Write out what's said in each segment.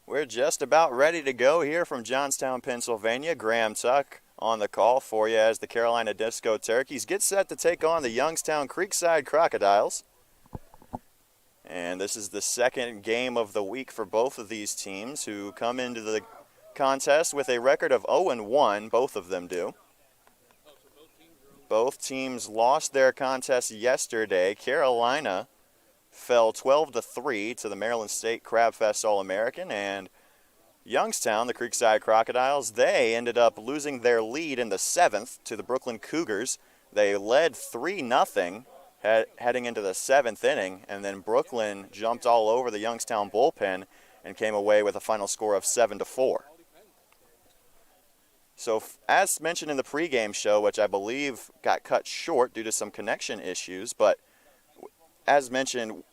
We're just about ready to go here from Johnstown, Pennsylvania. Graham Tuck on the call for you as the Carolina Disco Turkeys get set to take on the Youngstown Creekside Crocodiles. And this is the second game of the week for both of these teams, who come into the contest with a record of 0-1, both of them do. Both teams lost their contest yesterday. Carolina fell 12-3 to the Maryland State Crab Fest All-American, and Youngstown, the Creekside Crocodiles, they ended up losing their lead in the 7th to the Brooklyn Cougars. They led 3-0 heading into the 7th inning, and then Brooklyn jumped all over the Youngstown bullpen and came away with a final score of 7-4. So as mentioned in the pregame show, which I believe got cut short due to some connection issues, but as mentioned,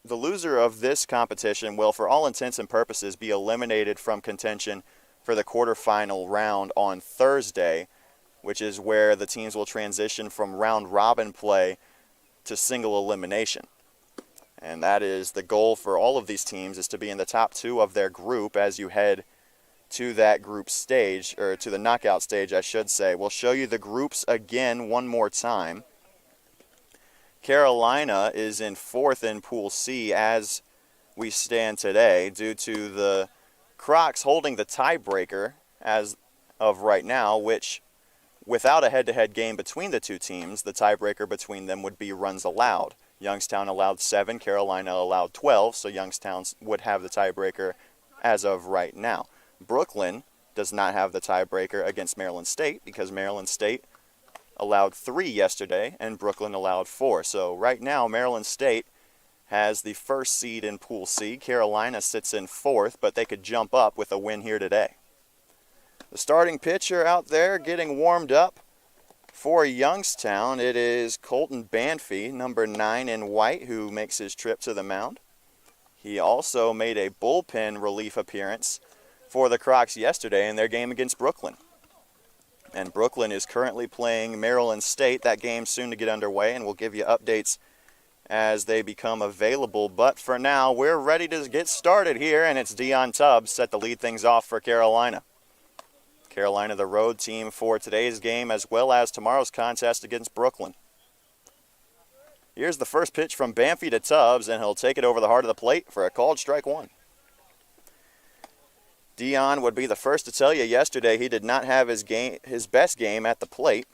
the loser of this competition will, for all intents and purposes, be eliminated from contention for the quarterfinal round on Thursday, which is where the teams will transition from round-robin play to single elimination. And that is the goal for all of these teams, is to be in the top two of their group as you head to that group stage, or to the knockout stage, I should say. We'll show you the groups again one more time. Carolina is in 4th in Pool C as we stand today, due to the Crocs holding the tiebreaker as of right now, which, without a head-to-head game between the two teams, the tiebreaker between them would be runs allowed. Youngstown allowed 7, Carolina allowed 12, so Youngstown would have the tiebreaker as of right now. Brooklyn does not have the tiebreaker against Maryland State, because Maryland State allowed 3 yesterday and Brooklyn allowed 4. So right now Maryland State has the first seed in Pool C. Carolina sits in 4th, but they could jump up with a win here today. The starting pitcher out there getting warmed up for Youngstown, it is Colton Banfy, number 9 in white, who makes his trip to the mound. He also made a bullpen relief appearance for the Crocs yesterday in their game against Brooklyn. And Brooklyn is currently playing Maryland State. That game's soon to get underway, and we'll give you updates as they become available. But for now, we're ready to get started here, and it's Dion Tubbs set to lead things off for Carolina. Carolina, the road team for today's game, as well as tomorrow's contest against Brooklyn. Here's the first pitch from Banfy to Tubbs, and he'll take it over the heart of the plate for a called strike 1. Dion would be the first to tell you yesterday he did not have his best game at the plate.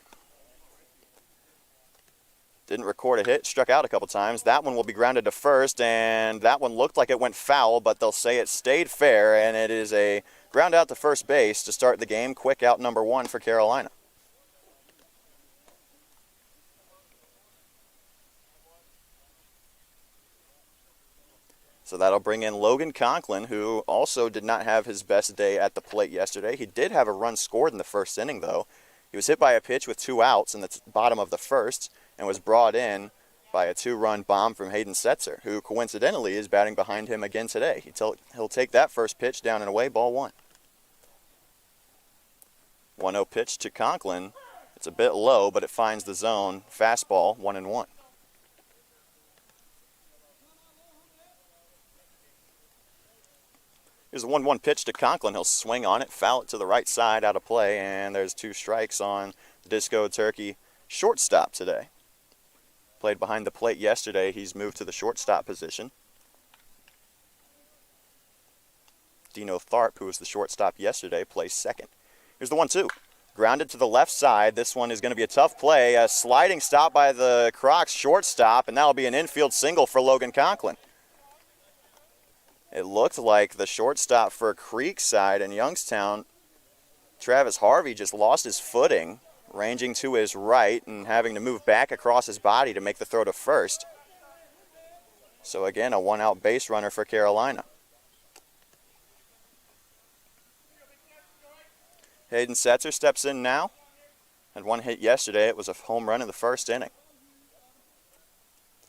Didn't record a hit, struck out a couple times. That one will be grounded to first, and that one looked like it went foul, but they'll say it stayed fair, and it is a ground out to first base to start the game. Quick out number 1 for Carolina. So that'll bring in Logan Conklin, who also did not have his best day at the plate yesterday. He did have a run scored in the first inning, though. He was hit by a pitch with 2 outs in the bottom of the first and was brought in by a 2-run bomb from Hayden Setzer, who coincidentally is batting behind him again today. He'll take that first pitch down and away, ball 1. 1-0 pitch to Conklin. It's a bit low, but it finds the zone. Fastball, 1-1. Here's a 1-1 pitch to Conklin. He'll swing on it, foul it to the right side, out of play, and there's 2 strikes on the Disco Turkey shortstop today. Played behind the plate yesterday. He's moved to the shortstop position. Dino Tharp, who was the shortstop yesterday, plays second. Here's the 1-2. Grounded to the left side. This one is going to be a tough play. A sliding stop by the Crocs shortstop, and that'll be an infield single for Logan Conklin. It looked like the shortstop for Creekside and Youngstown, Travis Harvey, just lost his footing, ranging to his right and having to move back across his body to make the throw to first. So again, a 1-out base runner for Carolina. Hayden Setzer steps in now. Had 1 hit yesterday. It was a home run in the first inning.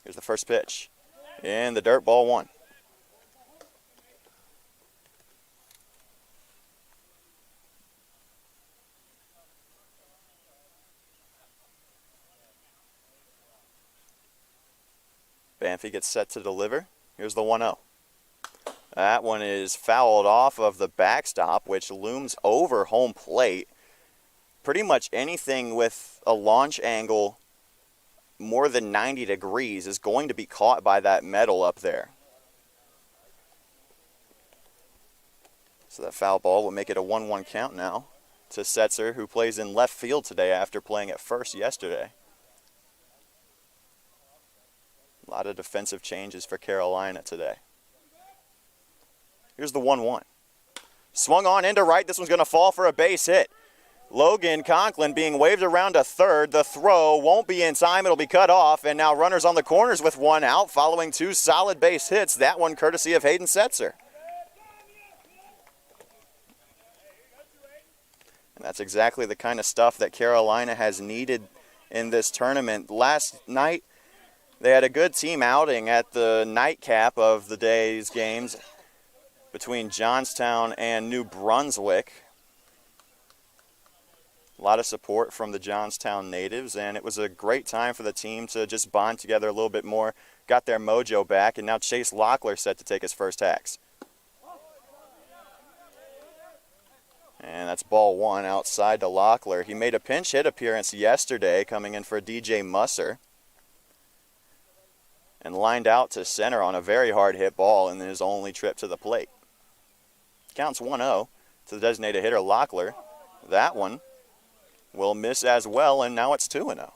Here's the first pitch. In the dirt, ball 1. Banfy gets set to deliver. Here's the 1-0. That one is fouled off of the backstop, which looms over home plate. Pretty much anything with a launch angle more than 90 degrees is going to be caught by that metal up there. So that foul ball will make it a 1-1 count now to Setzer, who plays in left field today after playing at first yesterday. A lot of defensive changes for Carolina today. Here's the 1-1. Swung on into right. This one's going to fall for a base hit. Logan Conklin being waved around to third. The throw won't be in time. It'll be cut off. And now runners on the corners with one out following two solid base hits. That one courtesy of Hayden Setzer. And that's exactly the kind of stuff that Carolina has needed in this tournament. Last night, they had a good team outing at the nightcap of the day's games between Youngstown and New Brunswick. A lot of support from the Youngstown natives, and it was a great time for the team to just bond together a little bit more, got their mojo back, and now Chase Locklear set to take his first hacks. And that's ball one outside to Locklear. He made a pinch hit appearance yesterday, coming in for DJ Musser, and lined out to center on a very hard hit ball in his only trip to the plate. Counts 1-0 to the designated hitter Locklear. That one will miss as well, and now it's 2-0.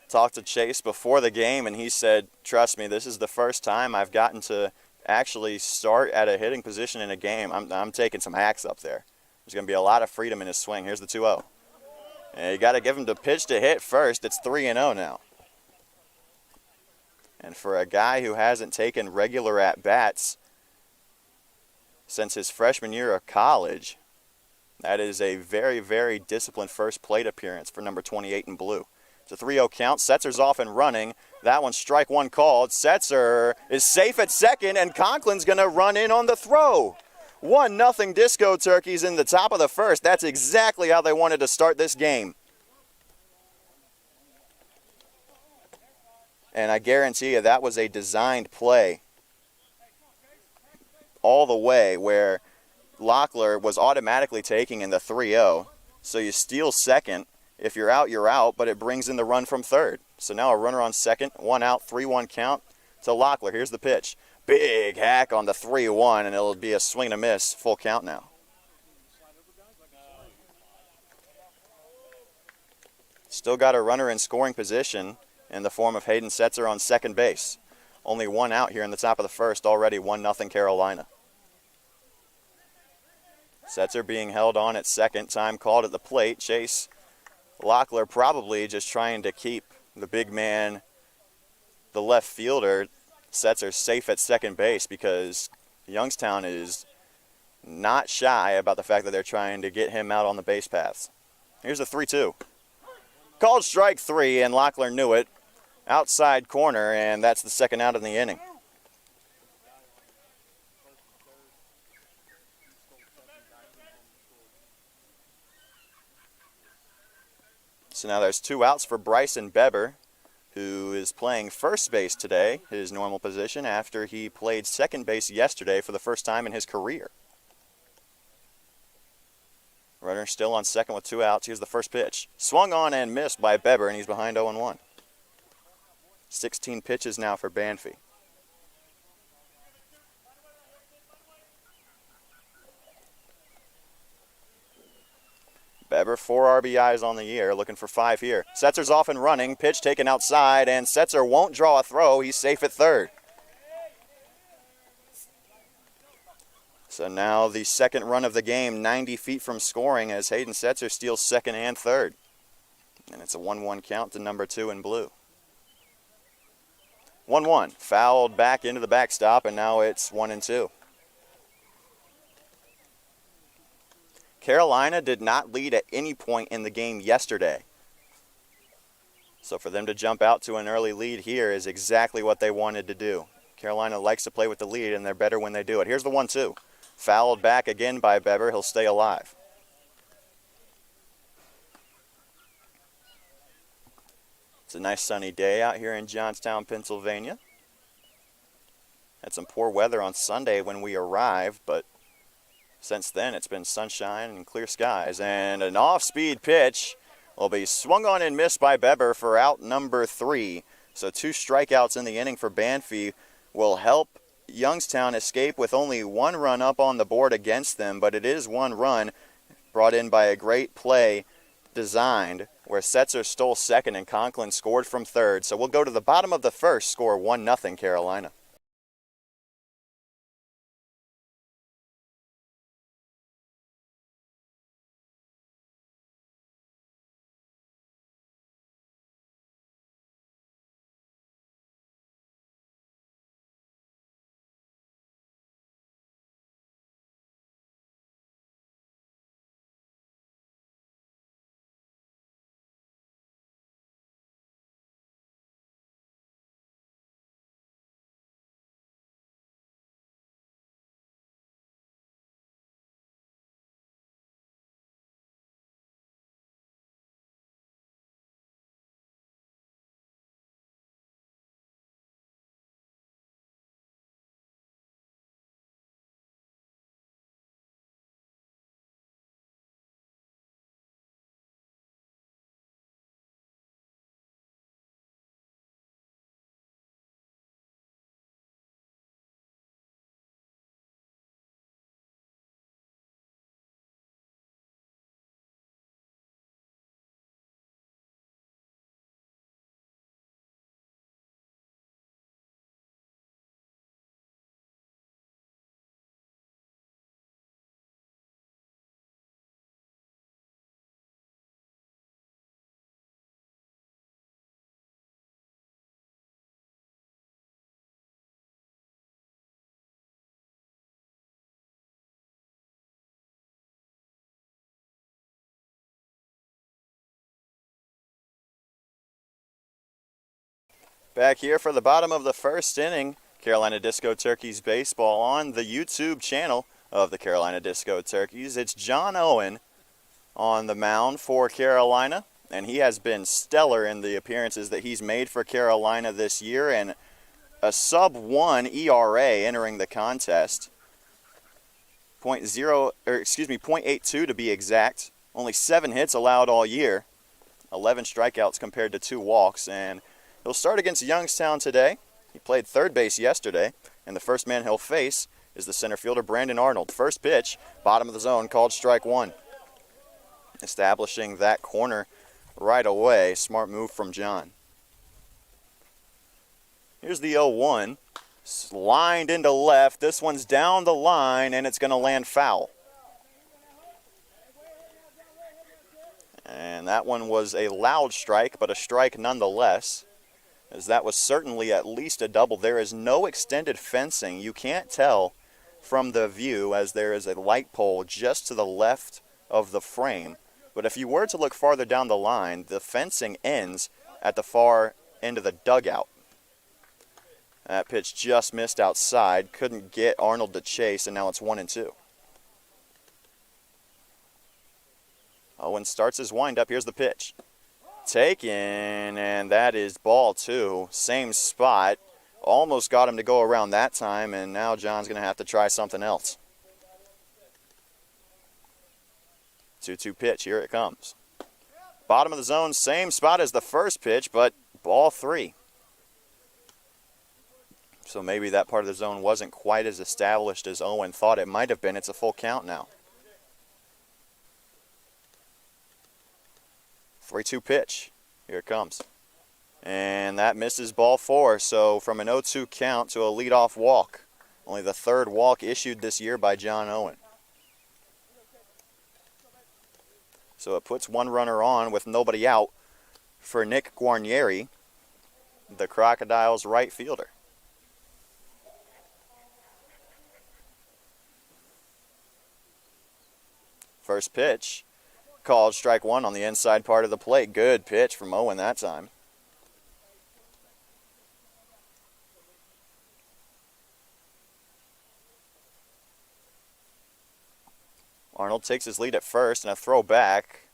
Talked to Chase before the game, and he said, trust me, this is the first time I've gotten to actually start at a hitting position in a game. I'm taking some hacks up there. There's going to be a lot of freedom in his swing. Here's the 2-0. And you got to give him the pitch to hit first. It's 3-0 now. And for a guy who hasn't taken regular at-bats since his freshman year of college, that is a very, very disciplined first plate appearance for number 28 in blue. It's a 3-0 count. Setzer's off and running. That one's strike one called. Setzer is safe at second, and Conklin's going to run in on the throw. 1-0 Disco Turkeys in the top of the first. That's exactly how they wanted to start this game. And I guarantee you that was a designed play all the way, where Locklear was automatically taking in the 3-0. So you steal second. If you're out, you're out, but it brings in the run from third. So now a runner on second, one out, 3-1 count to Locklear. Here's the pitch. Big hack on the 3-1, and it'll be a swing and a miss, full count now. Still got a runner in scoring position in the form of Hayden Setzer on second base. Only one out here in the top of the first, already 1-0 Carolina. Setzer being held on at second, time called at the plate. Chase Locklear probably just trying to keep the big man, the left fielder, Setzer, safe at second base, because Youngstown is not shy about the fact that they're trying to get him out on the base paths. Here's a 3-2. Called strike three, and Locklear knew it. Outside corner, and that's the second out in the inning. So now there's two outs for Bryson Beber, who is playing first base today, his normal position, after he played second base yesterday for the first time in his career. Runner still on second with two outs. Here's the first pitch. Swung on and missed by Beber, and he's behind 0-1. 16 pitches now for Banfi. Beber, 4 RBIs on the year, looking for 5 here. Setzer's off and running, pitch taken outside, and Setzer won't draw a throw. He's safe at third. So now the second run of the game, 90 feet from scoring, as Hayden Setzer steals second and third. And it's a 1-1 count to number 2 in blue. 1-1, fouled back into the backstop, and now it's 1-2. Carolina did not lead at any point in the game yesterday. So for them to jump out to an early lead here is exactly what they wanted to do. Carolina likes to play with the lead, and they're better when they do it. Here's the 1-2. Fouled back again by Beber. He'll stay alive. It's a nice sunny day out here in Johnstown, Pennsylvania. Had some poor weather on Sunday when we arrived, but since then it's been sunshine and clear skies. And an off-speed pitch will be swung on and missed by Beber for out number 3. So 2 strikeouts in the inning for Banfi will help Youngstown escape with only 1 run up on the board against them, but it is 1 run brought in by a great play designed where Setzer stole second and Conklin scored from third. So we'll go to the bottom of the first, score 1-0 Carolina. Back here for the bottom of the first inning, Carolina Disco Turkeys baseball on the YouTube channel of the Carolina Disco Turkeys. It's John Owen on the mound for Carolina, and he has been stellar in the appearances that he's made for Carolina this year, and a sub-1 ERA entering the contest. 0.82 to be exact. Only 7 hits allowed all year. 11 strikeouts compared to 2 walks, and he'll start against Youngstown today. He played third base yesterday, and the first man he'll face is the center fielder Brandon Arnold. First pitch, bottom of the zone, called strike 1. Establishing that corner right away. Smart move from John. Here's the 0-1. Lined into left. This one's down the line, and it's going to land foul. And that one was a loud strike, but a strike nonetheless, as that was certainly at least a double. There is no extended fencing. You can't tell from the view, as there is a light pole just to the left of the frame. But if you were to look farther down the line, the fencing ends at the far end of the dugout. That pitch just missed outside. Couldn't get Arnold to chase, and now it's 1-2. Owen starts his windup. Here's the pitch. Taken, and that is ball 2. Same spot. Almost got him to go around that time, and now John's going to have to try something else. 2-2 pitch. Here it comes. Bottom of the zone, same spot as the first pitch, but ball 3. So maybe that part of the zone wasn't quite as established as Owen thought it might have been. It's a full count now. 3-2 pitch. Here it comes. And that misses ball 4. So from an 0-2 count to a leadoff walk. Only the third walk issued this year by John Owen. So it puts one runner on with nobody out for Nick Guarnieri, the Crocodiles right fielder. First pitch, called strike 1 on the inside part of the plate. Good pitch from Owen that time. Arnold takes his lead at first, and a throw back.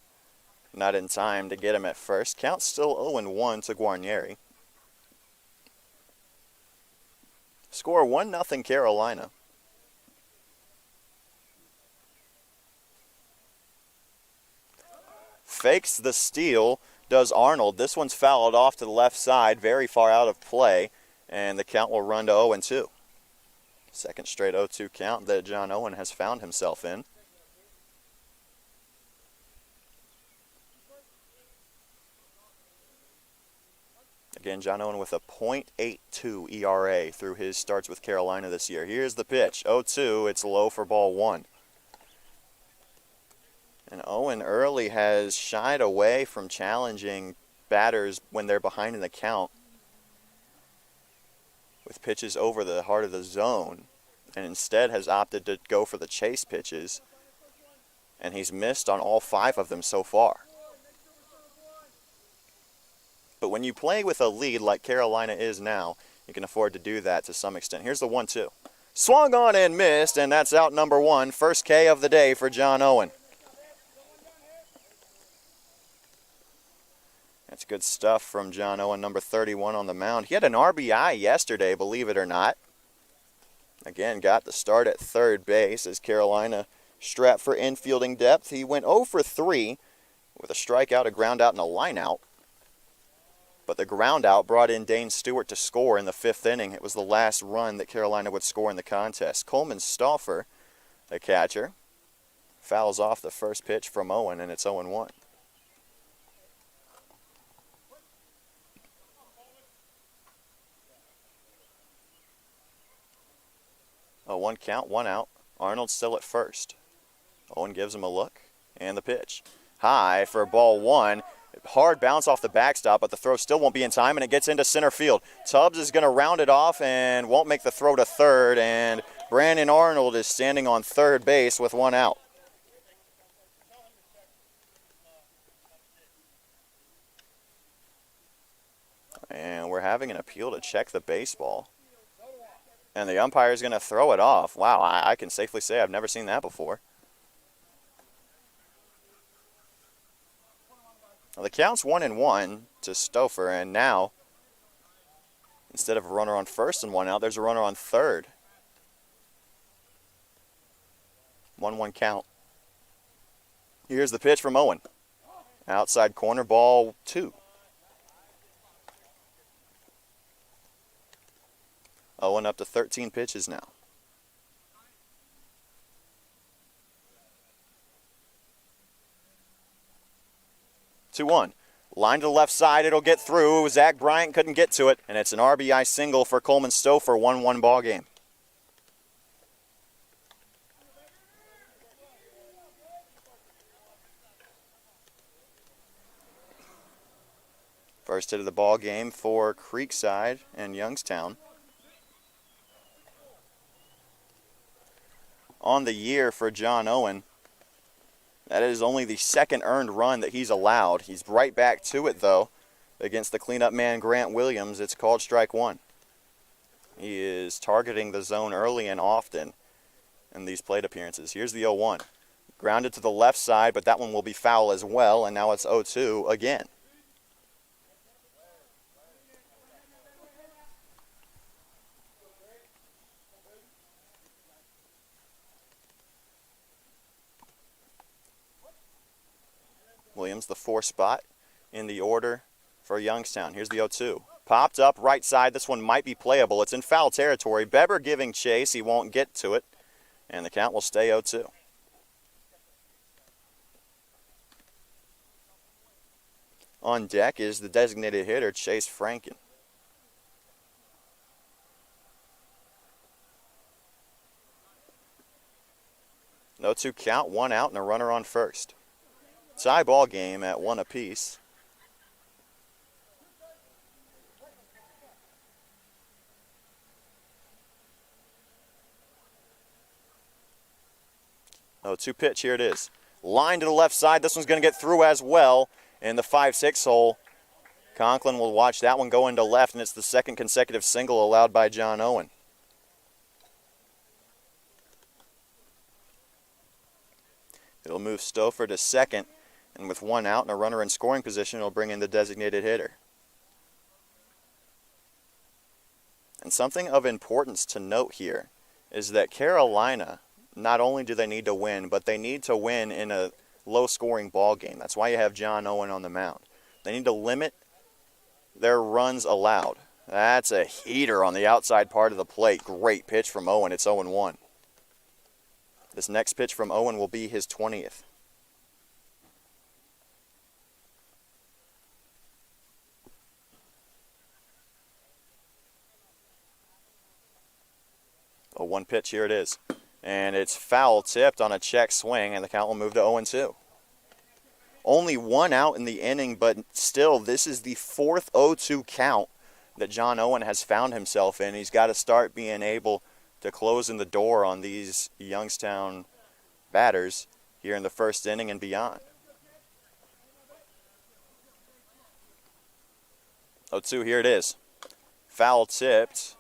Not in time to get him at first. Count still 0-1 to Guarnieri. Score 1-0 Carolina. Fakes the steal, does Arnold. This one's fouled off to the left side, very far out of play, and the count will run to 0-2. Second straight 0-2 count that John Owen has found himself in. Again, John Owen with a .82 ERA through his starts with Carolina this year. Here's the pitch, 0-2, it's low for ball one. And Owen early has shied away from challenging batters when they're behind in the count with pitches over the heart of the zone, and instead has opted to go for the chase pitches, and he's missed on all 5 of them so far. But when you play with a lead like Carolina is now, you can afford to do that to some extent. Here's the 1-2. Swung on and missed, and that's out number 1. First K of the day for John Owen. That's good stuff from John Owen, number 31 on the mound. He had an RBI yesterday, believe it or not. Again, got the start at third base as Carolina strapped for infielding depth. He went 0 for 3 with a strikeout, a ground out, and a line out. But the ground out brought in Dane Stewart to score in the 5th inning. It was the last run that Carolina would score in the contest. Coleman Stauffer, the catcher, fouls off the first pitch from Owen, and it's 0-1. A 1 count, 1 out. Arnold still at first. Owen gives him a look, and the pitch. High for ball 1. Hard bounce off the backstop, but the throw still won't be in time, and it gets into center field. Tubbs is going to round it off and won't make the throw to third, and Brandon Arnold is standing on third base with 1 out. And we're having an appeal to check the baseball. And the umpire is going to throw it off. Wow, I can safely say I've never seen that before. Well, the count's 1-1 to Stauffer, and now, instead of a runner on first and 1 out, there's a runner on third. 1-1 count. Here's the pitch from Owen. Outside corner, ball 2. Owen up to 13 pitches now. Two one. Line to the left side, it'll get through. Zach Bryant couldn't get to it, and it's an RBI single for Coleman Stauffer, 1-1 ball game. First hit of the ball game for Creekside and Youngstown. On the year for John Owen, that is only the 2nd earned run that he's allowed. He's right back to it, though, against the cleanup man Grant Williams. It's called strike 1. He is targeting the zone early and often in these plate appearances. Here's the 0-1. Grounded to the left side, but that one will be foul as well, and now it's 0-2 again. Williams, the 4 spot in the order for Youngstown. Here's the 0-2. Popped up right side. This one might be playable. It's in foul territory. Beber giving chase. He won't get to it. And the count will stay 0-2. On deck is the designated hitter, Chase Franken. No 2 count, 1 out, and a runner on first. Tie ball game at 1 apiece. Oh, 2 pitch, here it is. Line to the left side, this one's going to get through as well in the 5-6 hole. Conklin will watch that one go into left, and it's the 2nd consecutive single allowed by John Owen. It'll move Stauffer to 2nd. And with 1 out and a runner in scoring position, it'll bring in the designated hitter. And something of importance to note here is that Carolina, not only do they need to win, but they need to win in a low-scoring ball game. That's why you have John Owen on the mound. They need to limit their runs allowed. That's a heater on the outside part of the plate. Great pitch from Owen. It's 0-1. This next pitch from Owen will be his 20th. A 1 pitch, here it is. And it's foul tipped on a check swing, and the count will move to 0-2. Only 1 out in the inning, but still, this is the 4th 0-2 count that John Owen has found himself in. He's got to start being able to close in the door on these Youngstown batters here in the first inning and beyond. 0-2, here it is. Foul tipped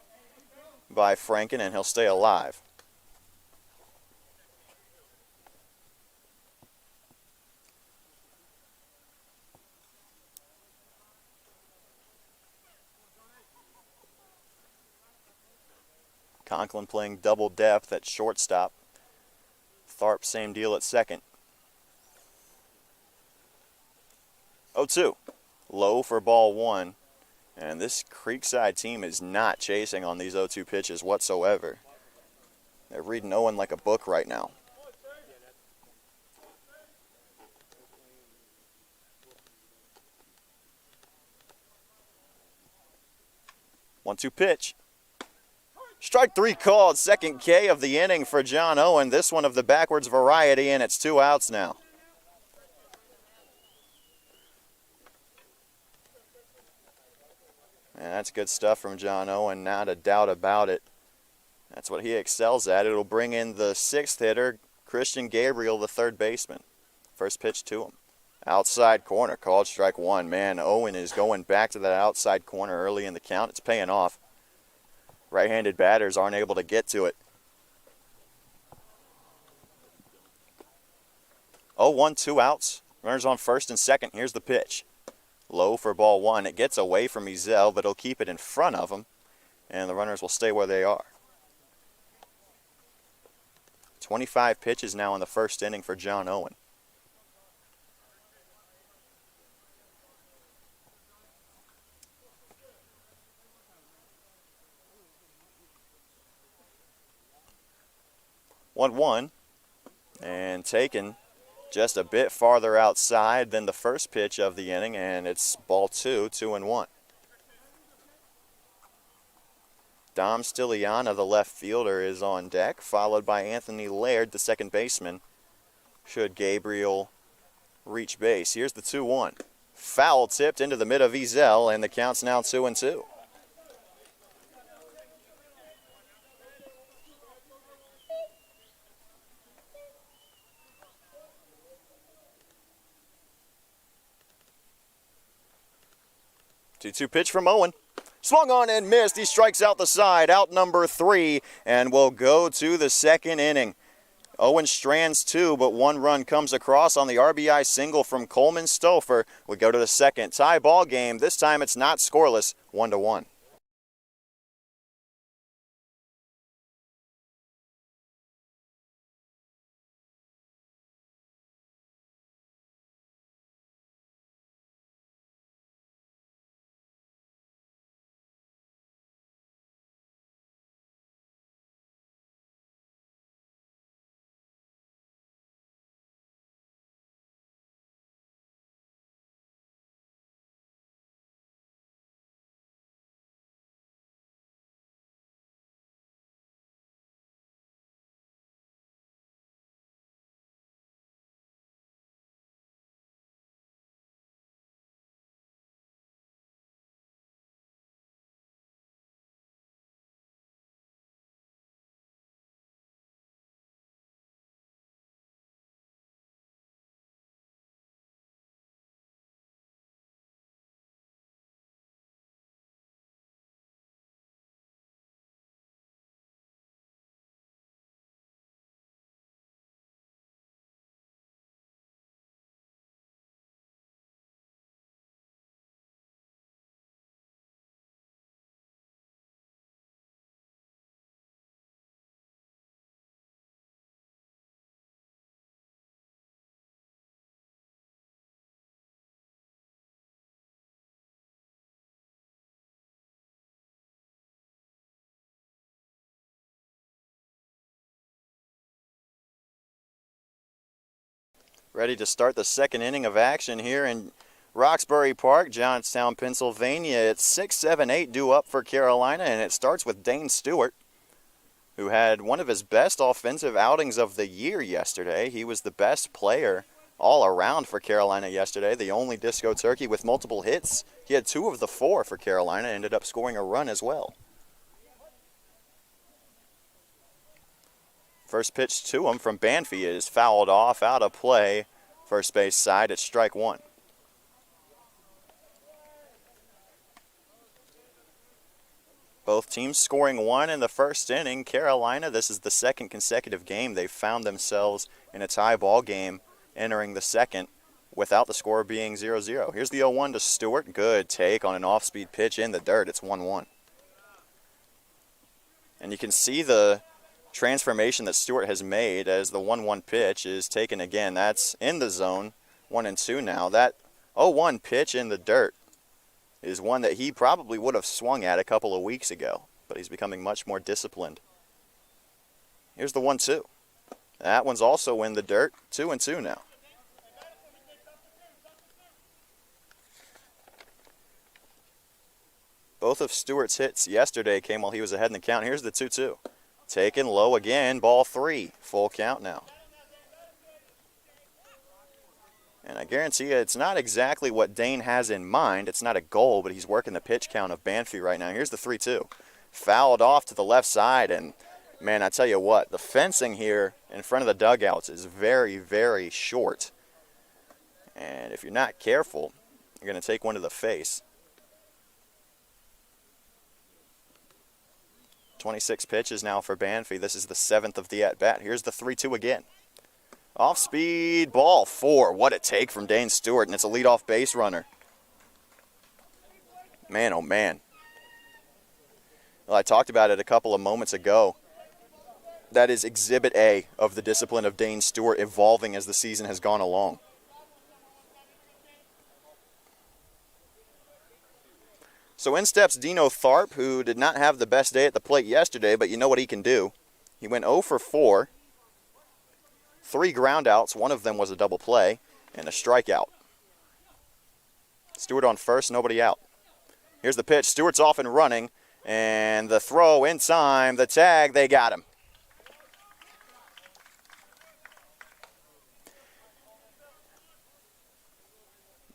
by Franken, and he'll stay alive. Conklin playing double depth at shortstop. Tharp, same deal at second. 0-2. Low for ball 1. And this Creekside team is not chasing on these 0-2 pitches whatsoever. They're reading Owen like a book right now. One-two pitch. Strike 3 called, second K of the inning for John Owen. This one of the backwards variety, and it's 2 outs now. And that's good stuff from John Owen, not a doubt about it. That's what he excels at. It'll bring in the 6th hitter, Christian Gabriel, the 3rd baseman. First pitch to him. Outside corner, called strike 1. Man, Owen is going back to that outside corner early in the count. It's paying off. Right-handed batters aren't able to get to it. 0-1, 2 outs. Runners on first and second. Here's the pitch. Low for ball 1. It gets away from Ezell, but he'll keep it in front of him, and the runners will stay where they are. 25 pitches now in the first inning for John Owen. One, and taken just a bit farther outside than the first pitch of the inning, and it's ball 2, 2-1. Dom Stiliana, the left fielder, is on deck, followed by Anthony Laird, the second baseman, should Gabriel reach base. Here's the 2-1. Foul tipped into the mid of Ezell, and the count's now 2-2. Two pitch from Owen. Swung on and missed. He strikes out the side. Out number 3, and will go to the second inning. Owen strands 2, but 1 run comes across on the RBI single from Coleman Stouffer. We go to the second. Tie ball game. This time it's not scoreless. 1-1. Ready to start the second inning of action here in Roxbury Park, Youngstown, Pennsylvania. It's 6-7-8 due up for Carolina, and it starts with Dane Stewart, who had one of his best offensive outings of the year yesterday. He was the best player all around for Carolina yesterday, the only disco turkey with multiple hits. He had 2 of the 4 for Carolina, ended up scoring a run as well. First pitch to him from Banfi is fouled off, out of play. First base side, it's strike 1. Both teams scoring 1 in the first inning. Carolina, this is the second consecutive game they've found themselves in a tie ball game entering the second without the score being 0-0. Here's the 0-1 to Stewart. Good take on an off-speed pitch in the dirt. It's 1-1. And you can see the transformation that Stewart has made as the 1-1 pitch is taken again. That's in the zone, 1-2 now. That 0-1 pitch in the dirt is one that he probably would have swung at a couple of weeks ago, but he's becoming much more disciplined. Here's the 1-2. That one's also in the dirt, 2-2 now. Both of Stewart's hits yesterday came while he was ahead in the count. Here's the 2-2. Taken low again, ball 3, full count now. And I guarantee you it's not exactly what Dane has in mind. It's not a goal, but he's working the pitch count of Banfi right now. Here's the 3-2. Fouled off to the left side, and man, I tell you what, the fencing here in front of the dugouts is very, very short. And if you're not careful, you're going to take one to the face. 26 pitches now for Banfi. This is the 7th of the at-bat. Here's the 3-2 again. Off-speed, ball 4. What a take from Dane Stewart, and it's a leadoff base runner. Man, oh man. Well, I talked about it a couple of moments ago. That is Exhibit A of the discipline of Dane Stewart evolving as the season has gone along. So in steps Dino Tharp, who did not have the best day at the plate yesterday, but you know what he can do. He went 0 for 4, 3 groundouts, one of them was a double play, and a strikeout. Stewart on first, nobody out. Here's the pitch. Stewart's off and running, and the throw in time, the tag, they got him.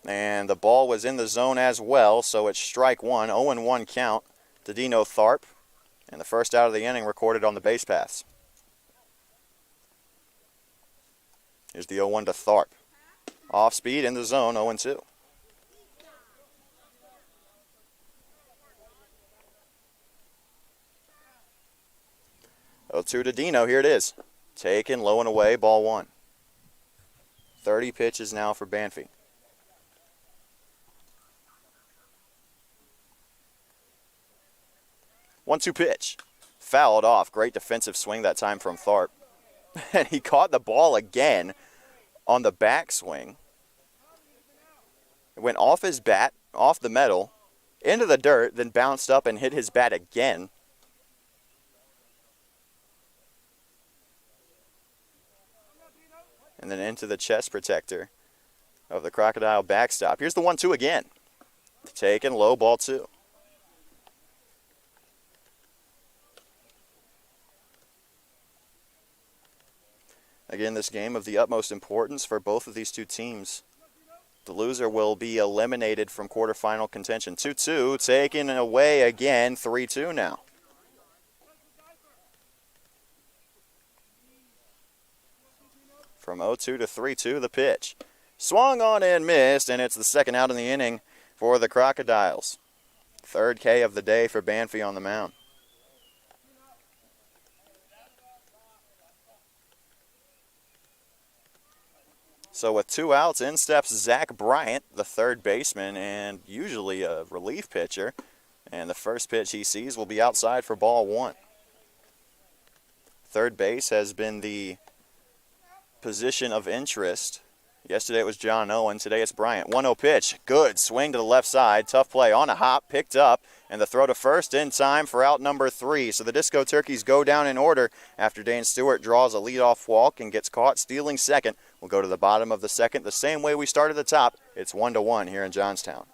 And the ball was in the zone as well, so it's strike 1, 0-1 count to Dino Tharp. And the first out of the inning recorded on the base paths. Here's the 0-1 to Tharp. Off speed in the zone, 0-2. Oh, 2 to Dino, here it is. Taken low and away, ball 1. 30 pitches now for Banfi. 1-2 pitch. Fouled off. Great defensive swing that time from Tharp. And he caught the ball again on the backswing. It went off his bat, off the metal, into the dirt, then bounced up and hit his bat again. And then into the chest protector of the Crocodile backstop. Here's the 1-2 again. Taken low, ball 2. Again, this game of the utmost importance for both of these two teams. The loser will be eliminated from quarterfinal contention. 2-2, taken away again, 3-2 now. From 0-2 to 3-2, the pitch. Swung on and missed, and it's the second out in the inning for the Crocodiles. Third K of the day for Banfi on the mound. So with 2 outs, in steps Zach Bryant, the third baseman, and usually a relief pitcher. And the first pitch he sees will be outside for ball 1. Third base has been the position of interest. Yesterday it was John Owen. Today it's Bryant. 1-0 pitch. Good swing to the left side. Tough play on a hop. Picked up. And the throw to first in time for out number 3. So the Disco Turkeys go down in order after Dane Stewart draws a leadoff walk and gets caught stealing second We'll go to the bottom of the second the same way we started the top. It's 1-1 here in Johnstown.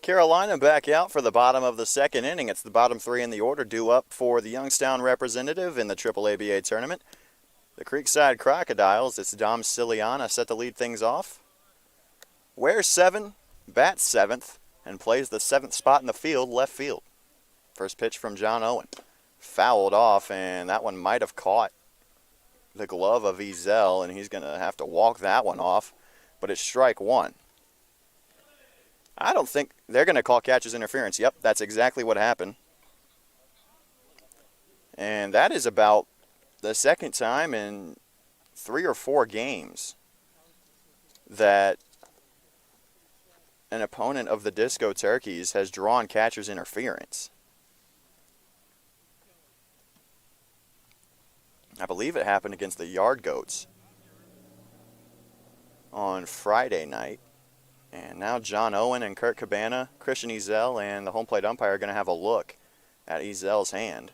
Carolina back out for the bottom of the second inning. It's the bottom three in the order due up for the Youngstown representative in the AAABA tournament. The Creekside Crocodiles, it's Dom Ciliana set to lead things off. Wears 7, bats 7th, and plays the 7th spot in the field, left field. First pitch from John Owen. Fouled off, and that one might have caught the glove of Ezell, and he's going to have to walk that one off, but it's strike one. I don't think they're going to call catcher's interference. Yep, that's exactly what happened. And that is about the second time in 3 or 4 games that an opponent of the Disco Turkeys has drawn catcher's interference. I believe it happened against the Yard Goats on Friday night. And now John Owen and Kurt Cabana, Christian Ezell, and the home plate umpire are going to have a look at Ezell's hand.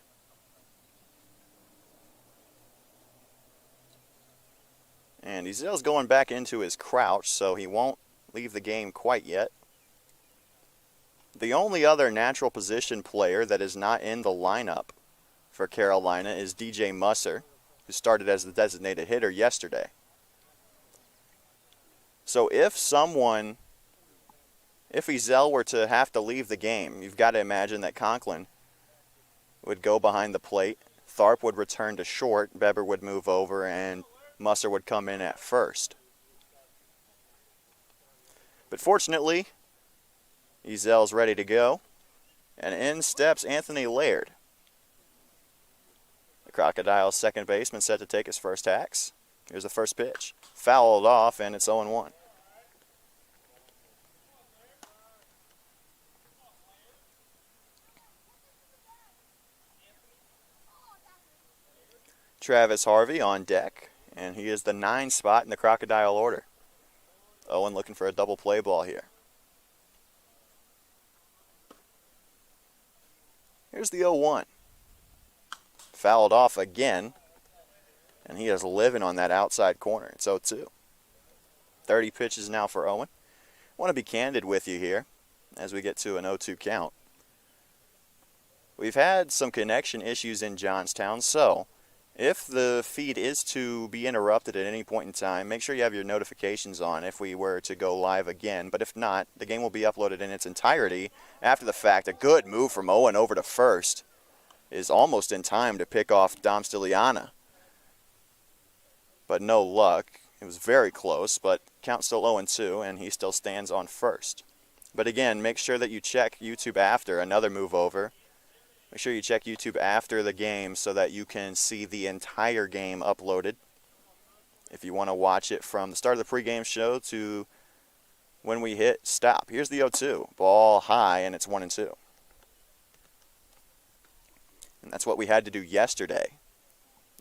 And Ezell's going back into his crouch, so he won't leave the game quite yet. The only other natural position player that is not in the lineup for Carolina is DJ Musser, who started as the designated hitter yesterday. So if Ezell were to have to leave the game, you've got to imagine that Conklin would go behind the plate, Tharp would return to short, Beber would move over, and Musser would come in at first. But fortunately, Ezell's ready to go, and in steps Anthony Laird. The Crocodiles' second baseman set to take his first hacks. Here's the first pitch. Fouled off, and it's 0-1. Travis Harvey on deck, and he is the 9 spot in the Crocodile order. Owen looking for a double play ball here. Here's the 0-1. Fouled off again, and he is living on that outside corner. It's 0-2. 30 pitches now for Owen. I want to be candid with you here as we get to an 0-2 count. We've had some connection issues in Johnstown, so if the feed is to be interrupted at any point in time, make sure you have your notifications on if we were to go live again. But if not, the game will be uploaded in its entirety after the fact. A good move from Owen over to first is almost in time to pick off Dom Ciliana. But no luck. It was very close, but count still 0-2, and he still stands on first. But again, make sure that you check YouTube after another move over. Make sure you check YouTube after the game so that you can see the entire game uploaded. If you want to watch it from the start of the pregame show to when we hit stop. Here's the 0-2. Ball high, and it's 1-2. And that's what we had to do yesterday,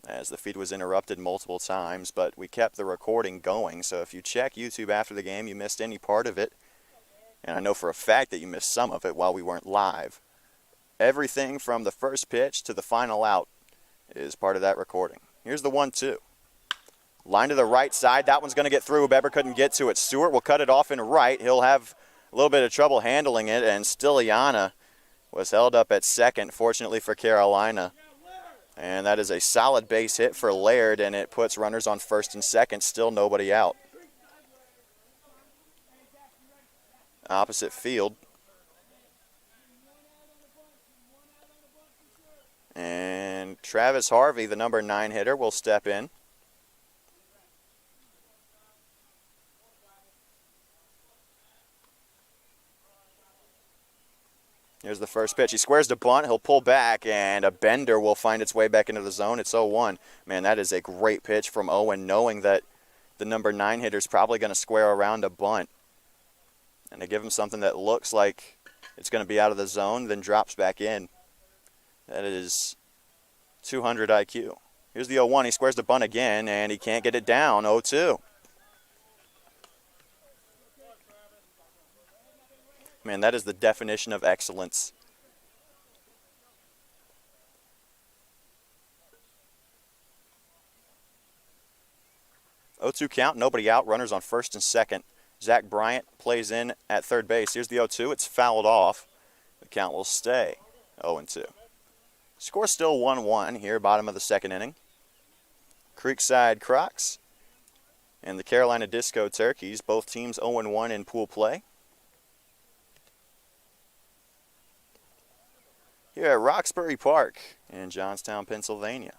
as the feed was interrupted multiple times, but we kept the recording going. So if you check YouTube after the game, you missed any part of it, and I know for a fact that you missed some of it while we weren't live. Everything from the first pitch to the final out is part of that recording. Here's the 1-2. Line to the right side. That one's going to get through. Weber couldn't get to it. Stewart will cut it off in right. He'll have a little bit of trouble handling it, and Stiliana was held up at second, fortunately for Carolina. And that is a solid base hit for Laird, and it puts runners on first and second. Still nobody out. Opposite field. And Travis Harvey, the number 9 hitter, will step in. Here's the first pitch. He squares the bunt. He'll pull back, and a bender will find its way back into the zone. It's 0-1. Man, that is a great pitch from Owen, knowing that the number 9 hitter is probably going to square around a bunt. And to give him something that looks like it's going to be out of the zone, then drops back in. That is 200 IQ. Here's the 0-1. He squares the bunt again, and he can't get it down. 0-2. Man, that is the definition of excellence. Oh-2 count, nobody out, runners on first and second. Zach Bryant plays in at third base. Here's the 0-2, it's fouled off. The count will stay 0-2. Score still 1-1 here, bottom of the second inning. Creekside Crocs and the Carolina Disco Turkeys, both teams 0-1 in pool play. Here at Roxbury Park in Johnstown, Pennsylvania.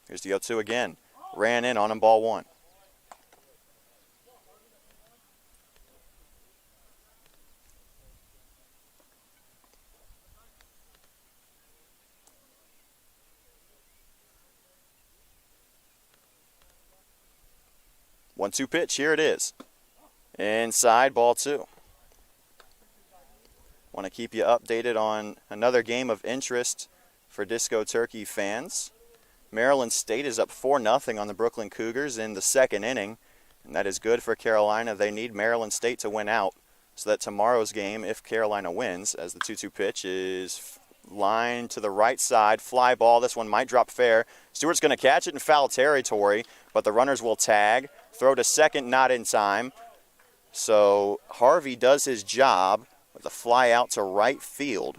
Here's the 0-2 again. Ran in on him, ball 1. One-two pitch, here it is. Inside, ball 2. Want to keep you updated on another game of interest for Disco Turkey fans. Maryland State is up 4-0 on the Brooklyn Cougars in the second inning, and that is good for Carolina. They need Maryland State to win out so that tomorrow's game, if Carolina wins, as the 2-2 pitch is lined to the right side, fly ball. This one might drop fair. Stewart's going to catch it in foul territory, but the runners will tag. Throw to second, not in time. So Harvey does his job with a fly out to right field.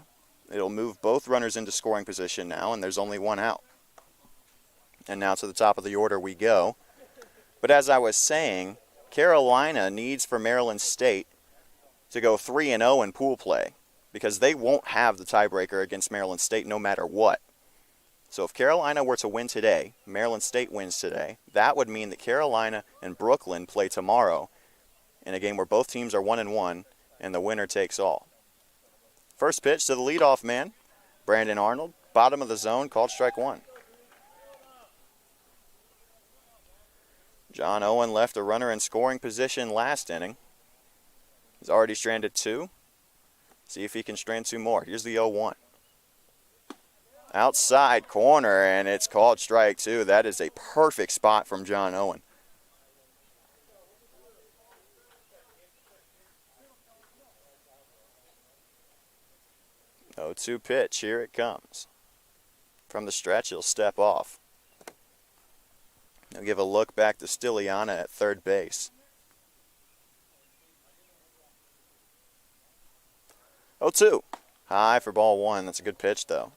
It'll move both runners into scoring position now, and there's only one out. And now to the top of the order we go. But as I was saying, Carolina needs for Maryland State to go 3-0 in pool play, because they won't have the tiebreaker against Maryland State no matter what. So if Carolina were to win today, Maryland State wins today, that would mean that Carolina and Brooklyn play tomorrow in a game where both teams are 1-1, and the winner takes all. First pitch to the leadoff man, Brandon Arnold, bottom of the zone, called strike 1. John Owen left a runner in scoring position last inning. He's already stranded 2. See if he can strand 2 more. Here's the 0-1. Outside corner, and it's called strike 2. That is a perfect spot from John Owen. Oh, 2 pitch, here it comes. From the stretch, he'll step off. He'll give a look back to Stiliana at third base. 0-2. High for ball 1. That's a good pitch, though.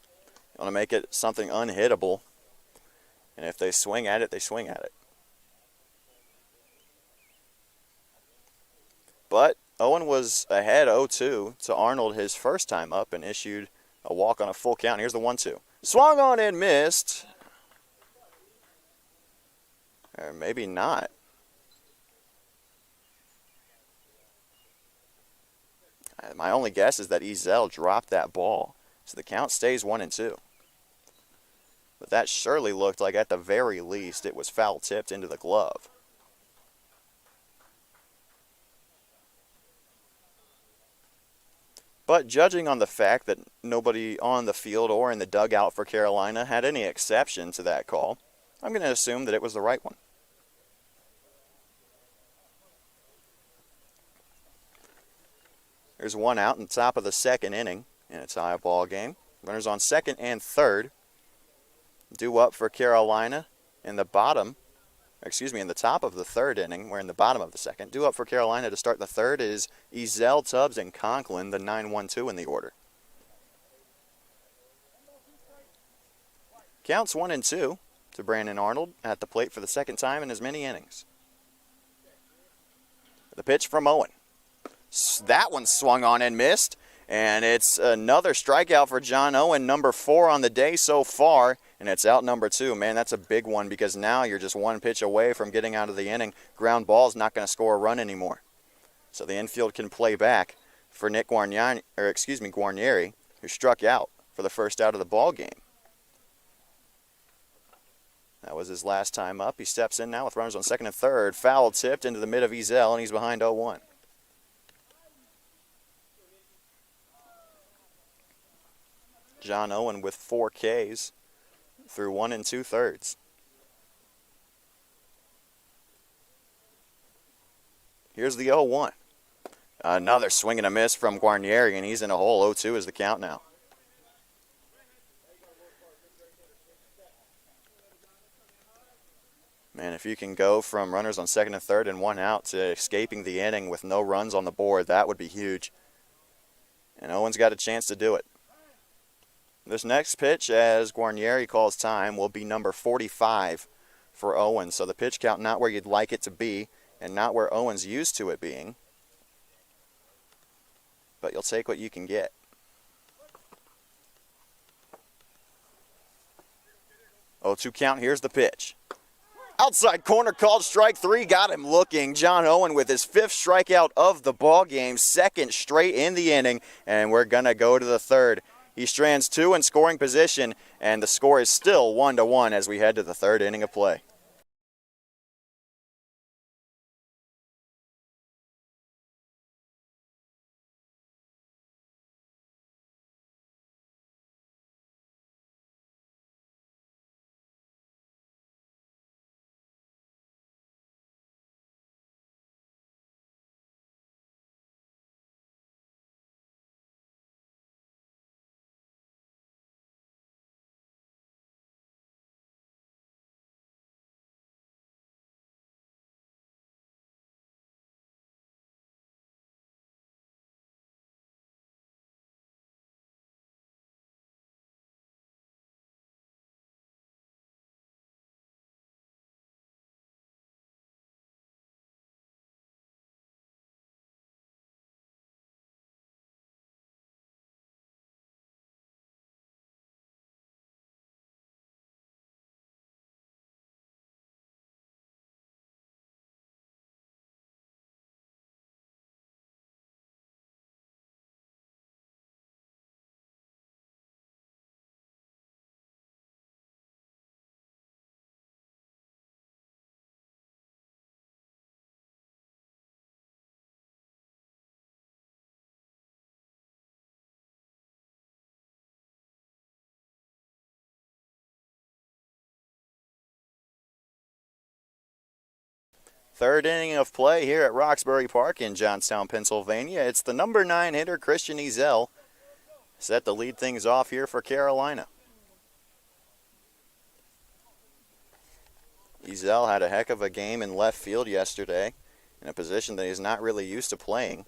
You want to make it something unhittable. And if they swing at it, they swing at it. But Owen was ahead 0-2 to Arnold his first time up and issued a walk on a full count. Here's the 1-2. Swung on and missed. Or maybe not. My only guess is that Ezell dropped that ball. So the count stays 1-2. But that surely looked like at the very least it was foul tipped into the glove. But judging on the fact that nobody on the field or in the dugout for Carolina had any exception to that call, I'm going to assume that it was the right one. There's one out in the top of the second inning in a tie ball game. Runners on second and third. Due up for Carolina in the top of the third inning. We're in the bottom of the second. Due up for Carolina to start the third is Ezell, Tubbs, and Conklin, the 9-1-2 in the order. Counts 1-2 to Brandon Arnold at the plate for the second time in as many innings. The pitch from Owen. That one swung on and missed, and it's another strikeout for John Owen, number 4 on the day so far, and it's out number 2. Man, that's a big one because now you're just one pitch away from getting out of the inning. Ground ball's not going to score a run anymore. So the infield can play back for Nick Guarnieri, who struck out for the first out of the ball game. That was his last time up. He steps in now with runners on second and third. Foul tipped into the mid of Ezell, and he's behind 0-1. John Owen with 4 Ks through 1 2/3. Here's the 0-1. Another swing and a miss from Guarnieri, and he's in a hole. 0-2 is the count now. Man, if you can go from runners on second and third and 1 out to escaping the inning with no runs on the board, that would be huge. And Owen's got a chance to do it. This next pitch, as Guarnieri calls time, will be number 45 for Owen. So the pitch count not where you'd like it to be and not where Owen's used to it being. But you'll take what you can get. Oh, 2 count. Here's the pitch. Outside corner called strike 3. Got him looking. John Owen with his 5th strikeout of the ball game. 2nd straight in the inning. And we're going to go to the third. He strands 2 in scoring position, and the score is still 1-1 as we head to the third inning of play. Third inning of play here at Roxbury Park in Johnstown, Pennsylvania. It's the number 9 hitter, Christian Ezell, set to lead things off here for Carolina. Ezell had a heck of a game in left field yesterday in a position that he's not really used to playing,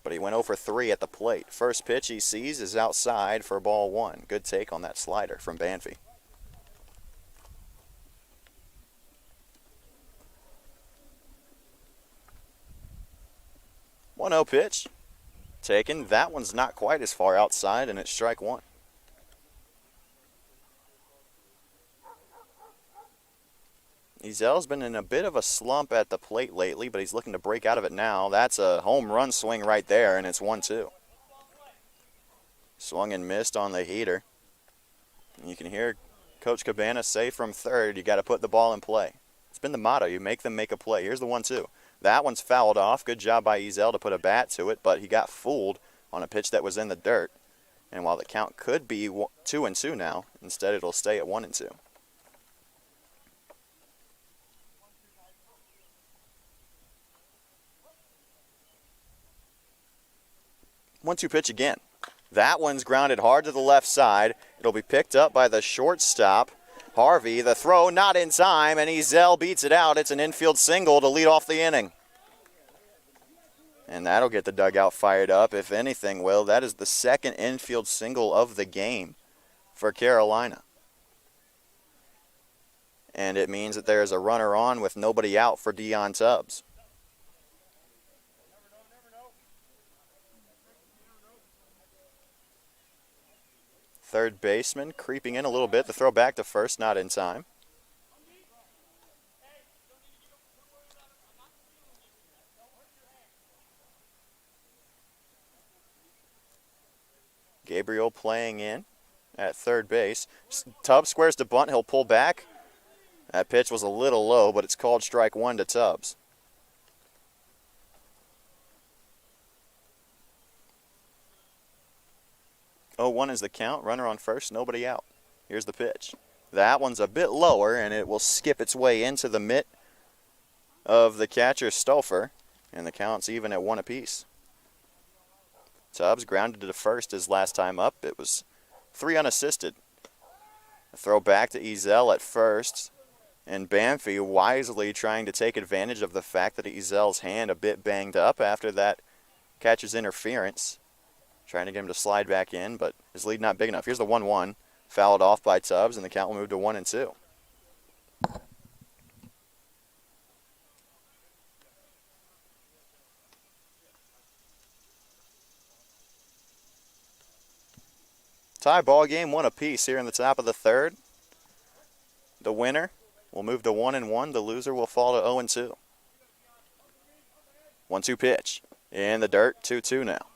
but he went 0 for 3 at the plate. First pitch he sees is outside for ball 1. Good take on that slider from Banfi. 1-0 pitch taken. That one's not quite as far outside, and it's strike 1. Ezell's been in a bit of a slump at the plate lately, but he's looking to break out of it now. That's a home run swing right there, and it's 1-2. Swung and missed on the heater. And you can hear Coach Cabana say from third, you got to put the ball in play. It's been the motto. You make them make a play. Here's the 1-2. That one's fouled off. Good job by Ezell to put a bat to it, but he got fooled on a pitch that was in the dirt. And while the count could be 2-2 now, instead it'll stay at 1-2. 1-2 pitch again. That one's grounded hard to the left side. It'll be picked up by the shortstop, Harvey. The throw not in time, and Ezell beats it out. It's an infield single to lead off the inning. And that'll get the dugout fired up, if anything will. That is the second infield single of the game for Carolina. And it means that there is a runner on with nobody out for Dane Tubbs. Third baseman creeping in a little bit. The throw back to first, not in time. Gabriel playing in at third base. Tubbs squares to bunt. He'll pull back. That pitch was a little low, but it's called strike one to Tubbs. Oh, 1 is the count. Runner on first, nobody out. Here's the pitch. That one's a bit lower, and it will skip its way into the mitt of the catcher, Stolfer, and the count's even at 1 apiece. Tubbs grounded to first his last time up. It was 3 unassisted. A throw back to Ezell at first, and Banffy wisely trying to take advantage of the fact that Ezell's hand a bit banged up after that catcher's interference. Trying to get him to slide back in, but his lead not big enough. Here's the 1-1. Fouled off by Tubbs, and the count will move to 1-2. Tie ball game, 1 apiece here in the top of the third. The winner will move to 1-1. The loser will fall to 0-2. 1-2 pitch. In the dirt, 2-2 now.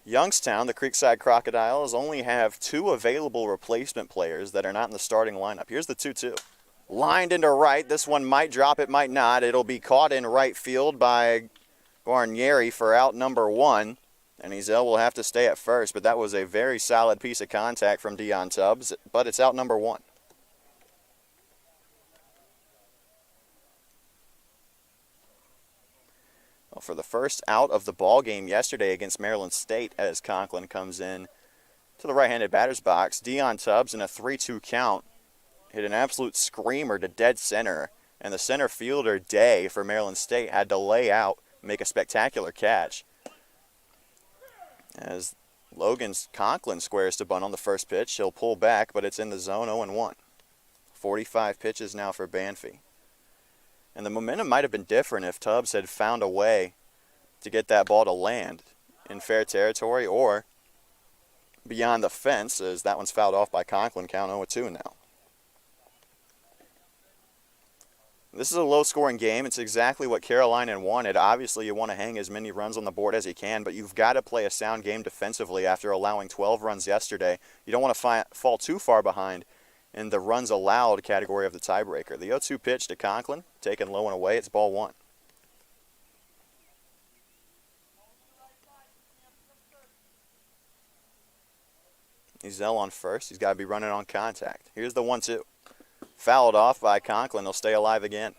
Youngstown, the Creekside Crocodiles, only have 2 available replacement players that are not in the starting lineup. Here's the 2-2. Lined into right. This one might drop, it might not. It'll be caught in right field by Guarnieri for out number 1. And Ezell will have to stay at first, but that was a very solid piece of contact from Dane Tubbs, but it's out number 1. Well, for the first out of the ball game yesterday against Maryland State, as Conklin comes in to the right-handed batter's box, Dane Tubbs in a 3-2 count hit an absolute screamer to dead center, and the center fielder, Day, for Maryland State, had to lay out and make a spectacular catch. As Logan's Conklin squares to bunt on the first pitch, he'll pull back, but it's in the zone, 0-1. 45 pitches now for Banffy. And the momentum might have been different if Tubbs had found a way to get that ball to land in fair territory or beyond the fence, as that one's fouled off by Conklin, count 0-2 now. This is a low-scoring game. It's exactly what Carolina wanted. Obviously, you want to hang as many runs on the board as you can, but you've got to play a sound game defensively after allowing 12 runs yesterday. You don't want to fall too far behind in the runs allowed category of the tiebreaker. The 0-2 pitch to Conklin, taken low and away. It's ball 1. Ezell on first. He's got to be running on contact. Here's the 1-2. Fouled off by Conklin. He'll stay alive again.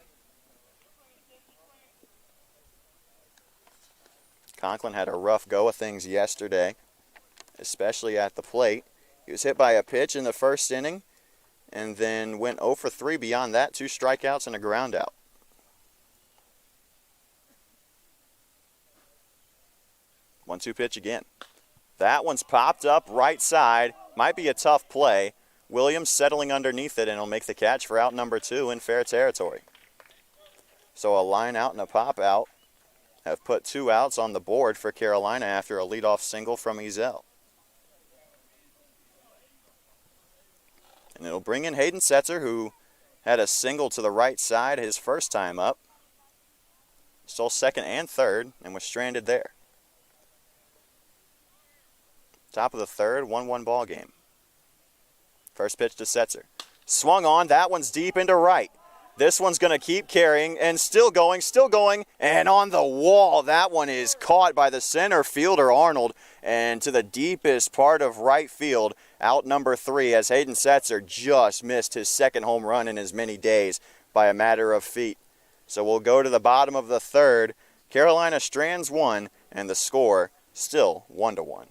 Conklin had a rough go of things yesterday, especially at the plate. He was hit by a pitch in the first inning and then went 0 for 3 beyond that. 2 strikeouts and a ground out. 1-2 pitch again. That one's popped up right side. Might be a tough play. Williams settling underneath it, and he'll make the catch for out number 2 in fair territory. So a line out and a pop out have put 2 outs on the board for Carolina after a leadoff single from Ezell. And it'll bring in Hayden Setzer, who had a single to the right side his first time up. Stole second and third and was stranded there. Top of the third, 1-1 ball game. First pitch to Setzer. Swung on. That one's deep into right. This one's going to keep carrying and still going, and on the wall. That one is caught by the center fielder, Arnold, and to the deepest part of right field, out number 3, as Hayden Setzer just missed his second home run in as many days by a matter of feet. So we'll go to the bottom of the third. Carolina strands 1, and the score still 1-1.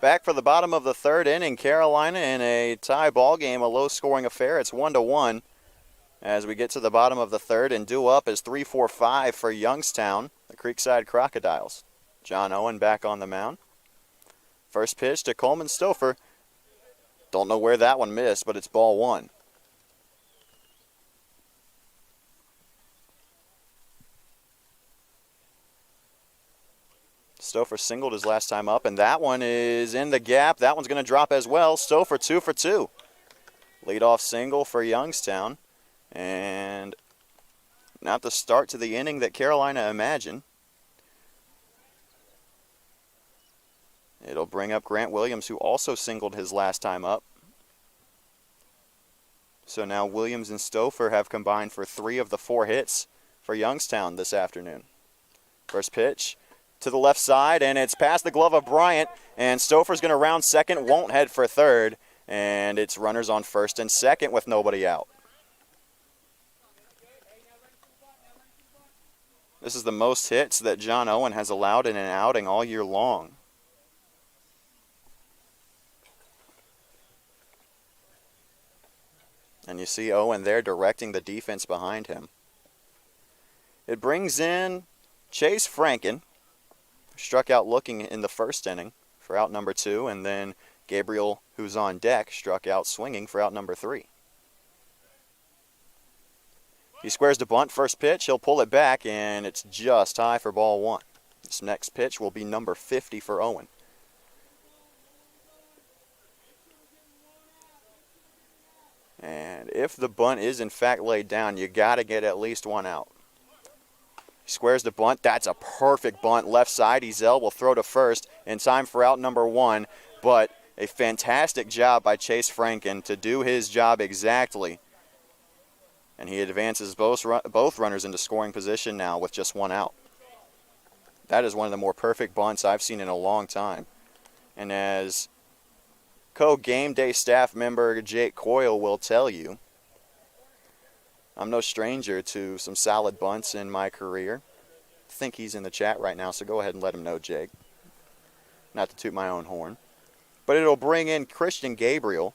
Back for the bottom of the third inning, Carolina in a tie ball game, a low-scoring affair. It's 1-1 as we get to the bottom of the third, and due up is 3-4-5 for Youngstown, the Creekside Crocodiles. John Owen back on the mound. First pitch to Coleman Stouffer. Don't know where that one missed, but it's ball 1. Stouffer singled his last time up, and that one is in the gap. That one's going to drop as well. Stouffer 2 for 2. Leadoff single for Youngstown, and not the start to the inning that Carolina imagined. It'll bring up Grant Williams, who also singled his last time up. So now Williams and Stouffer have combined for 3 of the 4 hits for Youngstown this afternoon. First pitch to the left side, and it's past the glove of Bryant, and Stouffer's going to round second, won't head for third, and it's runners on first and second with nobody out. This is the most hits that John Owen has allowed in an outing all year long. And you see Owen there directing the defense behind him. It brings in Chase Franken, struck out looking in the first inning for out number 2, and then Gabriel, who's on deck, struck out swinging for out number 3. He squares the bunt, first pitch, he'll pull it back, and it's just high for ball 1. This next pitch will be number 50 for Owen. And if the bunt is in fact laid down, you got to get at least 1 out. He squares the bunt. That's a perfect bunt. Left side, Ezell will throw to first in time for out number 1. But a fantastic job by Chase Franken to do his job exactly. And he advances both runners into scoring position now with just 1 out. That is one of the more perfect bunts I've seen in a long time. And as co-game day staff member Jake Coyle will tell you, I'm no stranger to some solid bunts in my career. I think he's in the chat right now, so go ahead and let him know, Jake. Not to toot my own horn. but it'll bring in Christian Gabriel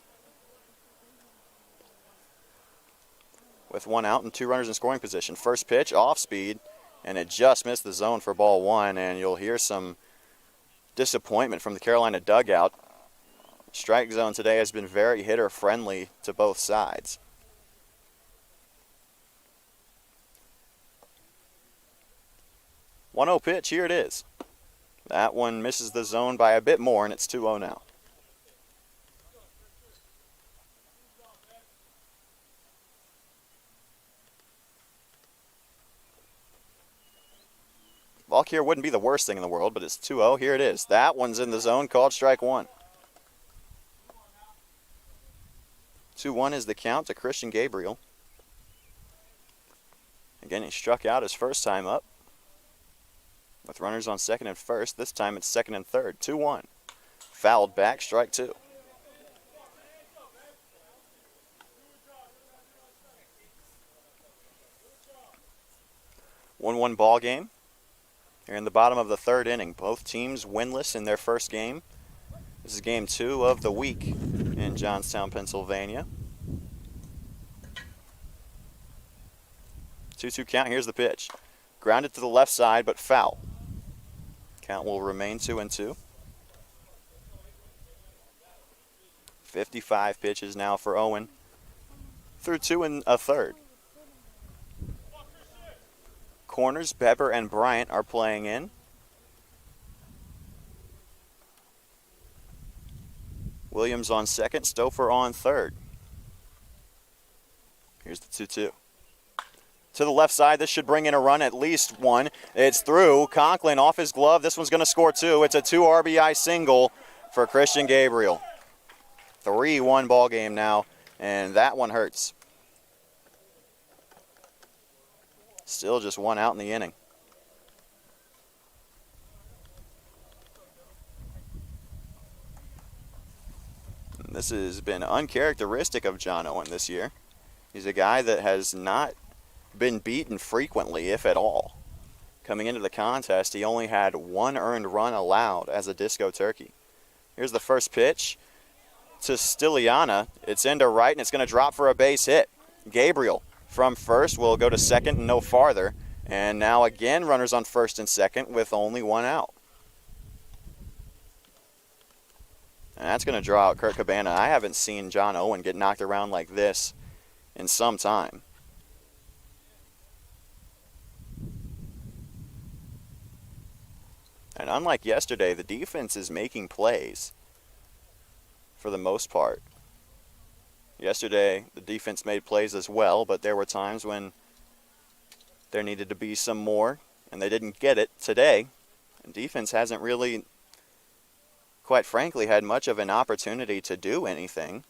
with 1 out and 2 runners in scoring position. First pitch, off speed, and it just missed the zone for ball 1, and you'll hear some disappointment from the Carolina dugout. Strike zone today has been very hitter-friendly to both sides. One 0 pitch, here it is. That one misses the zone by a bit more, and it's 2-0 now. Balk here wouldn't be the worst thing in the world, but it's 2-0. Here it is. That one's in the zone, called strike 1. 2-1 is the count to Christian Gabriel. Again, he struck out his first time up with runners on second and first. This time it's second and third. 2-1. Fouled back, strike 2. One ball game. Here in the bottom of the third inning. Both teams winless in their first game. This is game 2 of the week in Johnstown, Pennsylvania. 2-2 count. Here's the pitch. Grounded to the left side, but foul. Count will remain 2-2. 55 pitches now for Owen. Through 2 1/3. Corners, Pepper and Bryant are playing in. Williams on second, Stouffer on third. Here's the 2-2. To the left side, this should bring in a run, at least one. It's through. Conklin off his glove. This one's going to score 2. It's a 2 RBI single for Christian Gabriel. 3-1 ball game now, and that one hurts. Still just 1 out in the inning. And this has been uncharacteristic of John Owen this year. He's a guy that has not been beaten frequently, if at all. Coming into the contest, he only had 1 earned run allowed as a disco turkey. Here's the first pitch to Stiliana. It's into right, and it's going to drop for a base hit. Gabriel from first will go to second and no farther. And now again, runners on first and second with only 1 out. And that's going to draw out Kurt Cabana. I haven't seen John Owen get knocked around like this in some time. And unlike yesterday, the defense is making plays for the most part. Yesterday, the defense made plays as well, but there were times when there needed to be some more, and they didn't get it. Today, the defense hasn't really, quite frankly, had much of an opportunity to do anything.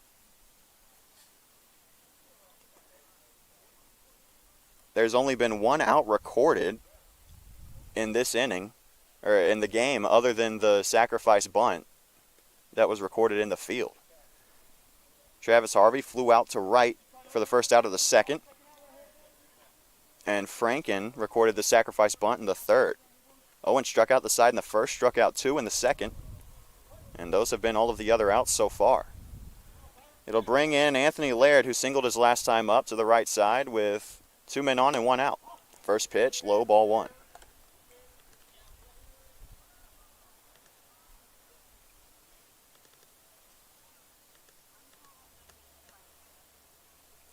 There's only been 1 out recorded in this inning, or in the game, other than the sacrifice bunt that was recorded in the field. Travis Harvey flew out to right for the first out of the second. And Franken recorded the sacrifice bunt in the third. Owen struck out the side in the first, struck out 2 in the second. And those have been all of the other outs so far. It'll bring in Anthony Laird, who singled his last time up, to the right side with 2 men on and 1 out. First pitch, low, ball 1.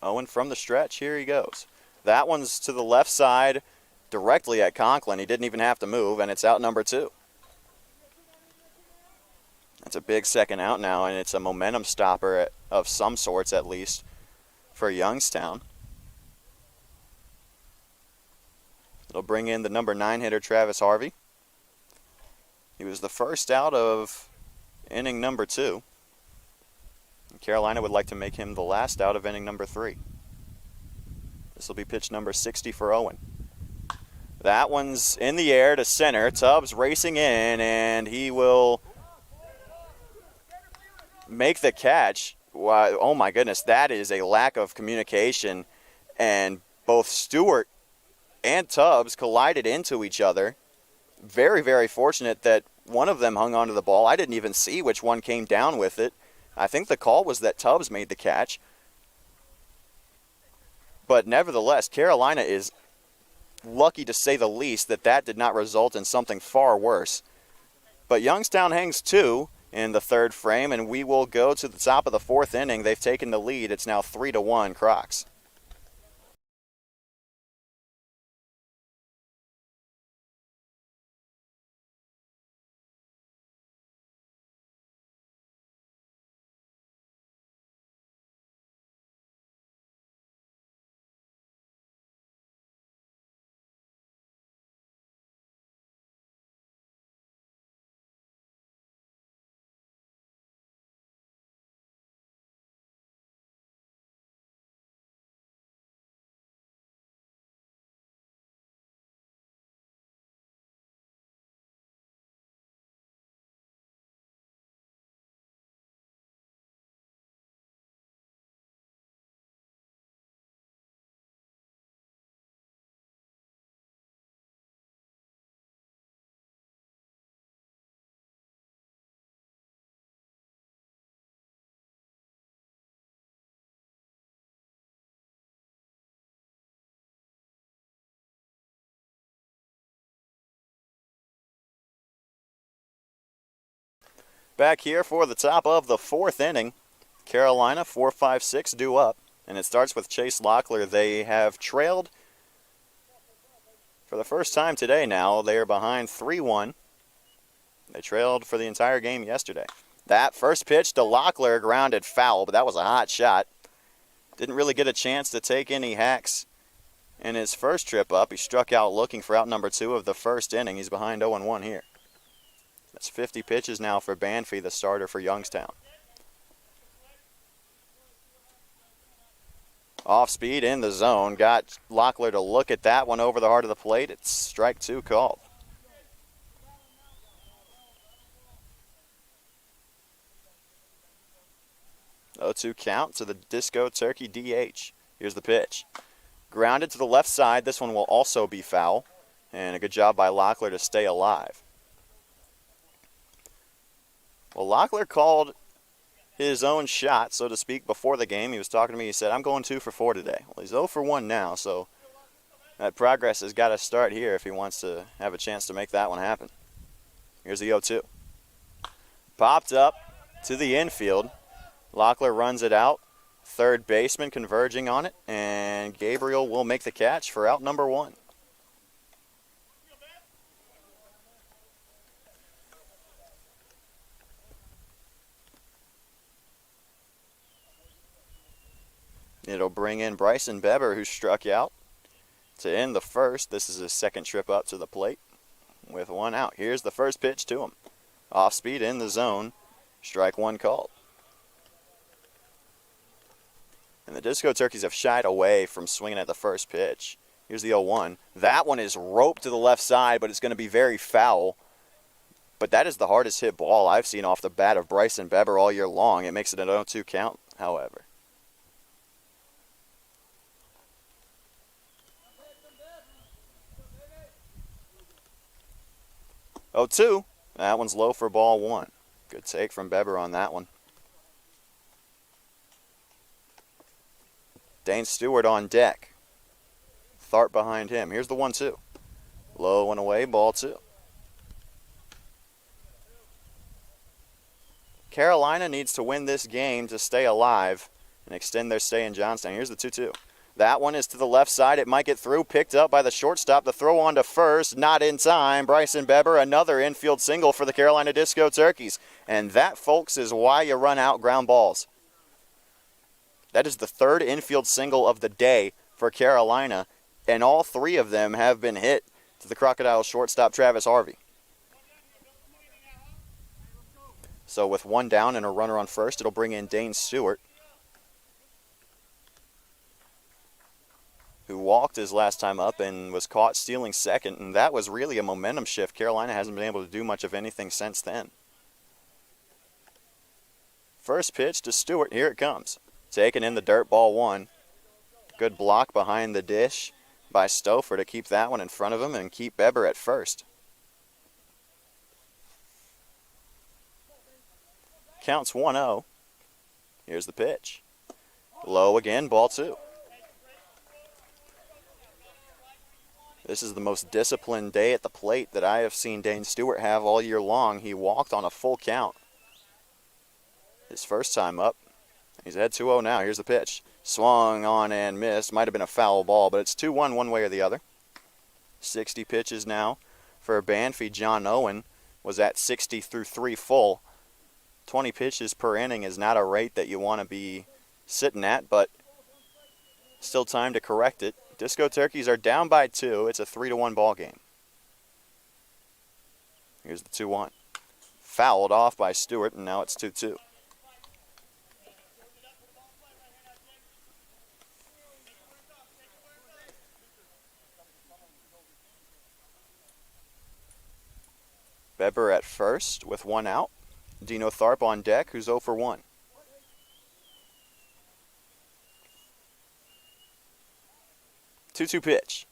Owen from the stretch, here he goes. That one's to the left side, directly at Conklin. He didn't even have to move, and it's out number 2. That's a big second out now, and it's a momentum stopper of some sorts, at least, for Youngstown. It'll bring in the number 9 hitter, Travis Harvey. He was the first out of inning number 2. Carolina would like to make him the last out of inning number 3. This will be pitch number 60 for Owen. That one's in the air to center. Tubbs racing in, and he will make the catch. Wow, oh my goodness, that is a lack of communication. And both Stewart and Tubbs collided into each other. Very, very fortunate that one of them hung onto the ball. I didn't even see which one came down with it. I think the call was that Tubbs made the catch. But nevertheless, Carolina is lucky to say the least that did not result in something far worse. But Youngstown hangs 2 in the third frame, and we will go to the top of the 4th inning. They've taken the lead. It's now 3-1 Crocs. Back here for the top of the 4th inning. Carolina 4-5-6 due up, and it starts with Chase Locklear. They have trailed for the first time today now. They are behind 3-1. They trailed for the entire game yesterday. That first pitch to Locklear, grounded foul, but that was a hot shot. Didn't really get a chance to take any hacks in his first trip up. He struck out looking for out number 2 of the first inning. He's behind 0-1 here. That's 50 pitches now for Banfi, the starter for Youngstown. Off speed in the zone. Got Locklear to look at that one over the heart of the plate. It's strike 2 called. Oh, 2 count to the Disco Turkey DH. Here's the pitch. Grounded to the left side. This one will also be foul. And a good job by Locklear to stay alive. Well, Locklear called his own shot, so to speak, before the game. He was talking to me. He said, I'm going 2 for 4 today. Well, he's 0 for 1 now, so that progress has got to start here if he wants to have a chance to make that one happen. Here's the 0-2. Popped up to the infield. Locklear runs it out. Third baseman converging on it, and Gabriel will make the catch for out number 1. It'll bring in Bryson Beber, who struck out to end the first. This is his second trip up to the plate with 1 out. Here's the first pitch to him. Off speed in the zone. Strike 1 called. And the Disco Turkeys have shied away from swinging at the first pitch. Here's the 0-1. That one is roped to the left side, but it's going to be very foul. But that is the hardest hit ball I've seen off the bat of Bryson Beber all year long. It makes it an 0-2 count, however. 0-2. That one's low for ball 1. Good take from Beber on that one. Dane Stewart on deck. Tharp behind him. Here's the 1-2. Low and away, ball 2. Carolina needs to win this game to stay alive and extend their stay in Johnstown. Here's the 2-2. That one is to the left side. It might get through. Picked up by the shortstop. The throw on to first. Not in time. Bryson Beber, another infield single for the Carolina Disco Turkeys. And that, folks, is why you run out ground balls. That is the 3rd infield single of the day for Carolina. And all 3 of them have been hit to the Crocodiles shortstop, Travis Harvey. So with 1 down and a runner on first, it'll bring in Dane Stewart, who walked his last time up and was caught stealing second, and that was really a momentum shift. Carolina hasn't been able to do much of anything since then. First pitch to Stewart. Here it comes. Taken in the dirt, ball 1. Good block behind the dish by Stouffer to keep that one in front of him and keep Beber at first. Counts 1-0. Here's the pitch. Low again, ball 2. This is the most disciplined day at the plate that I have seen Dane Stewart have all year long. He walked on a full count his first time up. He's ahead 2-0 now. Here's the pitch. Swung on and missed. Might have been a foul ball, but it's 2-1 one way or the other. 60 pitches now for Banffy. John Owen was at 60 through 3 full. 20 pitches per inning is not a rate that you want to be sitting at, but still time to correct it. Disco Turkeys are down by 2. It's a 3-1 ball game. Here's the 2-1. Fouled off by Stewart, and now it's 2-2. Weber at first with 1 out. Dino Tharp on deck, who's 0 for 1. Two-two pitch.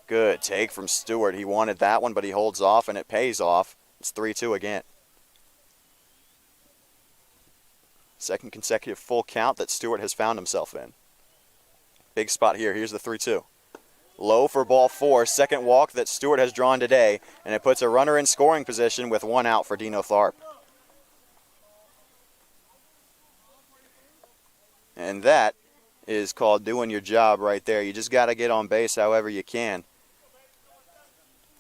Good take from Stewart. He wanted that one, but he holds off, and it pays off. It's 3-2 again. Second consecutive full count that Stewart has found himself in. Big spot here. Here's the 3-2. Low for ball 4. Second walk that Stewart has drawn today, and it puts a runner in scoring position with 1 out for Dino Tharp. And that is called doing your job right there. You just got to get on base however you can.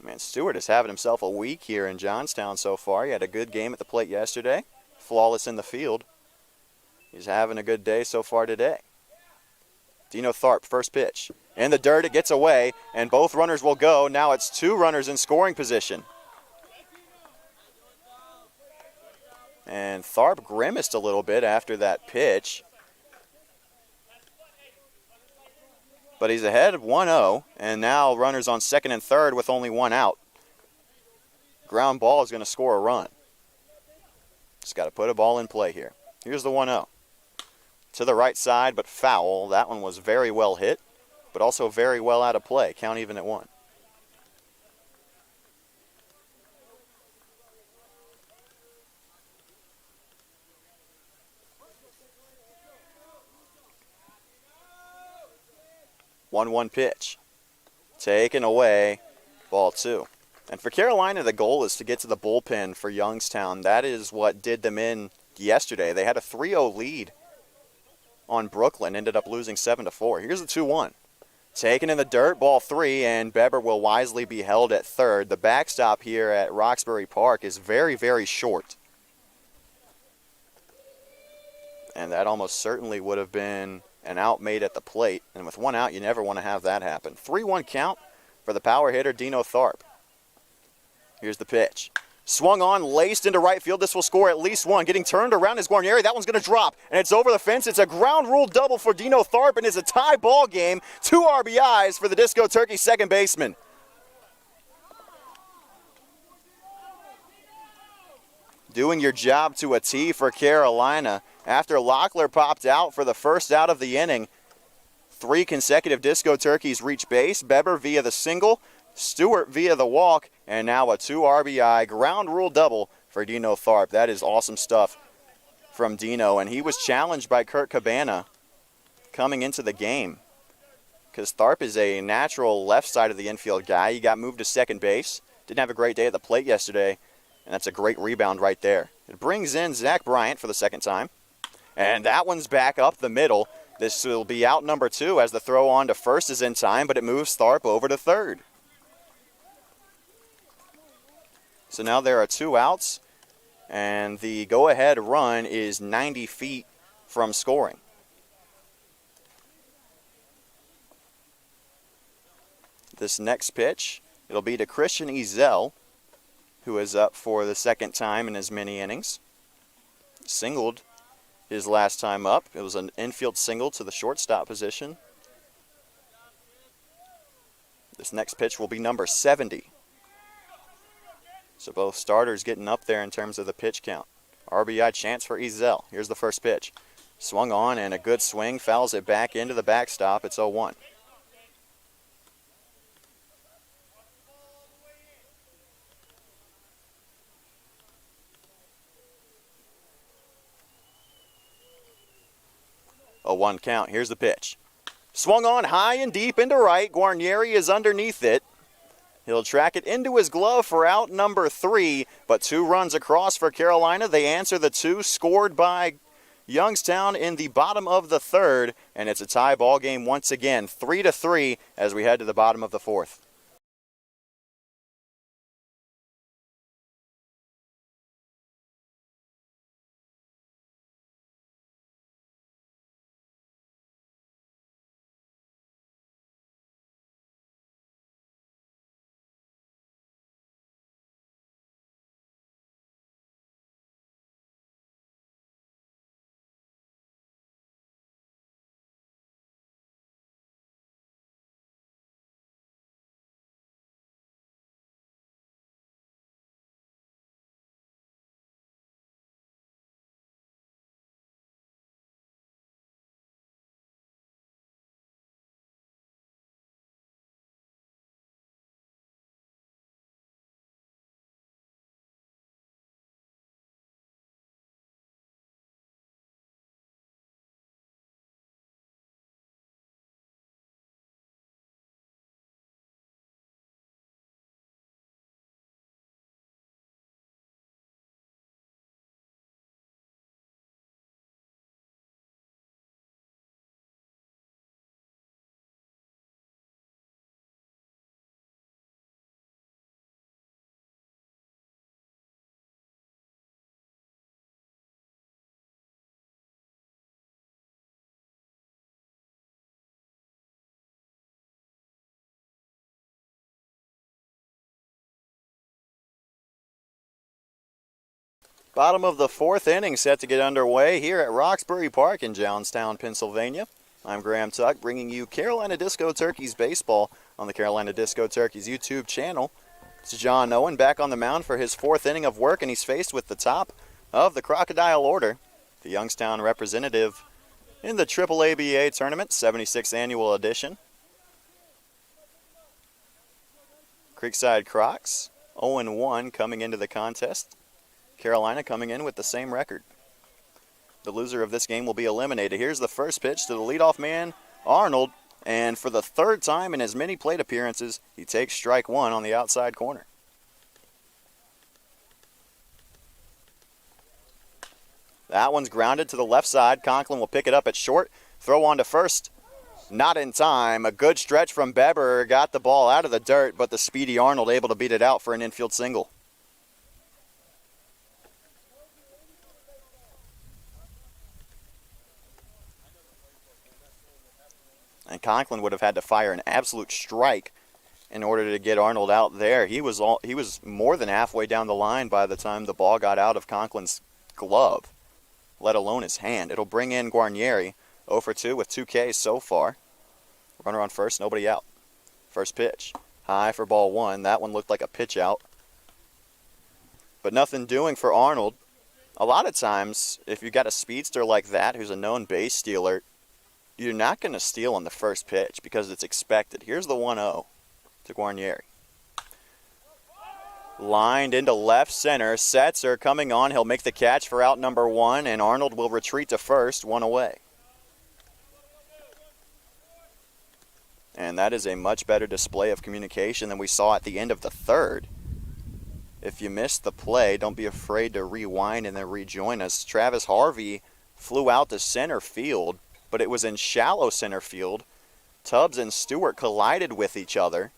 Man, Stewart is having himself a week here in Youngstown so far. He had a good game at the plate yesterday. Flawless in the field. He's having a good day so far today. Dino Tharp, first pitch. In the dirt, it gets away, and both runners will go. Now it's 2 runners in scoring position. And Tharp grimaced a little bit after that pitch. But he's ahead of 1-0, and now runners on second and third with only 1 out. Ground ball is going to score a run. Just got to put a ball in play here. Here's the 1-0. To the right side, but foul. That one was very well hit, but also very well out of play. Count even at 1. One pitch. Taken away. Ball 2. And for Carolina, the goal is to get to the bullpen for Youngstown. That is what did them in yesterday. They had a 3-0 lead on Brooklyn. Ended up losing 7-4. Here's the 2-1. Taken in the dirt. Ball 3. And Weber will wisely be held at third. The backstop here at Roxbury Park is very, very short. And that almost certainly would have been an out made at the plate, and with 1 out, you never want to have that happen. 3-1 count for the power hitter, Dino Tharp. Here's the pitch. Swung on, laced into right field. This will score at least 1. Getting turned around is Guarnieri. That one's going to drop, and it's over the fence. It's a ground rule double for Dino Tharp, and it's a tie ball game. 2 RBIs for the Disco Turkey second baseman. Doing your job to a T for Carolina. After Locklear popped out for the first out of the inning, 3 consecutive Disco Turkeys reach base. Weber via the single, Stewart via the walk, and now a 2 RBI ground rule double for Dino Tharp. That is awesome stuff from Dino, and he was challenged by Kurt Cabana coming into the game because Tharp is a natural left side of the infield guy. He got moved to second base. Didn't have a great day at the plate yesterday. And that's a great rebound right there. It brings in Zach Bryant for the second time. And that one's back up the middle. This will be out number 2 as the throw on to first is in time, but it moves Tharp over to third. So now there are 2 outs, and the go-ahead run is 90 feet from scoring. This next pitch, it'll be to Christian Ezell, who is up for the second time in as many innings. Singled his last time up. It was an infield single to the shortstop position. This next pitch will be number 70. So both starters getting up there in terms of the pitch count. RBI chance for Ezell. Here's the first pitch. Swung on and a good swing. Fouls it back into the backstop. It's 0-1. A 1 count. Here's the pitch. Swung on high and deep into right. Guarnieri is underneath it. He'll track it into his glove for out number 3, but 2 runs across for Carolina. They answer the 2 scored by Youngstown in the bottom of the 3rd, and it's a tie ball game once again, 3-3 as we head to the bottom of the 4th. Bottom of the 4th inning set to get underway here at Roxbury Park in Youngstown, Pennsylvania. I'm Graham Tuck bringing you Carolina Disco Turkeys baseball on the Carolina Disco Turkeys YouTube channel. It's John Owen back on the mound for his 4th inning of work, and he's faced with the top of the Crocodile order, the Youngstown representative in the AAABA tournament, 76th annual edition. Creekside Crocs, 0-1 coming into the contest. Carolina coming in with the same record. The loser of this game will be eliminated. Here's the first pitch to the leadoff man, Arnold, and for the 3rd time in as many plate appearances, he takes strike 1 on the outside corner. That one's grounded to the left side. Conklin will pick it up at short. Throw on to first. Not in time. A good stretch from Beber. Got the ball out of the dirt, but the speedy Arnold able to beat it out for an infield single. And Conklin would have had to fire an absolute strike in order to get Arnold out there. He was more than halfway down the line by the time the ball got out of Conklin's glove, let alone his hand. It'll bring in Guarnieri, 0 for 2 with 2 Ks so far. Runner on first, nobody out. First pitch, high for ball 1. That one looked like a pitch out. But nothing doing for Arnold. A lot of times, if you've got a speedster like that who's a known base stealer, you're not going to steal on the first pitch because it's expected. Here's the 1-0 to Guarnieri. Lined into left center. Setzer coming on. He'll make the catch for out number 1, and Arnold will retreat to first, 1 away. And that is a much better display of communication than we saw at the end of the 3rd. If you missed the play, don't be afraid to rewind and then rejoin us. Travis Harvey flew out to center field, but it was in shallow center field. Tubbs and Stewart collided with each other,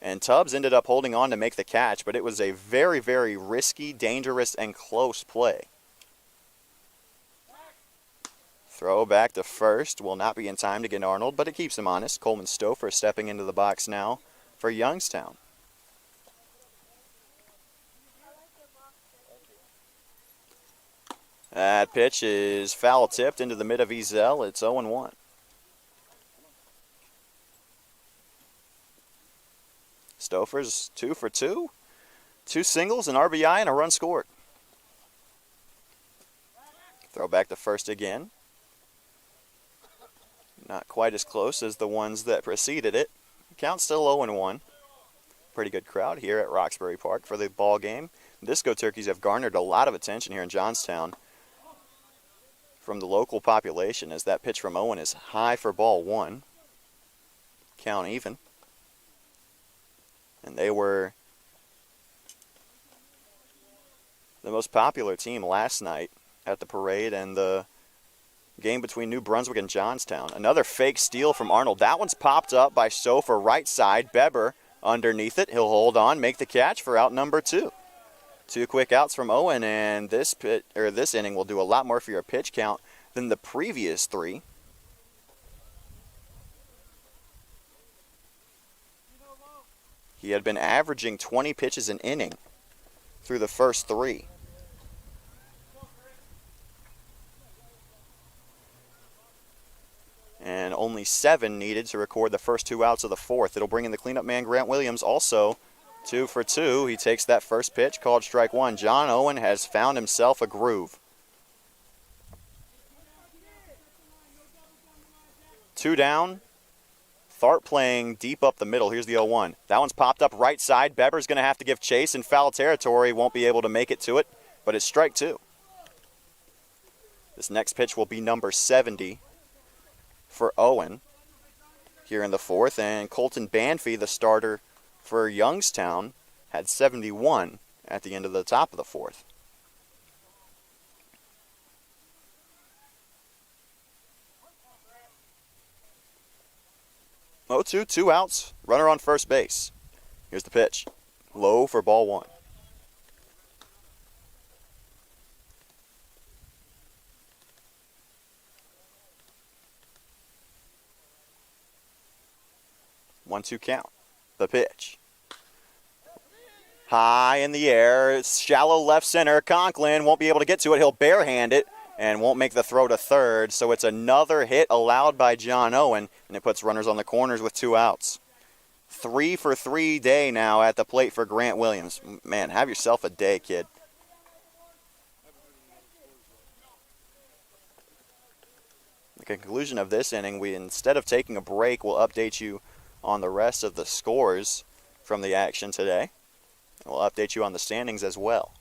and Tubbs ended up holding on to make the catch, but it was a very, very risky, dangerous, and close play. Throw back to first. Will not be in time to get Arnold, but it keeps him honest. Coleman Stouffer stepping into the box now for Youngstown. That pitch is foul tipped into the mid of Ezell. It's 0-1. Stouffer's 2 for 2. 2 singles, an RBI, and a run scored. Throw back to first again. Not quite as close as the ones that preceded it. Count still 0-1. Pretty good crowd here at Roxbury Park for the ball game. Disco Turkeys have garnered a lot of attention here in Johnstown from the local population, as that pitch from Owen is high for ball one. Count even. And they were the most popular team last night at the parade and the game between New Brunswick and Johnstown. Another fake steal from Arnold. That one's popped up by Sofer right side. Beber underneath it. He'll hold on, make the catch for out number 2. 2 quick outs from Owen, and this inning will do a lot more for your pitch count than the previous 3. He had been averaging 20 pitches an inning through the first 3. And only 7 needed to record the first 2 outs of the 4th. It'll bring in the cleanup man, Grant Williams, also 2 for 2. He takes that first pitch, called strike 1. John Owen has found himself a groove. 2 down. Tharp playing deep up the middle. Here's the 0-1. That one's popped up right side. Beber's going to have to give chase in foul territory. Won't be able to make it to it, but it's strike 2. This next pitch will be number 70 for Owen here in the 4th, and Colton Banfi, the starter for Youngstown, had 71 at the end of the top of the 4th. Oh, 2 outs, runner on first base. Here's the pitch, low for ball 1. One-two count. The pitch. High in the air. It's shallow left center. Conklin won't be able to get to it. He'll barehand it and won't make the throw to third. So it's another hit allowed by John Owen, and it puts runners on the corners with 2 outs. 3 for 3 day now at the plate for Grant Williams. Man, have yourself a day, kid. The conclusion of this inning, instead of taking a break, we'll update you on the rest of the scores from the action today. We'll update you on the standings as well.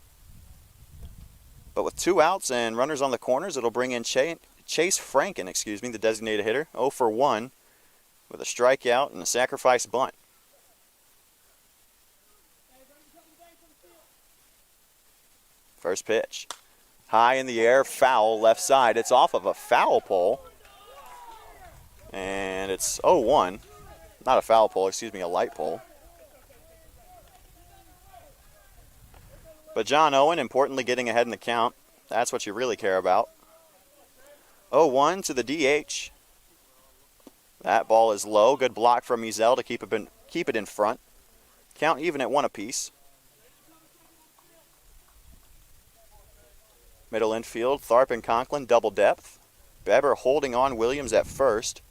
But with 2 outs and runners on the corners, it'll bring in Chase Franken, the designated hitter, 0 for 1 with a strikeout and a sacrifice bunt. First pitch. High in the air, foul left side. It's off of a foul pole. And it's 0-1. Not a foul pole, a light pole. But John Owen, importantly, getting ahead in the count. That's what you really care about. 0-1 to the DH. That ball is low. Good block from Ezell to keep it in front. Count even at 1 apiece. Middle infield, Tharp and Conklin, double depth. Beber holding on Williams at first.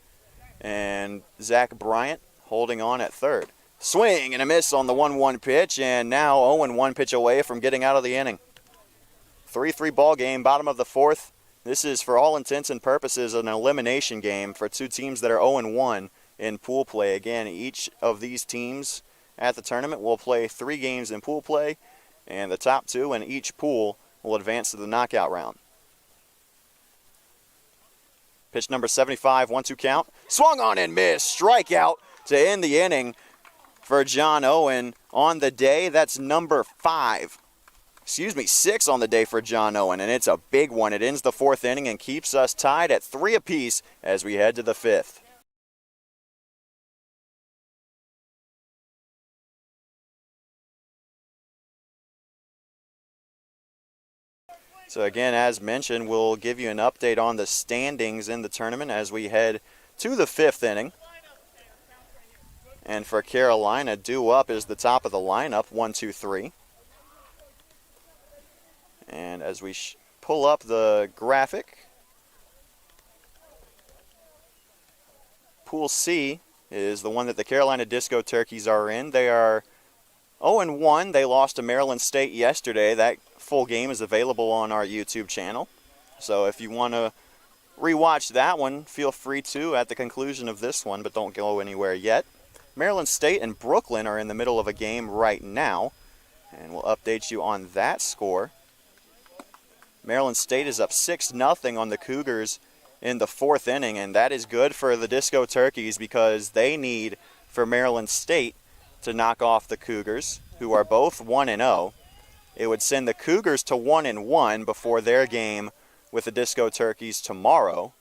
And Zach Bryant holding on at third. Swing and a miss on the 1-1 pitch, and now Owen 1 pitch away from getting out of the inning. 3-3 ball game, bottom of the 4th. This is, for all intents and purposes, an elimination game for 2 teams that are 0-1 in pool play. Again, each of these teams at the tournament will play 3 games in pool play, and the top 2 in each pool will advance to the knockout round. Pitch number 75, 1-2 count. Swung on and missed. Strikeout to end the inning for John Owen on the day. That's number 6 on the day for John Owen, and it's a big one. It ends the 4th inning and keeps us tied at 3 apiece as we head to the 5th. So again, as mentioned, we'll give you an update on the standings in the tournament as we head to the 5th inning. And for Carolina, due up is the top of the lineup, 1, 2, 3. And as we pull up the graphic, Pool C is the one that the Carolina Disco Turkeys are in. They are 0-1. They lost to Maryland State yesterday. That full game is available on our YouTube channel. So if you want to rewatch that one, feel free to at the conclusion of this one, but don't go anywhere yet. Maryland State and Brooklyn are in the middle of a game right now, and we'll update you on that score Maryland State is up 6-0 on the Cougars in the 4th inning, and that is good for the Disco Turkeys because they need for Maryland State to knock off the Cougars, who are both 1-0. It would send the Cougars to 1-1 before their game with the Disco Turkeys tomorrow,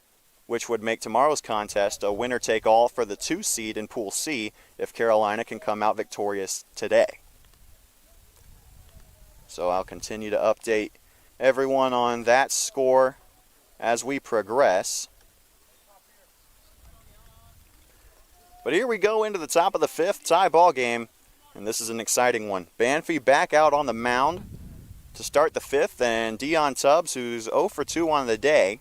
which would make tomorrow's contest a winner-take-all for the 2 seed in Pool C if Carolina can come out victorious today. So I'll continue to update everyone on that score as we progress. But here we go into the top of the 5th tie ball game, and this is an exciting one. Banffy back out on the mound to start the 5th, and Dion Tubbs, who's 0 for 2 on the day,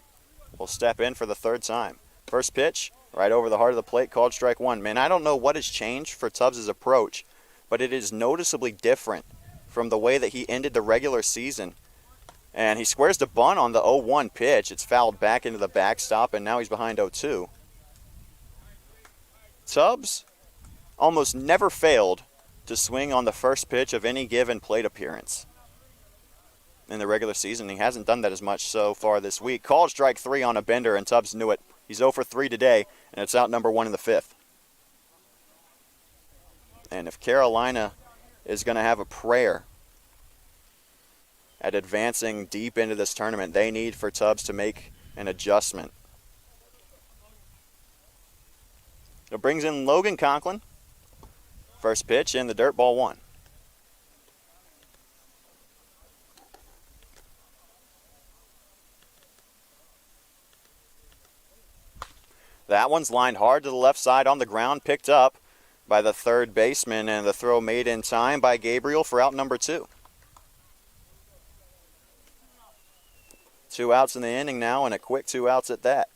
will step in for the 3rd time. First pitch, right over the heart of the plate, called strike 1. Man, I don't know what has changed for Tubbs' approach, but it is noticeably different from the way that he ended the regular season. And he squares the bunt on the 0-1 pitch. It's fouled back into the backstop, and now he's behind 0-2. Tubbs almost never failed to swing on the first pitch of any given plate appearance in the regular season. He hasn't done that as much so far this week. Called strike 3 on a bender, and Tubbs knew it. He's 0 for 3 today, and it's out number 1 in the 5th. And if Carolina is going to have a prayer at advancing deep into this tournament, they need for Tubbs to make an adjustment. It brings in Logan Conklin. First pitch in the dirt, ball 1. That one's lined hard to the left side on the ground, picked up by the third baseman, and the throw made in time by Gabriel for out number 2. 2 outs in the inning now, and a quick 2 outs at that.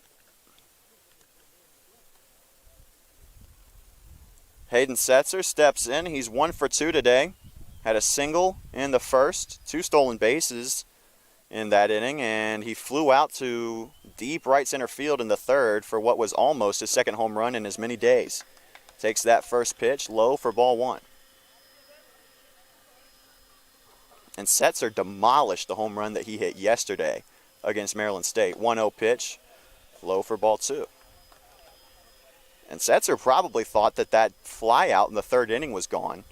Hayden Setzer steps in. He's 1 for 2 today. Had a single in the first, 2 stolen bases in that inning, and he flew out to deep right center field in the 3rd for what was almost his 2nd home run in as many days. Takes that first pitch low for ball 1. And Setzer demolished the home run that he hit yesterday against Maryland State. 1-0 pitch, low for ball 2. And Setzer probably thought that that fly out in the 3rd inning was gone.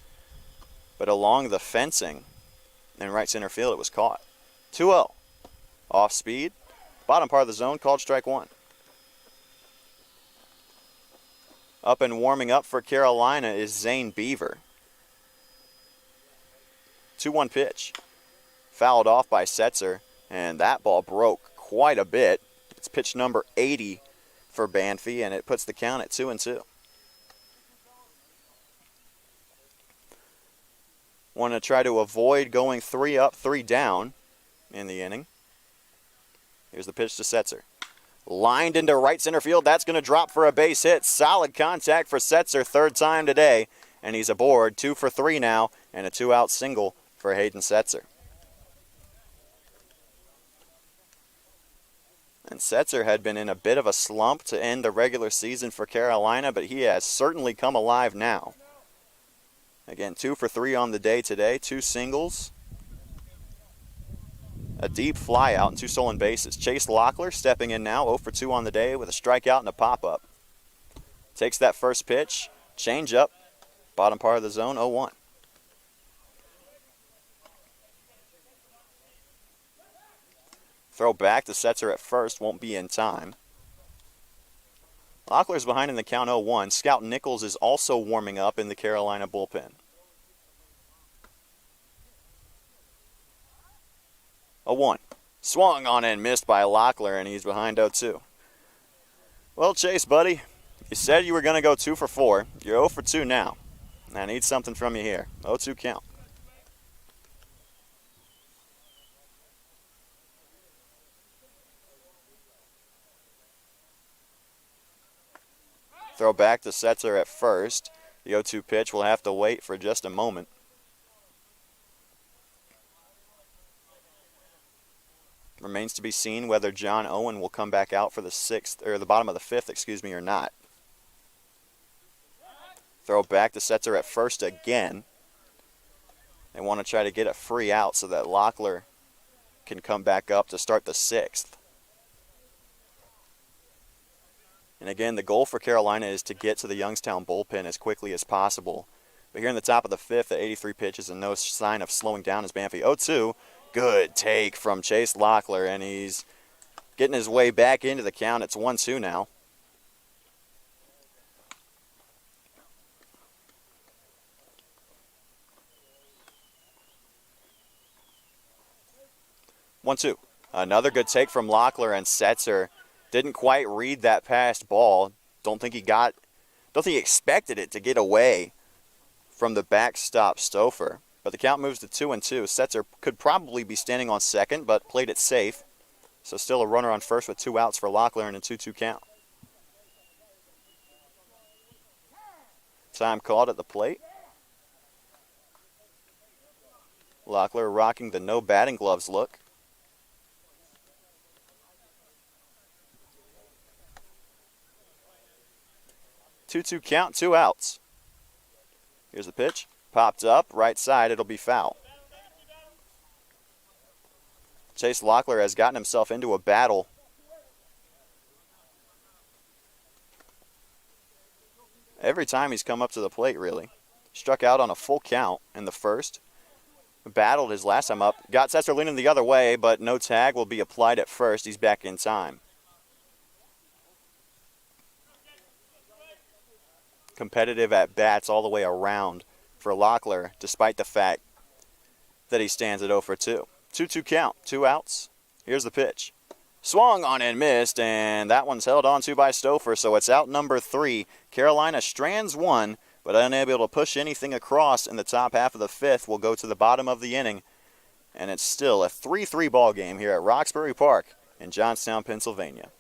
But along the fencing in right center field, it was caught. 2-0. Off speed. Bottom part of the zone, called strike 1. Up and warming up for Carolina is Zane Beaver. 2-1 pitch. Fouled off by Setzer, and that ball broke quite a bit. It's pitch number 80 for Banffy, and it puts the count at 2-2. Want to try to avoid going 3 up, 3 down in the inning. Here's the pitch to Setzer. Lined into right center field. That's going to drop for a base hit. Solid contact for Setzer, 3rd time today, and he's aboard. 2 for 3 now, and a 2-out single for Hayden Setzer. And Setzer had been in a bit of a slump to end the regular season for Carolina, but he has certainly come alive now. Again, 2 for 3 on the day today, 2 singles, a deep fly out, and 2 stolen bases. Chase Locklear stepping in now, 0 for 2 on the day with a strikeout and a pop-up. Takes that first pitch, change up, bottom part of the zone, 0-1. Throw back to Setzer at first, won't be in time. Locklear's behind in the count, 0-1. Scout Nichols is also warming up in the Carolina bullpen. 0-1. Swung on and missed by Locklear, and he's behind 0-2. Well, Chase, buddy, you said you were going to go 2 for 4. You're 0 for 2 now. I need something from you here. 0-2 count. Throw back to Setzer at first. The 0-2 pitch will have to wait for just a moment. Remains to be seen whether John Owen will come back out for the 6th, or the bottom of the 5th, or not. Throw back to Setzer at first again. They want to try to get a free out so that Locklear can come back up to start the 6th. And again, the goal for Carolina is to get to the Youngstown bullpen as quickly as possible. But here in the top of the 5th at 83 pitches and no sign of slowing down is Banffy. 0-2. Good take from Chase Locklear, and he's getting his way back into the count. It's 1-2 now. Another good take from Locklear, and Setzer didn't quite read that passed ball. Don't think he expected it to get away from the backstop Stouffer. But the count moves to 2-2. Setzer could probably be standing on second, but played it safe. So still a runner on first with 2 outs for Locklear and a 2-2 count. Time called at the plate. Locklear rocking the no batting gloves look. Two count, 2 outs. Here's the pitch. Popped up, right side, it'll be foul. Chase Locklear has gotten himself into a battle. Every time he's come up to the plate, really. Struck out on a full count in the first. Battled his last time up. Got Setzer leaning the other way, but no tag will be applied at first. He's back in time. Competitive at bats all the way around for Locklear, despite the fact that he stands at 0-2. 2-2 count, 2 outs. Here's the pitch. Swung on and missed, and that one's held on to by Stouffer, so it's out number 3. Carolina strands 1, but unable to push anything across in the top half of the 5th. Will go to the bottom of the inning, and it's still a 3-3 ball game here at Roxbury Park in Johnstown, Pennsylvania.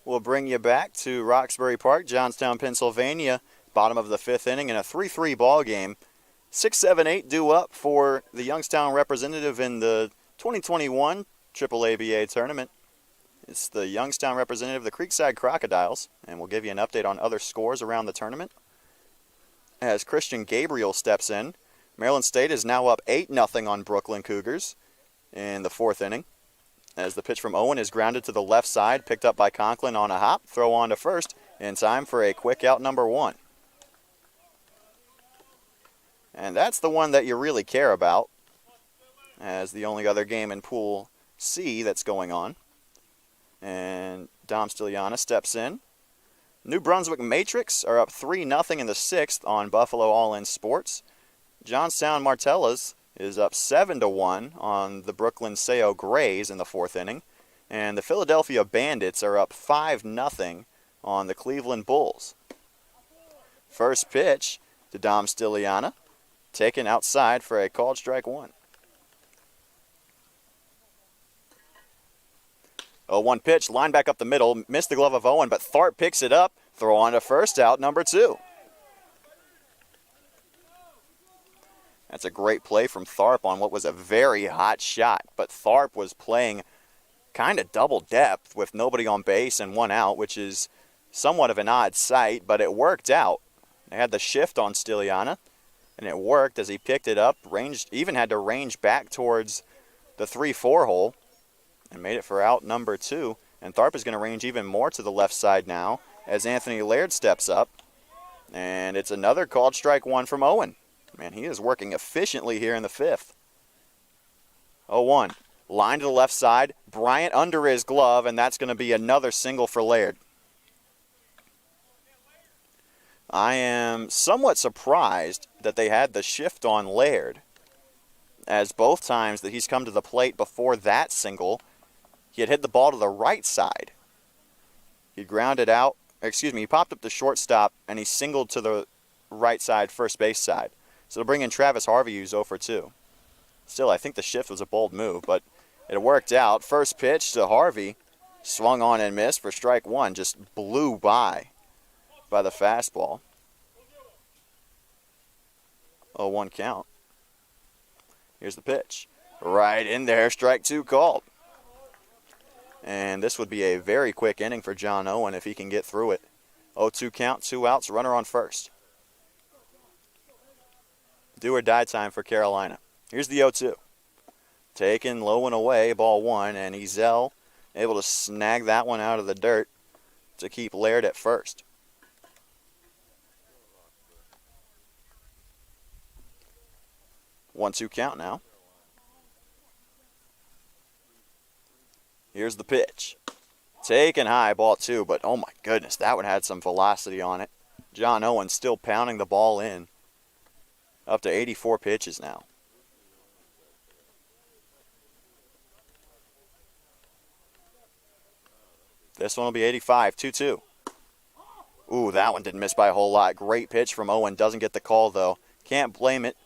We'll bring you back to Roxbury Park, Johnstown, Pennsylvania. Bottom of the 5th inning in a 3-3 ball game. 6-7-8 due up for the Youngstown representative in the 2021 AAABA tournament. It's the Youngstown representative, the Creekside Crocodiles, and we'll give you an update on other scores around the tournament. As Christian Gabriel steps in, Maryland State is now up 8-0 on Brooklyn Cougars in the 4th inning. As the pitch from Owen is grounded to the left side, picked up by Conklin on a hop, throw on to first, in time for a quick out number 1. And that's the one that you really care about, as the only other game in Pool C that's going on. And Dom Stiliana steps in. New Brunswick Matrix are up 3-0 in the 6th on Buffalo All-In Sports. Johnstown Martellas is up 7-1 on the Brooklyn Sao Grays in the 4th inning. And the Philadelphia Bandits are up 5-0 on the Cleveland Bulls. First pitch to Dom Stiliana. Taken outside for a called strike one. 0-1 pitch, line back up the middle, missed the glove of Owen, but Tharp picks it up, throw on to first, out number 2. That's a great play from Tharp on what was a very hot shot, but Tharp was playing kind of double depth with nobody on base and 1 out, which is somewhat of an odd sight, but it worked out. They had the shift on Stiliana, and it worked as he picked it up, even had to range back towards the 3-4 hole, and made it for out number 2. And Tharp is going to range even more to the left side now as Anthony Laird steps up. And it's another called strike one from Owen. Man, he is working efficiently here in the 5th. 0-1. Line to the left side. Bryant under his glove, and that's going to be another single for Laird. I am somewhat surprised that they had the shift on Laird, as both times that he's come to the plate before that single, he had hit the ball to the right side. He grounded out, he popped up the shortstop, and he singled to the right side, first base side. So to bring in Travis Harvey, who's 0 for 2. Still, I think the shift was a bold move, but it worked out. First pitch to Harvey, swung on and missed for strike one, just blew by the fastball. 0-1 count. Here's the pitch. Right in there, strike 2 called. And this would be a very quick inning for John Owen if he can get through it. 0-2 count, 2 outs, runner on first. Do or die time for Carolina. Here's the 0-2. Taken low and away, ball 1, and Ezell able to snag that one out of the dirt to keep Laird at first. One-two count now. Here's the pitch. Taken high, ball 2, but oh my goodness, that one had some velocity on it. John Owen still pounding the ball in. Up to 84 pitches now. This one will be 85, 2-2. Ooh, that one didn't miss by a whole lot. Great pitch from Owen. Doesn't get the call, though. Can't blame it.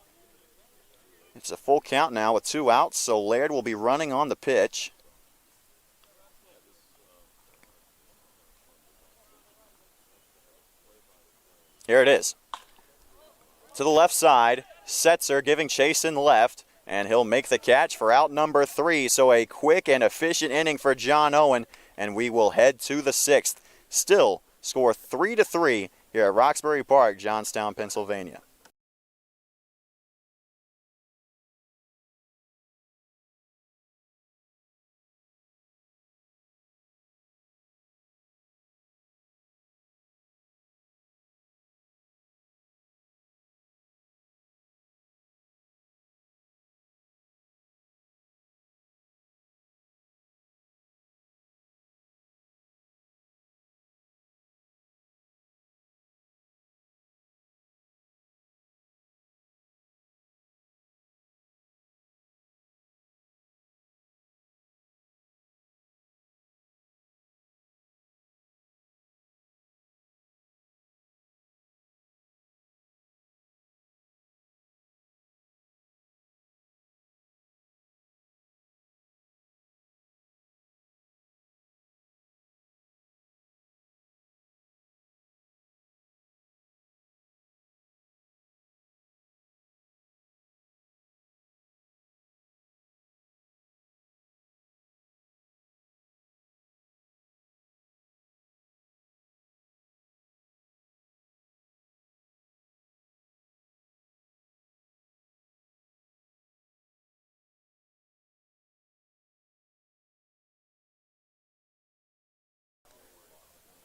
It's a full count now with 2 outs, so Laird will be running on the pitch. Here it is. To the left side, Setzer giving chase in left, and he'll make the catch for out number 3. So a quick and efficient inning for John Owen, and we will head to the 6th. Still score 3-3 here at Roxbury Park, Youngstown, Pennsylvania.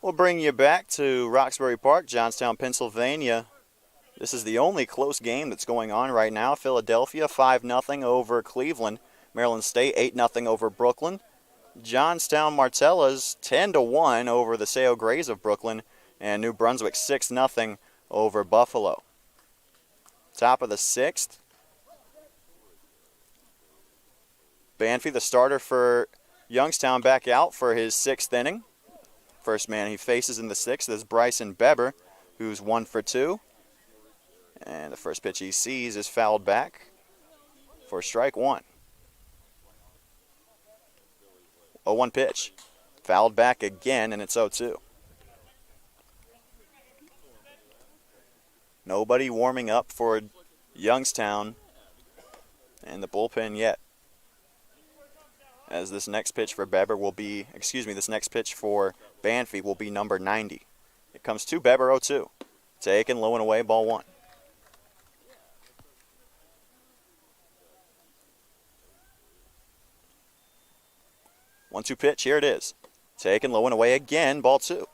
We'll bring you back to Roxbury Park, Youngstown, Pennsylvania. This is the only close game that's going on right now. Philadelphia 5-0 over Cleveland. Maryland State 8-0 over Brooklyn. Johnstown Martellas 10-1 over the Sale Grays of Brooklyn. And New Brunswick 6-0 over Buffalo. Top of the 6th. Banfi, the starter for Youngstown, back out for his 6th inning. First man he faces in the 6th is Bryson Beber, who's 1 for 2. And the first pitch he sees is fouled back for strike one. 0-1 pitch. Fouled back again, and it's 0-2. Nobody warming up for Youngstown and the bullpen yet. As this next pitch for Beber will be, this next pitch for Banfi will be number 90. It comes to Beber, 0-2. Taken, low and away, ball one. One-two pitch, here it is. Taken, low and away again, ball two.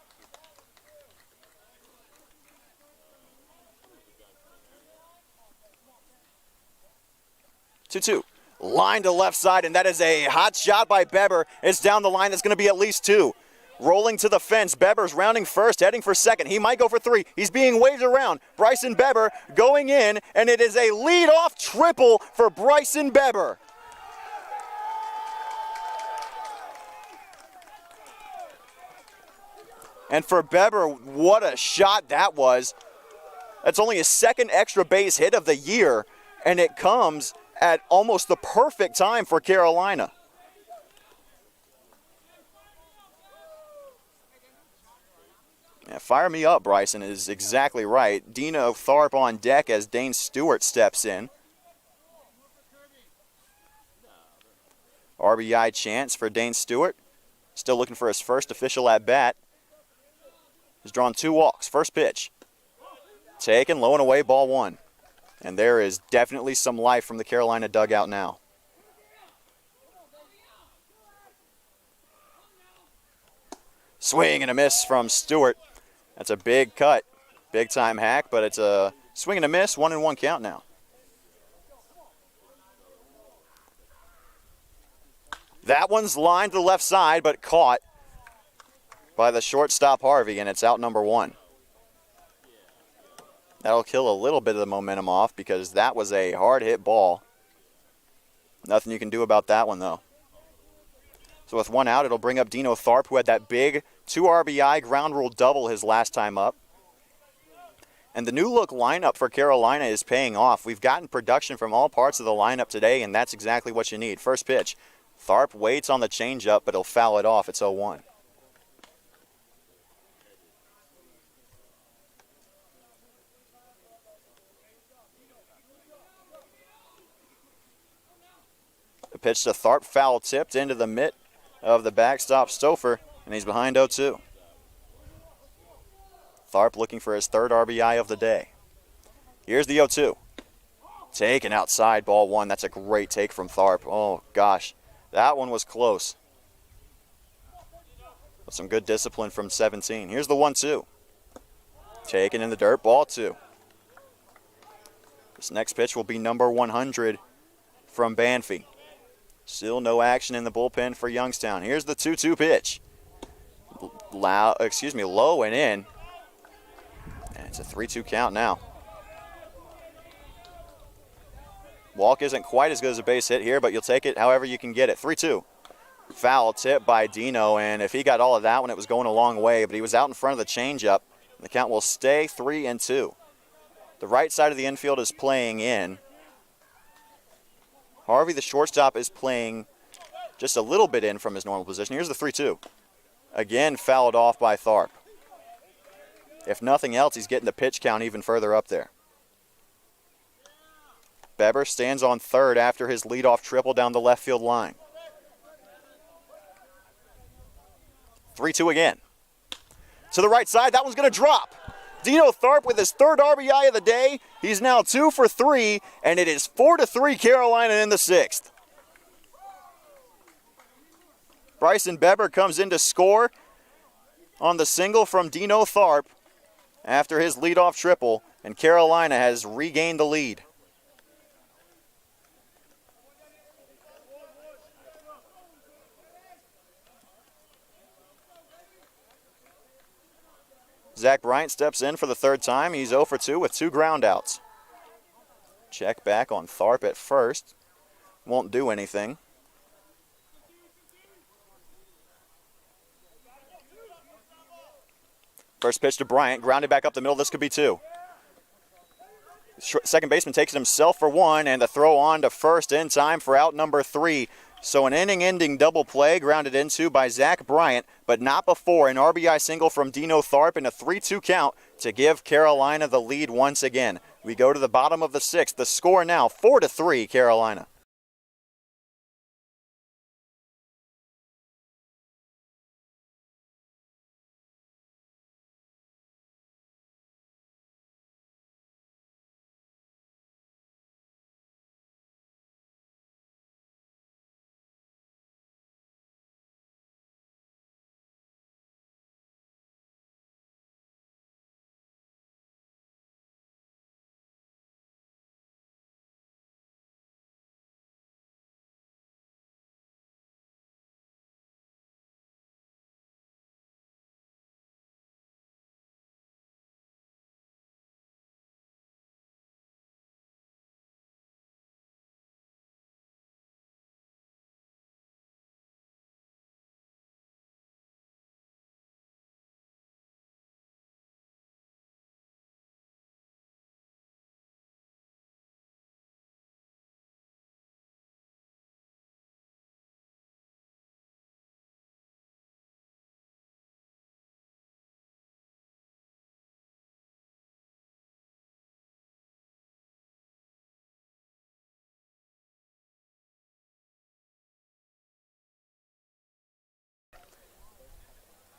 2-2. Line to left side, and that is a hot shot by Beber. It's down the line. That's going to be at least two. Rolling to the fence. Beber's rounding first, heading for second. He might go for three. He's being waved around. Bryson Beber going in, and it is a leadoff triple for Bryson Beber. And for Beber, what a shot that was. That's only his second extra base hit of the year, and it comes at almost the perfect time for Carolina. Yeah, fire me up, Bryson, is exactly right. Dino Tharp on deck as Dane Stewart steps in. RBI chance for Dane Stewart. Still looking for his first official at-bat. He's drawn two walks. First pitch. Taken, low and away, ball one. And there is definitely some life from the Carolina dugout now. Swing and a miss from Stewart. That's a big cut. Big time hack, but it's a swing and a miss. 1-1 count now. That one's lined to the left side, but caught by the shortstop Harvey, and it's out number one. That'll kill a little bit of the momentum off because that was a hard hit ball. Nothing you can do about that one, though. So with one out, it'll bring up Dino Tharp, who had that big 2 RBI ground rule double his last time up. And the new look lineup for Carolina is paying off. We've gotten production from all parts of the lineup today, and that's exactly what you need. First pitch. Tharp waits on the changeup, but he'll foul it off. It's 0-1. The pitch to Tharp, foul tipped into the mitt of the backstop Stouffer, and he's behind 0-2. Tharp looking for his third RBI of the day. Here's the 0-2. Taken outside, ball one. That's a great take from Tharp. Oh, gosh. That one was close. With some good discipline from 17. Here's the 1-2. Taken in the dirt, ball two. This next pitch will be number 100 from Banfi. Still no action in the bullpen for Youngstown. Here's the 2-2 pitch. Low and in. And it's a 3-2 count now. Walk isn't quite as good as a base hit here, but you'll take it however you can get it. 3-2. Foul tip by Dino, and if he got all of that one, it was going a long way, but he was out in front of the changeup. The count will stay 3-2. The right side of the infield is playing in. Harvey, the shortstop, is playing just a little bit in from his normal position. Here's the 3-2. Again, fouled off by Tharp. If nothing else, he's getting the pitch count even further up there. Beber stands on third after his leadoff triple down the left field line. 3-2 again. To the right side, that one's going to drop. Dino Tharp with his third RBI of the day. He's now 2 for 3, and it is 4-3 Carolina in the sixth. Bryson Beber comes in to score on the single from Dino Tharp after his leadoff triple, and Carolina has regained the lead. Zach Bryant steps in for the third time. He's 0 for 2 with 2 groundouts. Check back on Tharp at first. Won't do anything. First pitch to Bryant. Grounded back up the middle. This could be 2. Second baseman takes it himself for one, and the throw on to first in time for out number 3. So an inning-ending double play grounded into by Zach Bryant, but not before an RBI single from Dino Tharp in a 3-2 count to give Carolina the lead once again. We go to the bottom of the 6th. The score now 4-3 Carolina.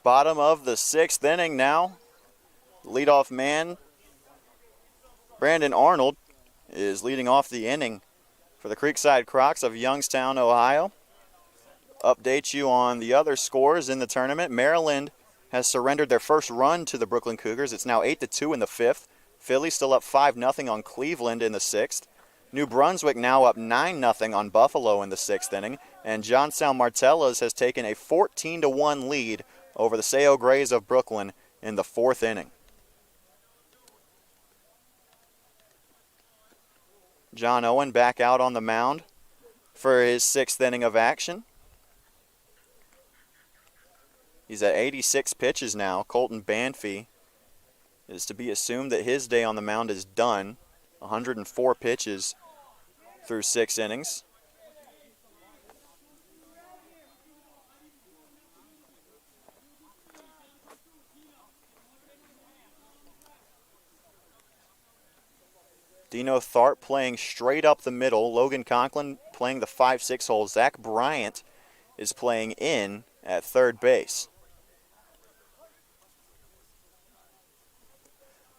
Bottom of the 6th inning now. Leadoff man, Brandon Arnold, is leading off the inning for the Creekside Crocs of Youngstown, Ohio. Update you on the other scores in the tournament. Maryland has surrendered their first run to the Brooklyn Cougars. It's now 8-2 in the 5th. Philly still up 5-0 on Cleveland in the 6th. New Brunswick now up 9-0 on Buffalo in the 6th inning. And Johnstown Martellas has taken a 14-1 lead over the Sao Grays of Brooklyn in the 4th inning. John Owen back out on the mound for his 6th inning of action. He's at 86 pitches now. Colton Banfee is to be assumed that his day on the mound is done. 104 pitches through 6 innings. Dino Tharp playing straight up the middle. Logan Conklin playing the 5-6 hole. Zach Bryant is playing in at third base.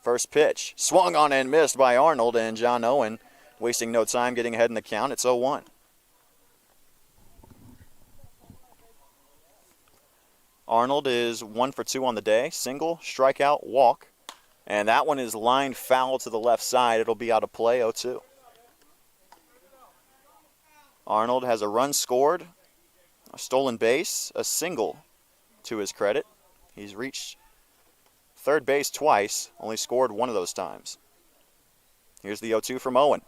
First pitch, swung on and missed by Arnold, and John Owen wasting no time getting ahead in the count. It's 0-1. Arnold is 1 for 2 on the day. Single, strikeout, walk. And that one is lined foul to the left side. It'll be out of play, 0-2. Arnold has a run scored, a stolen base, a single to his credit. He's reached third base twice, only scored one of those times. Here's the 0-2 from Owen.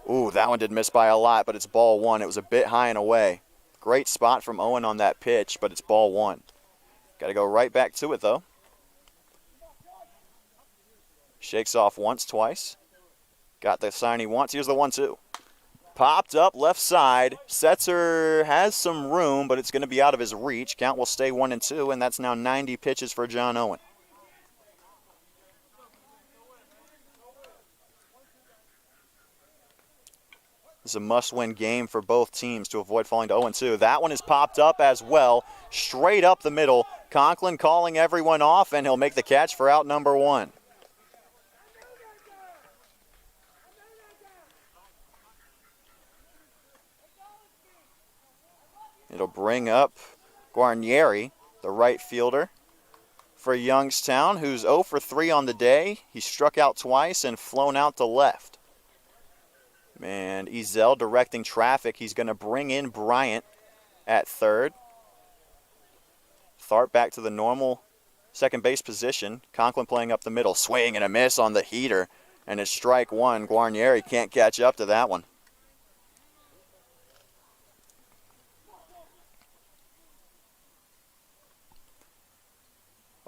Ooh, that one did miss by a lot, but it's ball 1. It was a bit high and away. Great spot from Owen on that pitch, but it's ball 1. Got to go right back to it, though. Shakes off once, twice. Got the sign he wants. Here's the 1-2. Popped up left side. Setzer has some room, but it's going to be out of his reach. Count will stay 1-2, and that's now 90 pitches for John Owen. This is a must-win game for both teams to avoid falling to 0-2. That one is popped up as well, straight up the middle. Conklin calling everyone off, and he'll make the catch for out number 1. It'll bring up Guarnieri, the right fielder for Youngstown, who's 0 for 3 on the day. He struck out twice and flown out to left. And Ezell directing traffic. He's going to bring in Bryant at third. Tharp back to the normal second base position. Conklin playing up the middle. Swing and a miss on the heater. And it's strike 1. Guarnieri can't catch up to that one.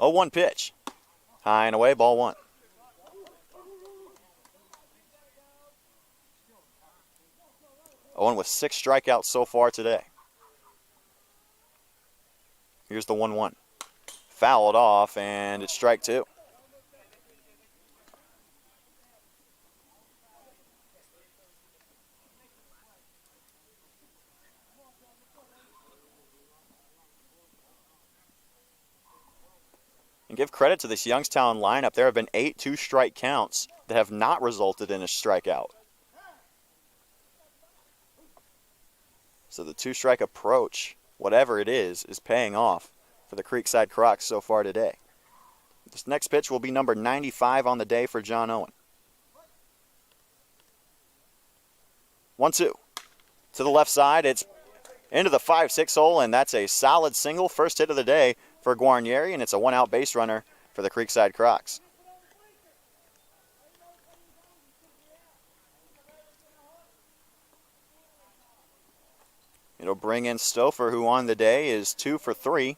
Oh, 1 pitch. High and away, ball 1. Owen with 6 strikeouts so far today. Here's the 1-1. Fouled off, and it's strike 2. And give credit to this Youngstown lineup. There have been 8 two-strike counts that have not resulted in a strikeout. So the 2-strike approach, whatever it is paying off for the Creekside Crocs so far today. This next pitch will be number 95 on the day for John Owen. 1-2. To the left side, it's into the 5-6 hole, and that's a solid single. First hit of the day for Guarnieri, and it's a 1-out base runner for the Creekside Crocs. It'll bring in Stouffer, who on the day is 2 for 3.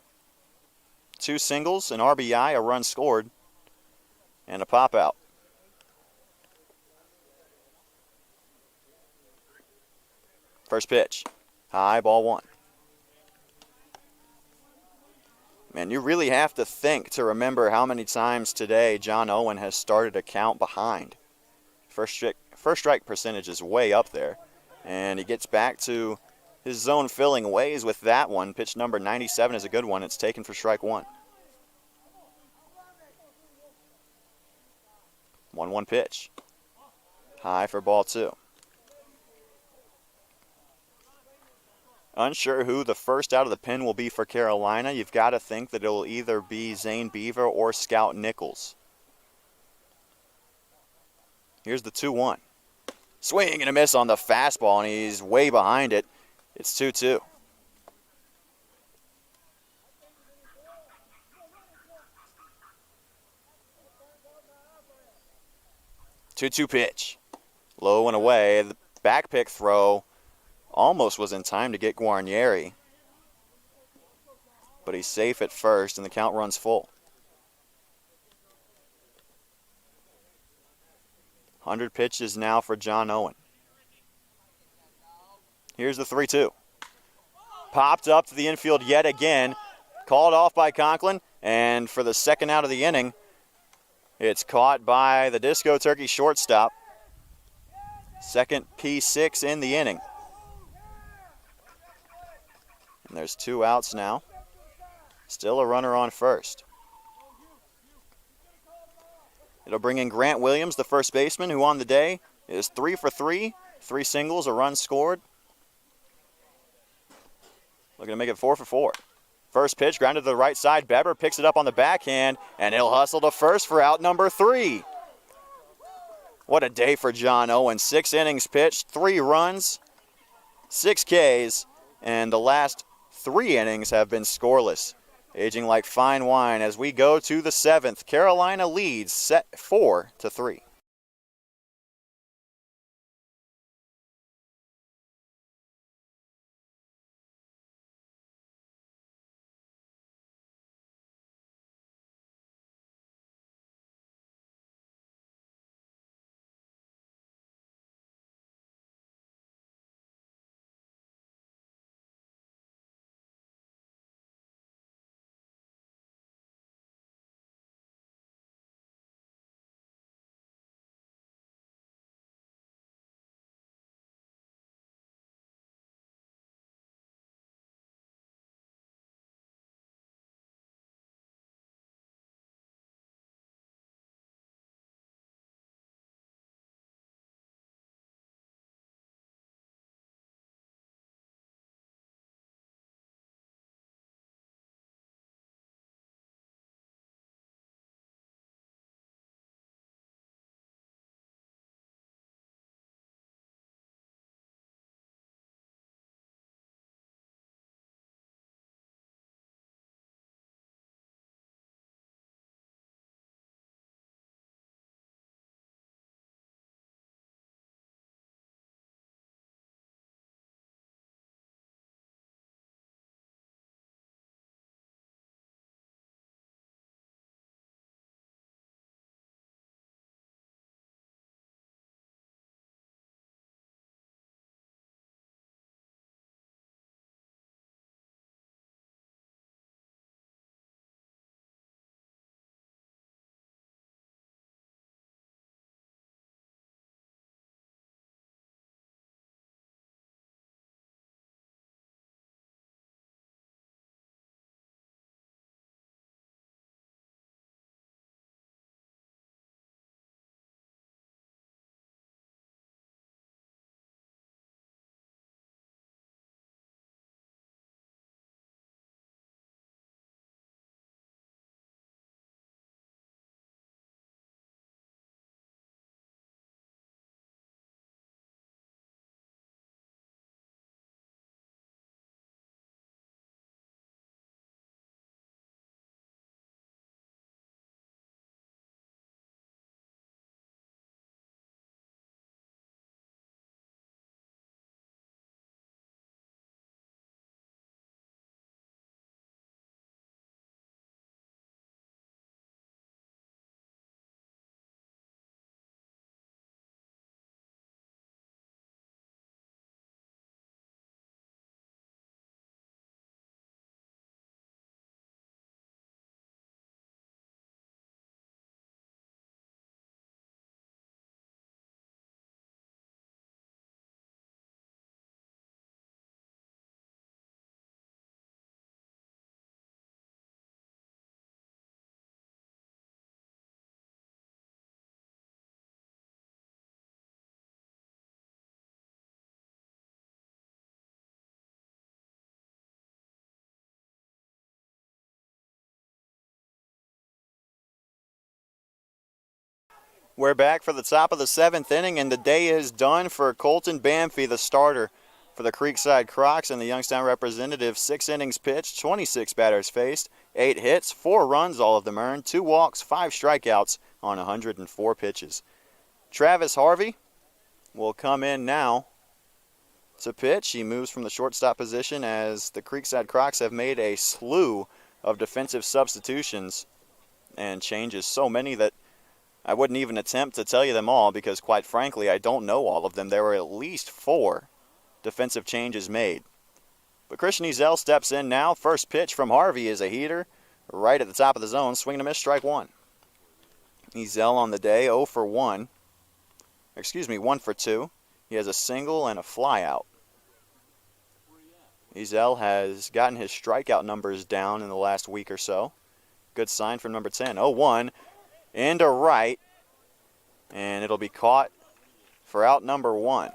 2 singles, an RBI, a run scored, and a pop out. First pitch, high, ball 1. Man, you really have to think to remember how many times today John Owen has started a count behind. First strike percentage is way up there, and he gets back to his zone filling ways with that one. Pitch number 97 is a good one. It's taken for strike 1. 1-1 pitch. High for ball 2. Unsure who the first out of the pen will be for Carolina. You've got to think that it will either be Zane Beaver or Scout Nichols. Here's the 2-1. Swing and a miss on the fastball, and he's way behind it. It's 2-2. Two-two pitch. Low and away. The back pick throw almost was in time to get Guarnieri. But he's safe at first, and the count runs full. 100 pitches now for John Owen. Here's the 3-2. Popped up to the infield yet again. Called off by Conklin. And for the second out of the inning, it's caught by the Disco Turkey shortstop. Second P6 in the inning. And there's 2 outs now. Still a runner on first. It'll bring in Grant Williams, the first baseman, who on the day is 3 for 3. 3 singles, a run scored. Looking to make it 4 for 4. First pitch, grounded to the right side. Beber picks it up on the backhand, and he'll hustle to first for out number 3. What a day for John Owen. 6 innings pitched, 3 runs, 6 Ks, and the last 3 innings have been scoreless. Aging like fine wine as we go to the 7th. Carolina leads set 4-3. We're back for the top of the 7th inning, and the day is done for Colton Bamfy, the starter for the Creekside Crocs and the Youngstown representative. 6 innings pitched, 26 batters faced, 8 hits, 4 runs, all of them earned, 2 walks, 5 strikeouts on 104 pitches. Travis Harvey will come in now to pitch. He moves from the shortstop position as the Creekside Crocs have made a slew of defensive substitutions and changes, so many that I wouldn't even attempt to tell you them all because, quite frankly, I don't know all of them. There were at least 4 defensive changes made. But Christian Ezell steps in now. First pitch from Harvey is a heater right at the top of the zone. Swing and a miss, strike 1. Ezell on the day, 0 for 1. 1 for 2. He has a single and a fly out. Ezell has gotten his strikeout numbers down in the last week or so. Good sign from number 10. 0-1 into right, and it'll be caught for out number 1.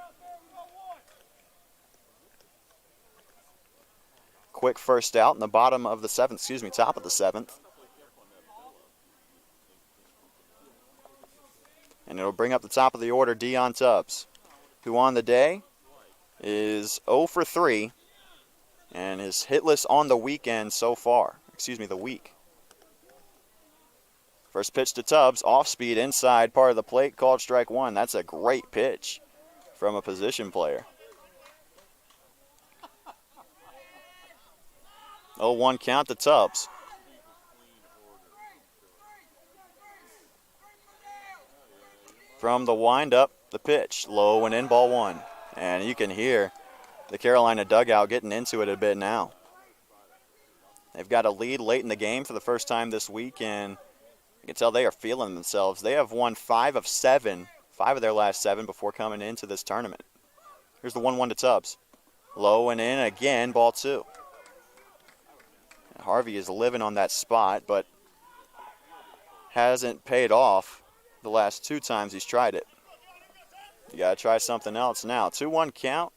Quick first out in the bottom of the 7th, top of the 7th. And it'll bring up the top of the order Dion Tubbs, who on the day is 0 for 3 and is hitless on the weekend so far. The week. First pitch to Tubbs, off speed inside part of the plate, called strike 1. That's a great pitch from a position player. 0-1 count to Tubbs. From the windup, the pitch, low and in, ball 1. And you can hear the Carolina dugout getting into it a bit now. They've got a lead late in the game for the first time this week, and you can tell they are feeling themselves. They have won 5 of 7, 5 of their last 7 before coming into this tournament. Here's the 1-1 to Tubbs. Low and in again, ball 2. Harvey is living on that spot, but hasn't paid off the last 2 times he's tried it. You got to try something else now. 2-1 count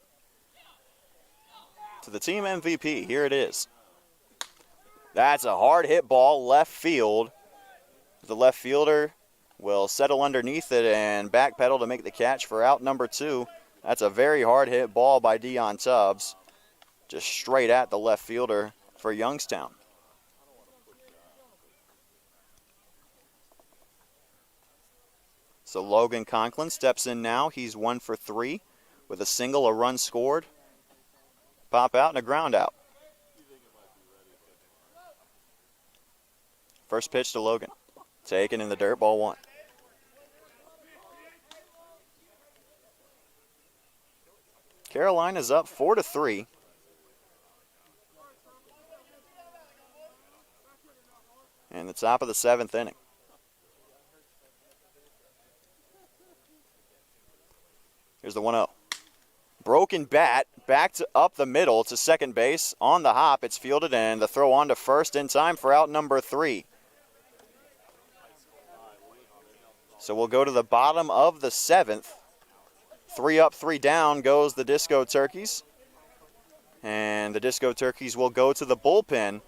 to the team MVP. Here it is. That's a hard hit ball left field. The left fielder will settle underneath it and backpedal to make the catch for out number 2. That's a very hard hit ball by Dion Tubbs, just straight at the left fielder for Youngstown. So Logan Conklin steps in now. He's 1 for 3 with a single, a run scored, pop out, and a ground out. First pitch to Logan. Taken in the dirt, ball 1. Carolina's up 4-3. And the top of the 7th inning. Here's the 1-0. Broken bat, back to up the middle to second base. On the hop, it's fielded, and the throw on to first in time for out number 3. So we'll go to the bottom of the 7th. 3 up, 3 down goes the Disco Turkeys. And the Disco Turkeys will go to the bullpen.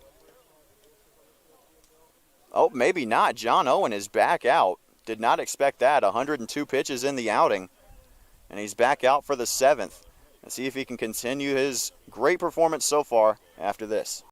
Oh, maybe not. John Owen is back out. Did not expect that. 102 pitches in the outing. And he's back out for the 7th. Let's see if he can continue his great performance so far after this.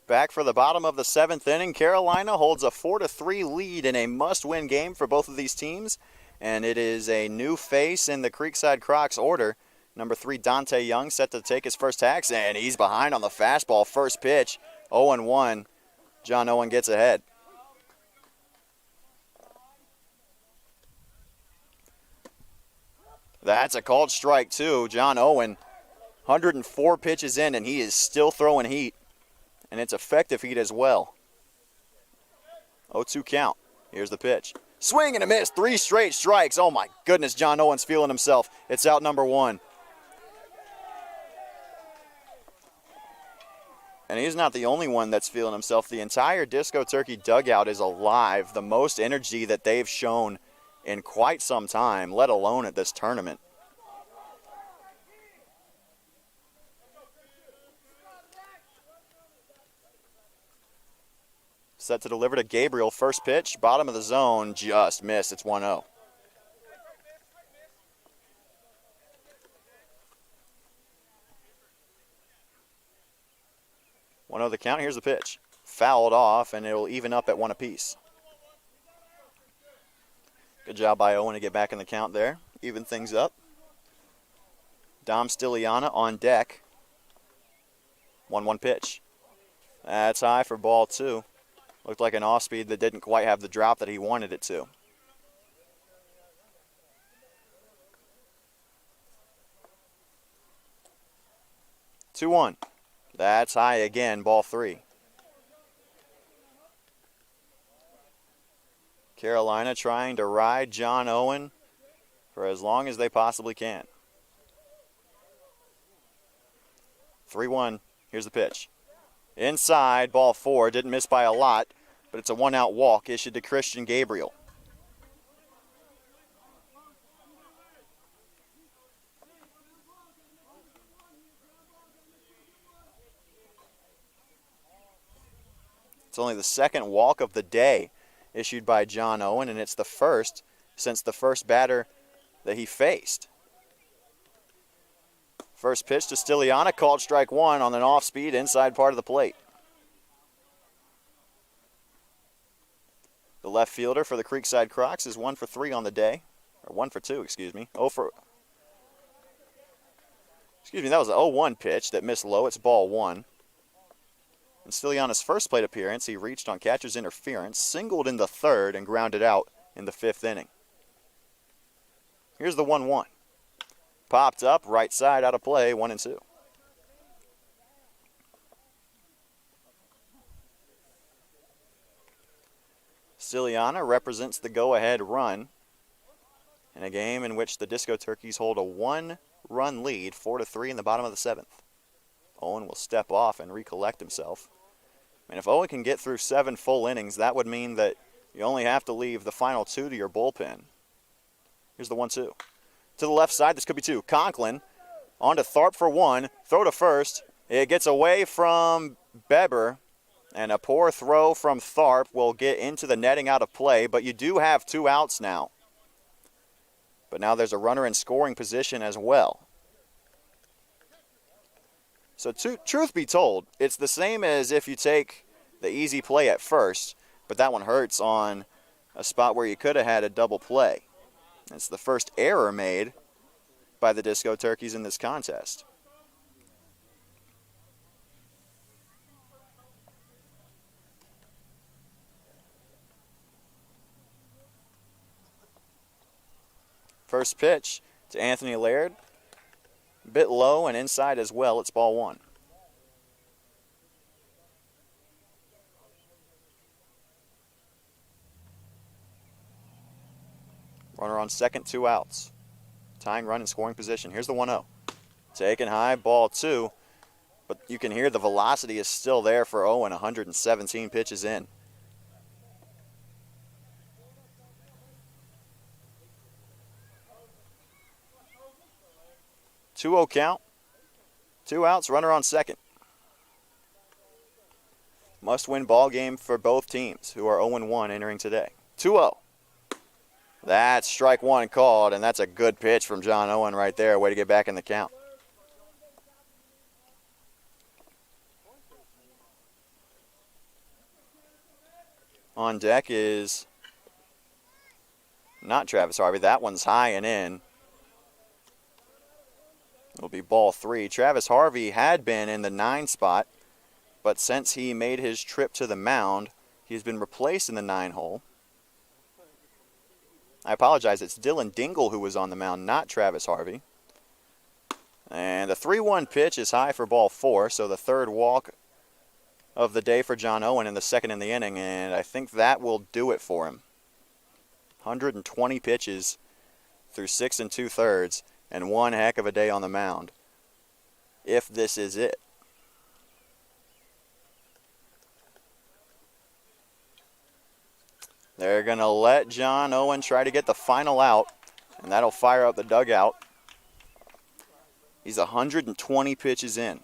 Back for the bottom of the 7th inning, Carolina holds a 4-3 lead in a must-win game for both of these teams, and it is a new face in the Creekside Crocs order. Number 3, Dante Young, set to take his first hacks, and he's behind on the fastball. First pitch, 0-1. John Owen gets ahead. That's a called strike, too. John Owen, 104 pitches in, and he is still throwing heat. And it's effective heat as well. 0-2 count. Here's the pitch. Swing and a miss. 3 straight strikes. Oh, my goodness. John Owen's feeling himself. It's out number 1. And he's not the only one that's feeling himself. The entire Disco Turkey dugout is alive. The most energy that they've shown in quite some time, let alone at this tournament. Set to deliver to Gabriel. First pitch, bottom of the zone, just missed. It's 1-0. The count. Here's the pitch. Fouled off, and it'll even up at 1 apiece. Good job by Owen to get back in the count there. Even things up. Dom Stiliana on deck. 1-1 pitch. That's high for ball 2. Looked like an off-speed that didn't quite have the drop that he wanted it to. Two-1. That's high again, ball 3. Carolina trying to ride John Owen for as long as they possibly can. 3-1. Here's the pitch. Inside, ball 4. Didn't miss by a lot, but it's a 1-out walk issued to Christian Gabriel. It's only the second walk of the day issued by John Owen, and it's the first since the first batter that he faced. First pitch to Stiliana, called strike 1 on an off-speed inside part of the plate. The left fielder for the Creekside Crocs is 1 for 3 on the day. Or 1 for 2, excuse me. That was an 0-1 pitch that missed low. It's ball 1. In Stiliana's first plate appearance, he reached on catcher's interference, singled in the 3rd, and grounded out in the 5th inning. Here's the 1-1. Popped up, right side out of play, 1-2. Stiliana represents the go-ahead run in a game in which the Disco Turkeys hold a 1-run lead, 4-3 in the bottom of the 7th. Owen will step off and recollect himself. And if Owen can get through 7 full innings, that would mean that you only have to leave the final 2 to your bullpen. Here's the 1-2. To the left side, this could be 2. Conklin on to Tharp for 1. Throw to first. It gets away from Beber, and a poor throw from Tharp will get into the netting out of play, but you do have 2 outs now. But now there's a runner in scoring position as well. So truth be told, it's the same as if you take the easy play at first, but that one hurts on a spot where you could have had a double play. It's the first error made by the Disco Turkeys in this contest. First pitch to Anthony Laird. A bit low and inside as well. It's ball 1. Runner on second, 2 outs. Tying run in scoring position. Here's the 1-0. Taken high, ball 2. But you can hear the velocity is still there for Owen, 117 pitches in. Two-0 count. 2 outs, runner on second. Must-win ball game for both teams, who are 0-1 entering today. 2-0. That's strike 1 called, and that's a good pitch from John Owen right there. Way to get back in the count. On deck is not Travis Harvey. That one's high and in. It'll be ball 3. Travis Harvey had been in the 9 spot, but since he made his trip to the mound, he's been replaced in the 9 hole. I apologize, it's Dylan Dingle who was on the mound, not Travis Harvey. And the 3-1 pitch is high for ball 4, so the third walk of the day for John Owen in the second in the inning, and I think that will do it for him. 120 pitches through 6 2/3, and one heck of a day on the mound, if this is it. They're going to let John Owen try to get the final out, and that'll fire up the dugout. He's 120 pitches in.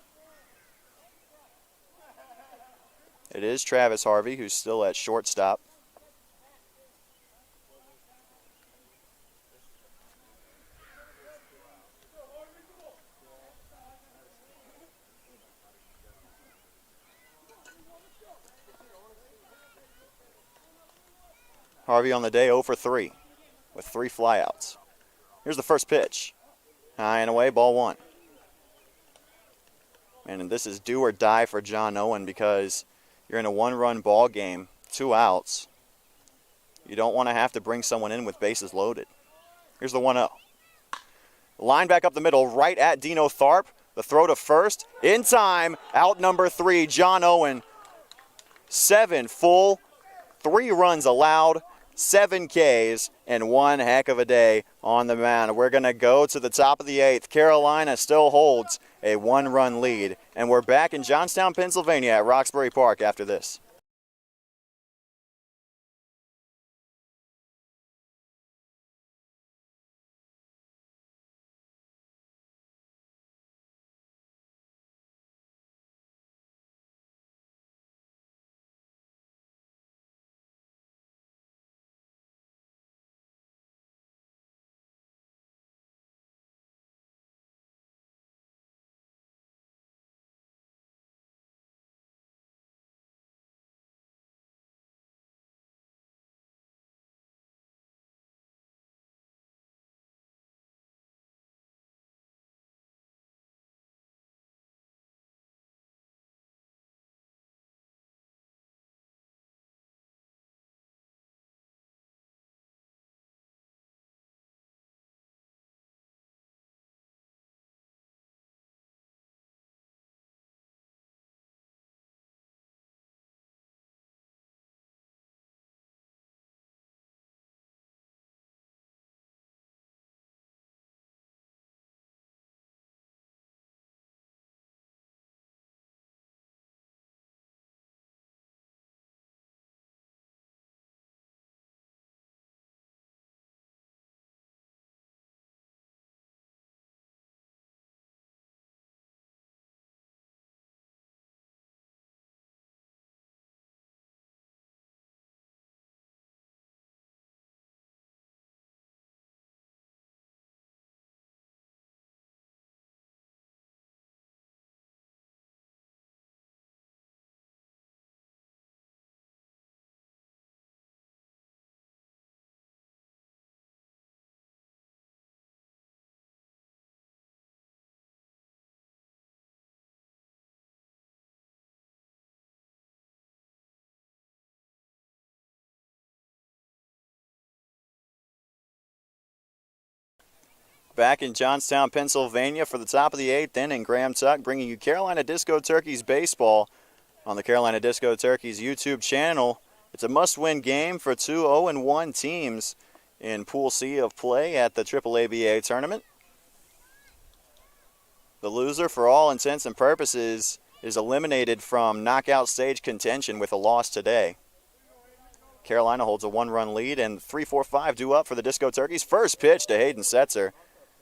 It is Travis Harvey who's still at shortstop. Harvey on the day 0 for 3 with 3 flyouts. Here's the first pitch. High and away, ball 1. And this is do or die for John Owen because you're in a 1-run ball game, 2 outs. You don't want to have to bring someone in with bases loaded. Here's the 1-0. Line back up the middle, right at Dino Tharp. The throw to first, in time, out number 3, John Owen. 7 full, 3 runs allowed, 7 Ks, and one heck of a day on the mound. We're going to go to the top of the 8th. Carolina still holds a 1-run lead, and we're back in Youngstown, Pennsylvania at Roxbury Park after this. Back in Johnstown, Pennsylvania for the top of the 8th inning, Graham Tuck bringing you Carolina Disco Turkeys baseball on the Carolina Disco Turkeys YouTube channel. It's a must-win game for 2 0-1 teams in Pool C of play at the AAABA tournament. The loser, for all intents and purposes, is eliminated from knockout stage contention with a loss today. Carolina holds a 1-run lead, and 3-4-5 due up for the Disco Turkeys. First pitch to Hayden Setzer.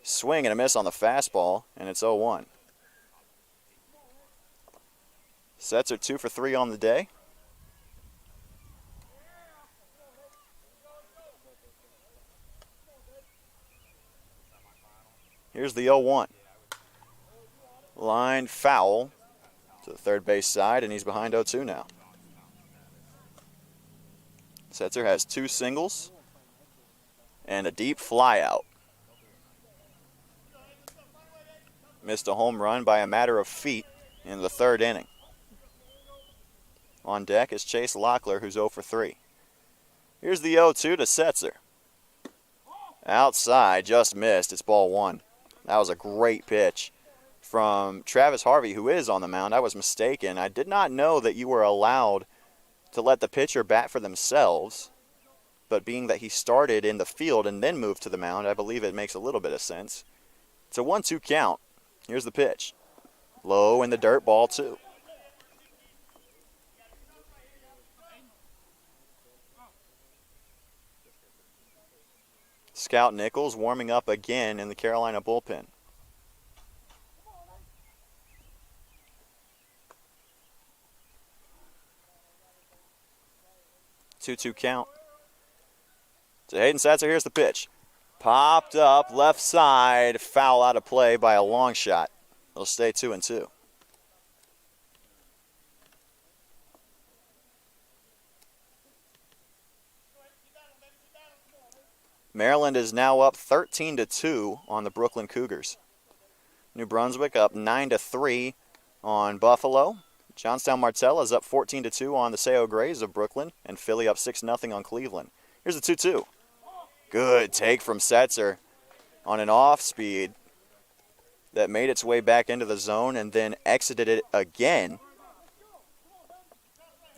Swing and a miss on the fastball, and it's 0-1. Setzer 2 for 3 on the day. Here's the 0-1. Line foul to the third base side, and he's behind 0-2 now. Setzer has 2 singles and a deep fly out. Missed a home run by a matter of feet in the 3rd inning. On deck is Chase Locklear, who's 0 for 3. Here's the 0-2 to Setzer. Outside, just missed. It's ball 1. That was a great pitch from Travis Harvey, who is on the mound. I was mistaken. I did not know that you were allowed to let the pitcher bat for themselves, but being that he started in the field and then moved to the mound, I believe it makes a little bit of sense. It's a 1-2 count. Here's the pitch. Low in the dirt, ball 2. Scout Nichols warming up again in the Carolina bullpen. Two-two count. To Hayden Setzer, here's the pitch. Popped up, left side, foul out of play by a long shot. It'll stay 2-2. Maryland is now up 13-2 on the Brooklyn Cougars. New Brunswick up 9-3 on Buffalo. Johnstown Martella is up 14-2 on the Seo Grays of Brooklyn, and Philly up 6-0 on Cleveland. Here's the 2-2. Good take from Setzer on an off speed that made its way back into the zone and then exited it again.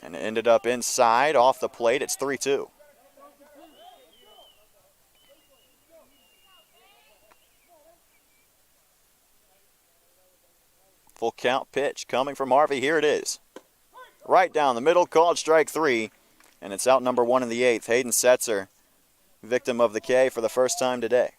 And it ended up inside off the plate. It's 3-2. Full count pitch coming from Harvey. Here it is. Right down the middle, called strike 3. And it's out number 1 in the 8th. Hayden Setzer, victim of the K for the first time today.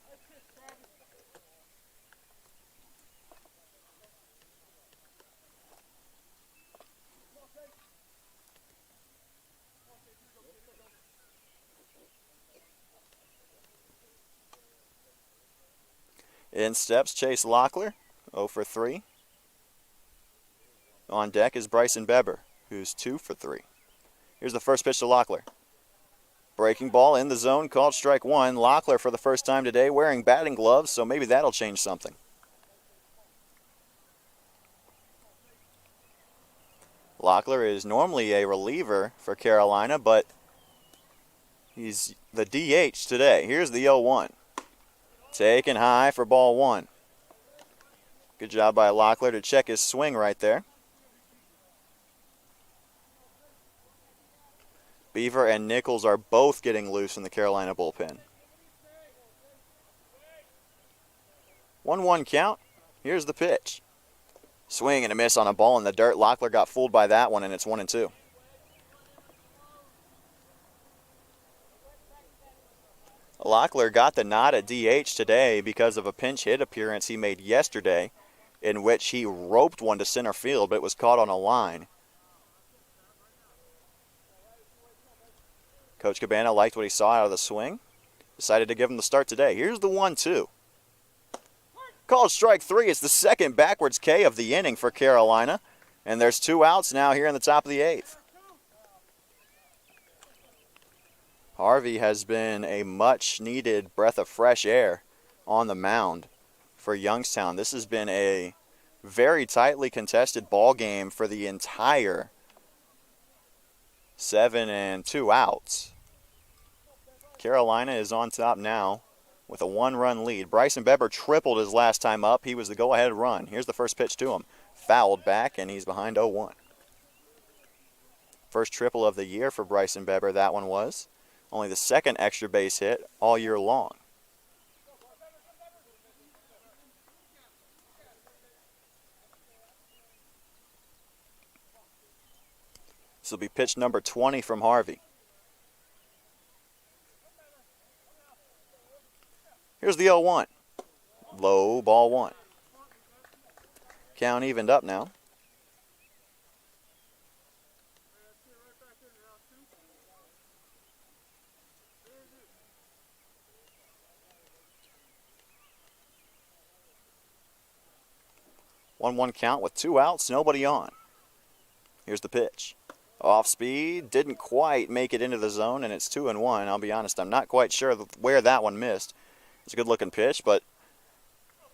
In steps Chase Locklear, 0 for 3. On deck is Bryson Beber, who's 2 for 3. Here's the first pitch to Locklear. Breaking ball in the zone, called strike 1. Locklear for the first time today wearing batting gloves, so maybe that'll change something. Locklear is normally a reliever for Carolina, but he's the DH today. Here's the 0-1. Taken high for ball 1. Good job by Locklear to check his swing right there. Beaver and Nichols are both getting loose in the Carolina bullpen. 1-1 count. Here's the pitch. Swing and a miss on a ball in the dirt. Locklear got fooled by that one, and it's 1-2. Locklear got the nod at DH today because of a pinch hit appearance he made yesterday in which he roped one to center field, but it was caught on a line. Coach Cabana liked what he saw out of the swing. Decided to give him the start today. Here's the 1-2. Called strike 3. It's the second backwards K of the inning for Carolina. And there's 2 outs now here in the top of the 8th. Harvey has been a much-needed breath of fresh air on the mound for Youngstown. This has been a very tightly contested ball game for the entire 7 and 2 outs. Carolina is on top now with a 1-run lead. Bryson Beber tripled his last time up. He was the go-ahead run. Here's the first pitch to him. Fouled back, and he's behind 0-1. First triple of the year for Bryson Beber, that one was. Only the second extra base hit all year long. This will be pitch number 20 from Harvey. Here's the 0-1. Low, ball 1. Count evened up now. One count with 2 outs, nobody on. Here's the pitch. Off speed, didn't quite make it into the zone, and it's 2-1. I'll be honest, I'm not quite sure where that one missed. It's a good looking pitch, but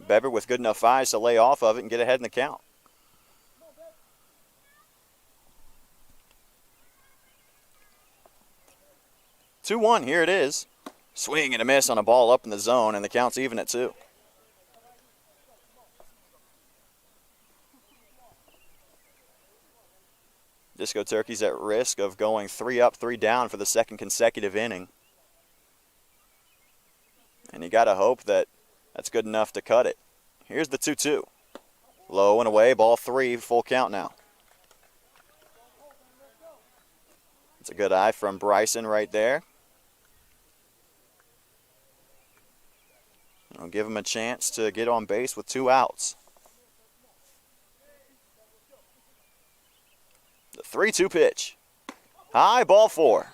Beber with good enough eyes to lay off of it and get ahead in the count. Two-one, here it is. Swing and a miss on a ball up in the zone, and the count's even at 2. Disco Turkey's at risk of going 3 up, 3 down for the second consecutive inning. And you got to hope that that's good enough to cut it. Here's the 2-2. Low and away, ball 3, full count now. It's a good eye from Bryson right there. I'll give him a chance to get on base with 2 outs. The 3-2 pitch. High, ball 4.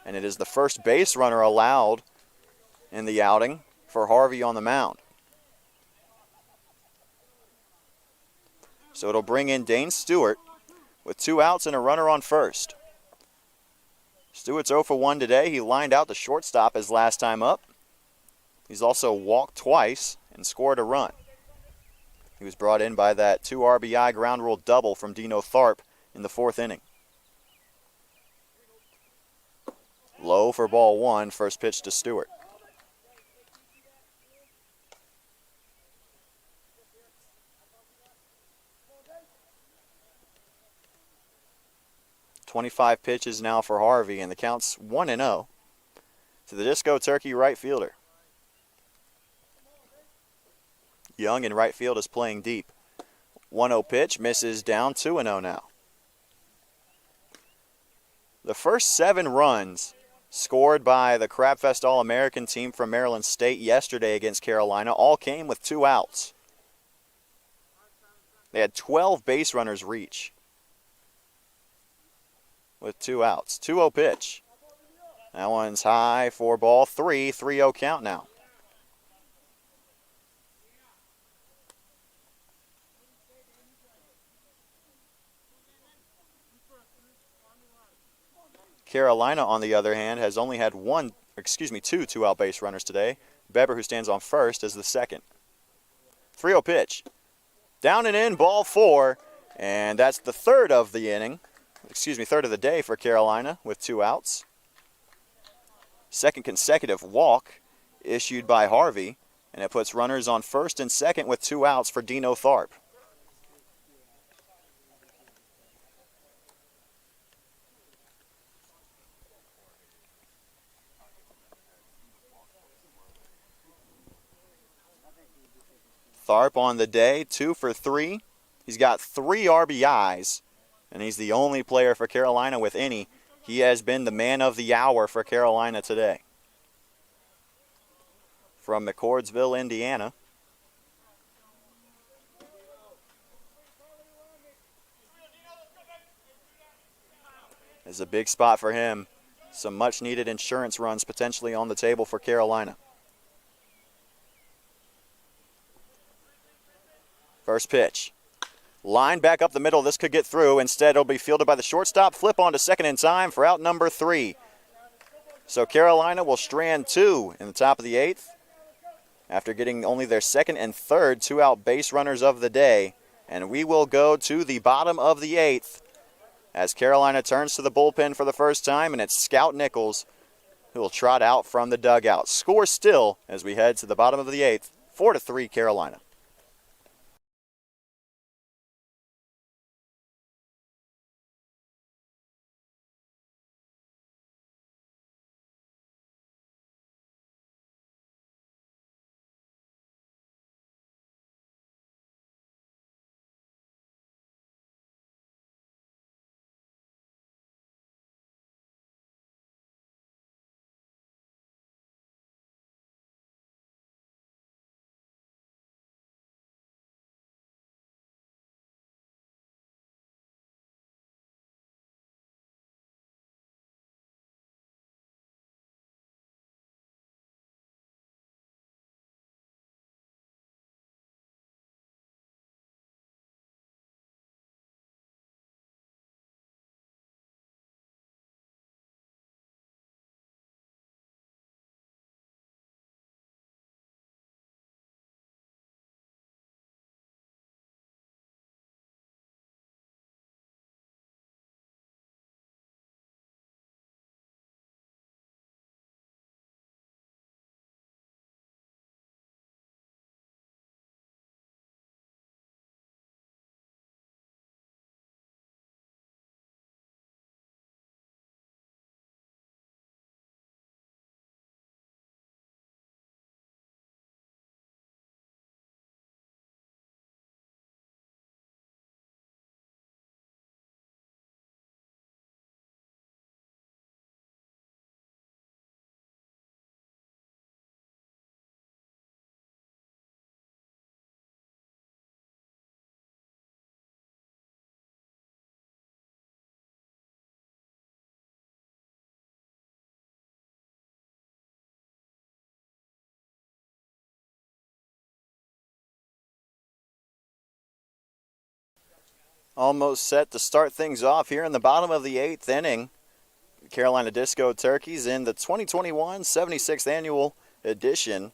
And it is the first base runner allowed in the outing for Harvey on the mound. So it'll bring in Dane Stewart with 2 outs and a runner on first. Stewart's 0 for 1 today. He lined out the shortstop his last time up. He's also walked twice and scored a run. He was brought in by that 2 RBI ground rule double from Dino Tharp in the 4th inning. Low for ball 1, first pitch to Stewart. .25 pitches now for Harvey, and the count's 1-0 to the Disco Turkey right fielder. Young in right field is playing deep. 1-0 pitch, misses down, 2-0 now. The first 7 runs scored by the Crabfest All-American team from Maryland State yesterday against Carolina all came with 2 outs. They had 12 base runners reach with 2 outs. 2-0 pitch. That one's high for ball 3, 3-0 count now. Carolina, on the other hand, has only had 2 two-out base runners today. Beber, who stands on first, is the second. 3-0 pitch. Down and in, ball 4, and that's the third of the day for Carolina with 2 outs. Second consecutive walk issued by Harvey, and it puts runners on first and second with 2 outs for Dino Tharp. Tharp on the day, 2 for 3. He's got 3 RBIs, and he's the only player for Carolina with any. He has been the man of the hour for Carolina today. From McCordsville, Indiana. It's a big spot for him. Some much-needed insurance runs potentially on the table for Carolina. First pitch. Line back up the middle. This could get through. Instead, it'll be fielded by the shortstop. Flip on to second in time for out number 3. So Carolina will strand 2 in the top of the 8th after getting only their second and third 2-out base runners of the day. And we will go to the bottom of the 8th as Carolina turns to the bullpen for the first time, and it's Scout Nichols who will trot out from the dugout. Score still as we head to the bottom of the 8th, 4-3 Carolina. almost set to start things off here in the bottom of the 8th inning. Carolina Disco Turkeys in the 2021 76th annual edition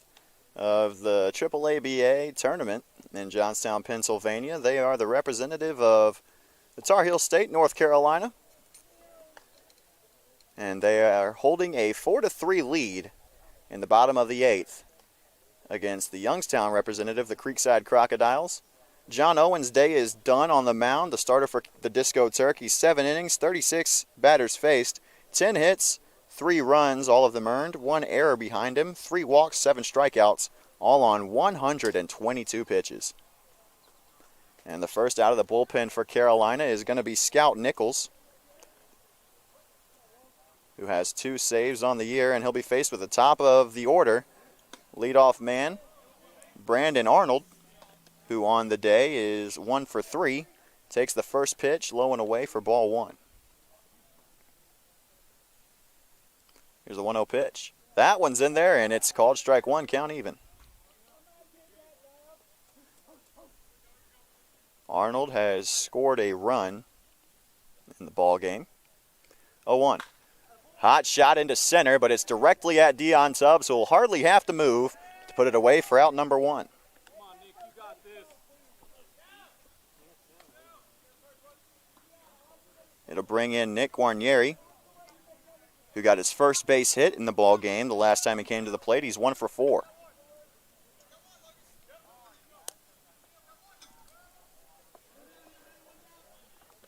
of the AAABA tournament in Youngstown, Pennsylvania. They are the representative of the Tar Heel State, North Carolina. And they are holding a 4-3 lead in the bottom of the 8th against the Youngstown representative, the Creekside Crocodiles. John Owen's day is done on the mound. The starter for the Disco Turkeys, 7 innings, 36 batters faced, 10 hits, 3 runs, all of them earned, 1 error behind him, 3 walks, 7 strikeouts, all on 122 pitches. And the first out of the bullpen for Carolina is going to be Scout Nichols, who has 2 saves on the year, and he'll be faced with the top of the order leadoff man, Brandon Arnold, who on the day is 1 for 3, takes the first pitch low and away for ball 1. Here's the 1-0 pitch. That one's in there, and it's called strike 1, count even. Arnold has scored a run in the ball game. 0-1. Hot shot into center, but it's directly at Dion Tubbs, who will hardly have to move to put it away for out number 1. Come on, Nick, you got this. It'll bring in Nick Guarnieri, who got his first base hit in the ball game the last time he came to the plate. He's 1 for 4.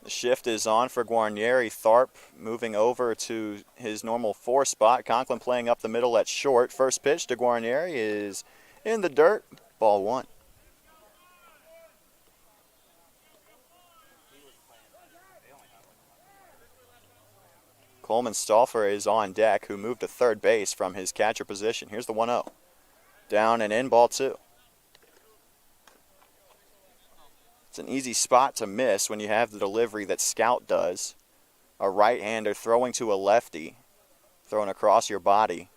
The shift is on for Guarnieri. Tharp moving over to his normal 4 spot. Conklin playing up the middle at short. First pitch to Guarnieri is in the dirt. Ball 1. Coleman Stauffer is on deck, who moved to third base from his catcher position. Here's the 1-0. Down and in, ball 2. It's an easy spot to miss when you have the delivery that Scout does. A right-hander throwing to a lefty, throwing across your body.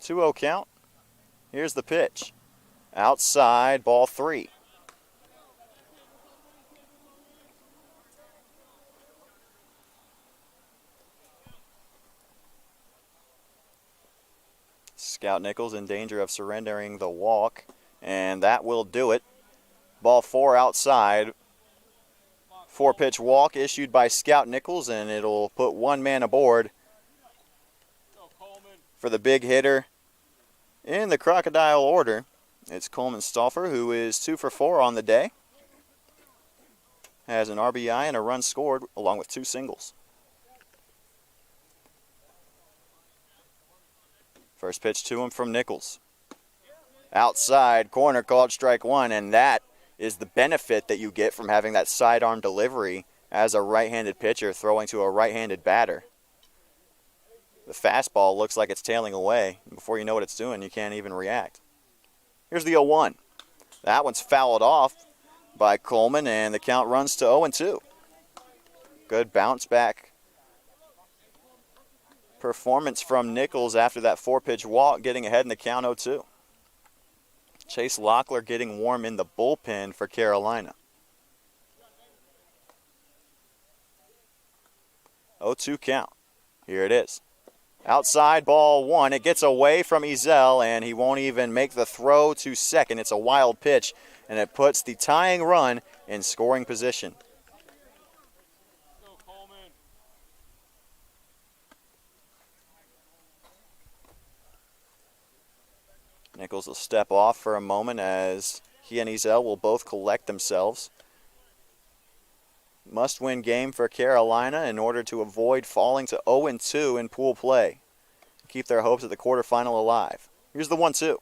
2-0 count. Here's the pitch. Outside, ball 3. Scout Nichols in danger of surrendering the walk, and that will do it. Ball 4 outside. 4-pitch walk issued by Scout Nichols, and it'll put 1 man aboard for the big hitter in the Crocodile order. It's Coleman Stauffer, who is 2 for 4 on the day. Has an RBI and a run scored, along with 2 singles. First pitch to him from Nichols. Outside, corner, called strike 1, and that is the benefit that you get from having that sidearm delivery as a right-handed pitcher throwing to a right-handed batter. The fastball looks like it's tailing away. Before you know what it's doing, you can't even react. Here's the 0-1. That one's fouled off by Coleman, and the count runs to 0-2. Good bounce back performance from Nichols after that 4-pitch walk, getting ahead in the count 0-2. Chase Locklear getting warm in the bullpen for Carolina. 0-2 count. Here it is. Outside, ball 1. It gets away from Ezell, and he won't even make the throw to second. It's a wild pitch, and it puts the tying run in scoring position. Nichols will step off for a moment as he and Ezell will both collect themselves. Must-win game for Carolina in order to avoid falling to 0-2 in pool play. Keep their hopes at the quarterfinal alive. Here's the 1-2.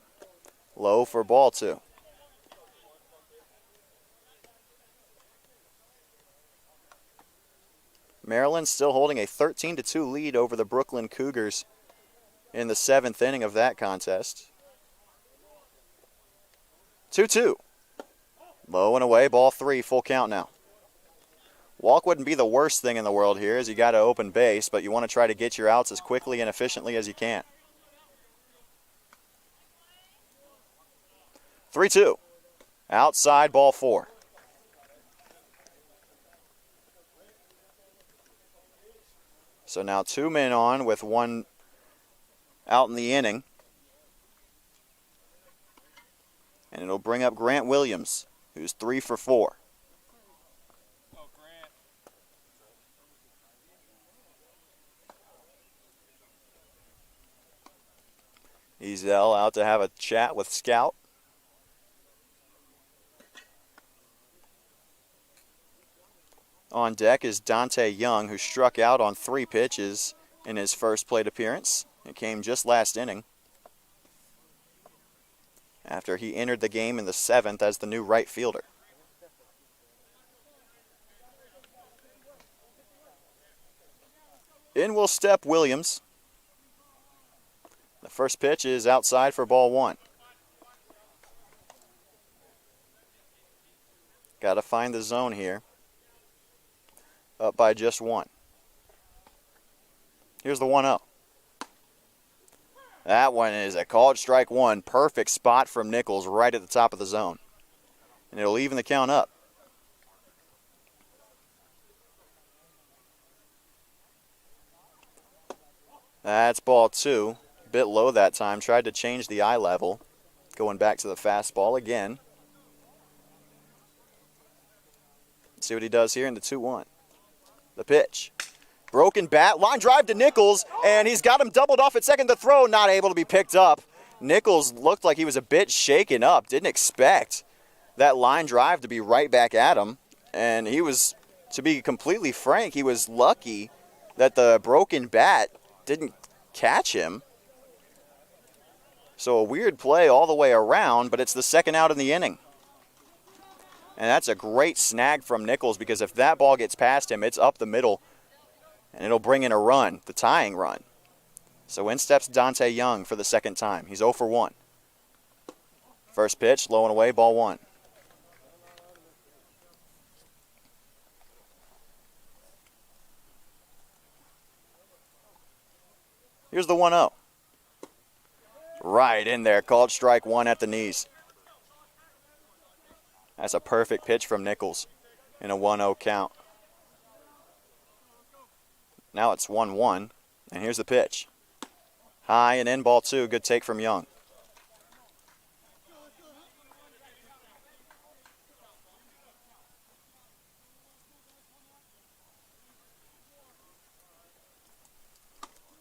Low for ball 2. Maryland still holding a 13-2 lead over the Brooklyn Cougars in the 7th inning of that contest. 2-2. Low and away, ball 3, full count now. Walk wouldn't be the worst thing in the world here, as you got to open base, but you want to try to get your outs as quickly and efficiently as you can. 3-2. Outside, ball 4. So now 2 men on with 1 out in the inning. And it'll bring up Grant Williams, who's 3 for 4. Oh, Grant. Ezell out to have a chat with Scout. On deck is Dante Young, who struck out on 3 pitches in his first plate appearance. It came just last inning, after he entered the game in the 7th as the new right fielder. In will step Williams. The first pitch is outside for ball 1. Got to find the zone here. Up by just 1. Here's the 1-0. That one is a called strike 1. Perfect spot from Nichols right at the top of the zone. And it'll even the count up. That's ball 2. Bit low that time. Tried to change the eye level. Going back to the fastball again. Let's see what he does here in the 2-1. The pitch. Broken bat. Line drive to Nichols. And he's got him doubled off at second. The throw not able to be picked up. Nichols looked like he was a bit shaken up. Didn't expect that line drive to be right back at him. And he was, to be completely frank, he was lucky that the broken bat didn't catch him. So a weird play all the way around, but it's the second out in the inning. And that's a great snag from Nichols, because if that ball gets past him, it's up the middle, and it'll bring in a run, the tying run. So in steps Dante Young for the second time. He's 0 for 1. First pitch, low and away, ball 1. Here's the 1-0. Right in there, called strike 1 at the knees. That's a perfect pitch from Nichols in a 1-0 count. Now it's 1-1, and here's the pitch. High and in, ball 2. Good take from Young.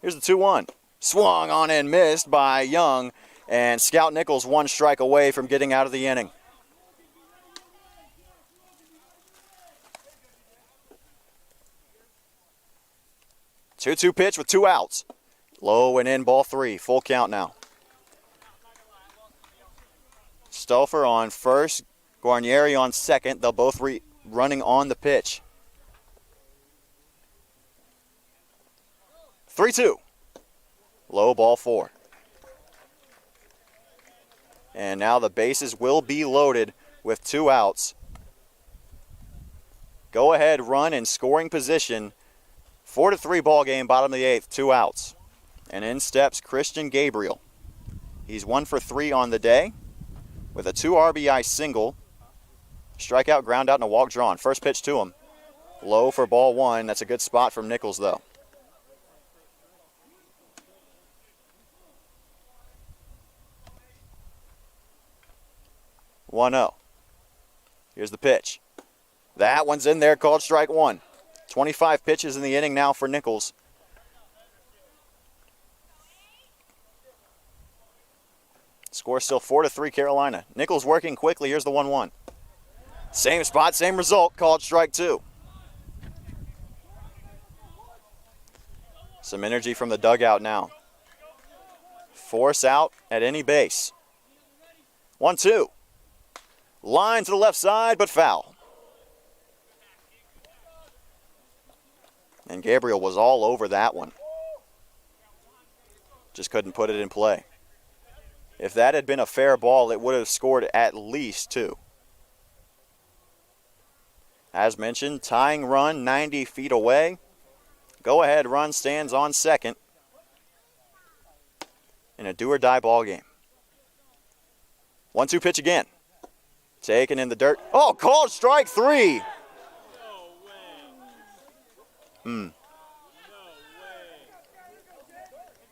Here's the 2-1. Swung on and missed by Young, and Scout Nichols 1 strike away from getting out of the inning. Two-two pitch with 2 outs. Low and in, ball 3. Full count now. Stouffer on first, Guarnieri on second. They'll both running on the pitch. 3-2. Low, ball 4. And now the bases will be loaded with 2 outs. Go ahead, run in scoring position. 4-3 ball game, bottom of the 8th, 2 outs. And in steps Christian Gabriel. He's 1 for 3 on the day with a 2 RBI single. Strikeout, ground out, and a walk drawn. First pitch to him. Low for ball 1. That's a good spot from Nichols, though. One-0. Here's the pitch. That one's in there, called strike 1. 25 pitches in the inning now for Nichols. Score still 4-3 Carolina. Nichols working quickly. Here's the 1-1. Same spot, same result. Called strike 2. Some energy from the dugout now. Force out at any base. 1-2. Line to the left side, but foul. And Gabriel was all over that one. Just couldn't put it in play. If that had been a fair ball, it would have scored at least 2. As mentioned, tying run 90 feet away. Go ahead run stands on second in a do or die ball game. 1-2 pitch again. Taken in the dirt. Oh, called strike 3. No way.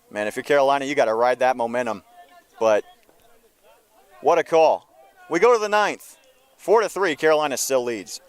Man, if you're Carolina, you got to ride that momentum. But what a call. We go to the 9th. 4-3, Carolina still leads.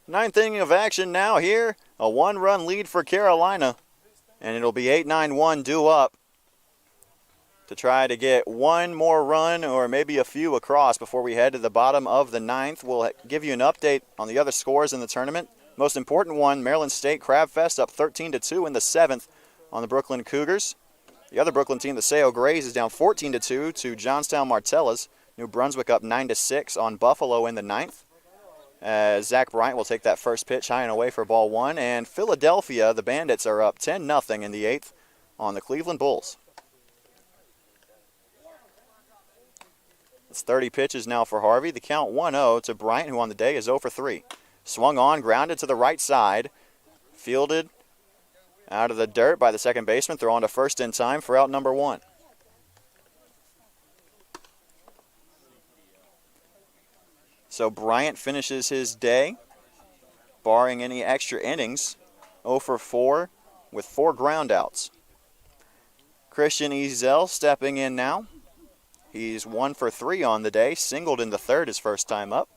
Ninth inning of action now here. A 1-run lead for Carolina. And it'll be 8-9-1 due up to try to get one more run or maybe a few across before we head to the bottom of the 9th. We'll give you an update on the other scores in the tournament. Most important one, Maryland State Crab Fest up 13-2 in the 7th on the Brooklyn Cougars. The other Brooklyn team, the Seo Grays, is down 14-2 to Johnstown Martellas. New Brunswick up 9-6 on Buffalo in the 9th. As Zach Bryant will take that first pitch high and away for ball 1. And Philadelphia, the Bandits, are up 10-0 in the 8th on the Cleveland Bulls. It's 30 pitches now for Harvey. The count 1-0 to Bryant, who on the day is 0 for 3. Swung on, grounded to the right side. Fielded out of the dirt by the second baseman. Throw on to first in time for out number 1. So Bryant finishes his day, barring any extra innings, 0 for 4 with 4 groundouts. Christian Ezell stepping in now. He's 1 for 3 on the day, singled in the 3rd his first time up,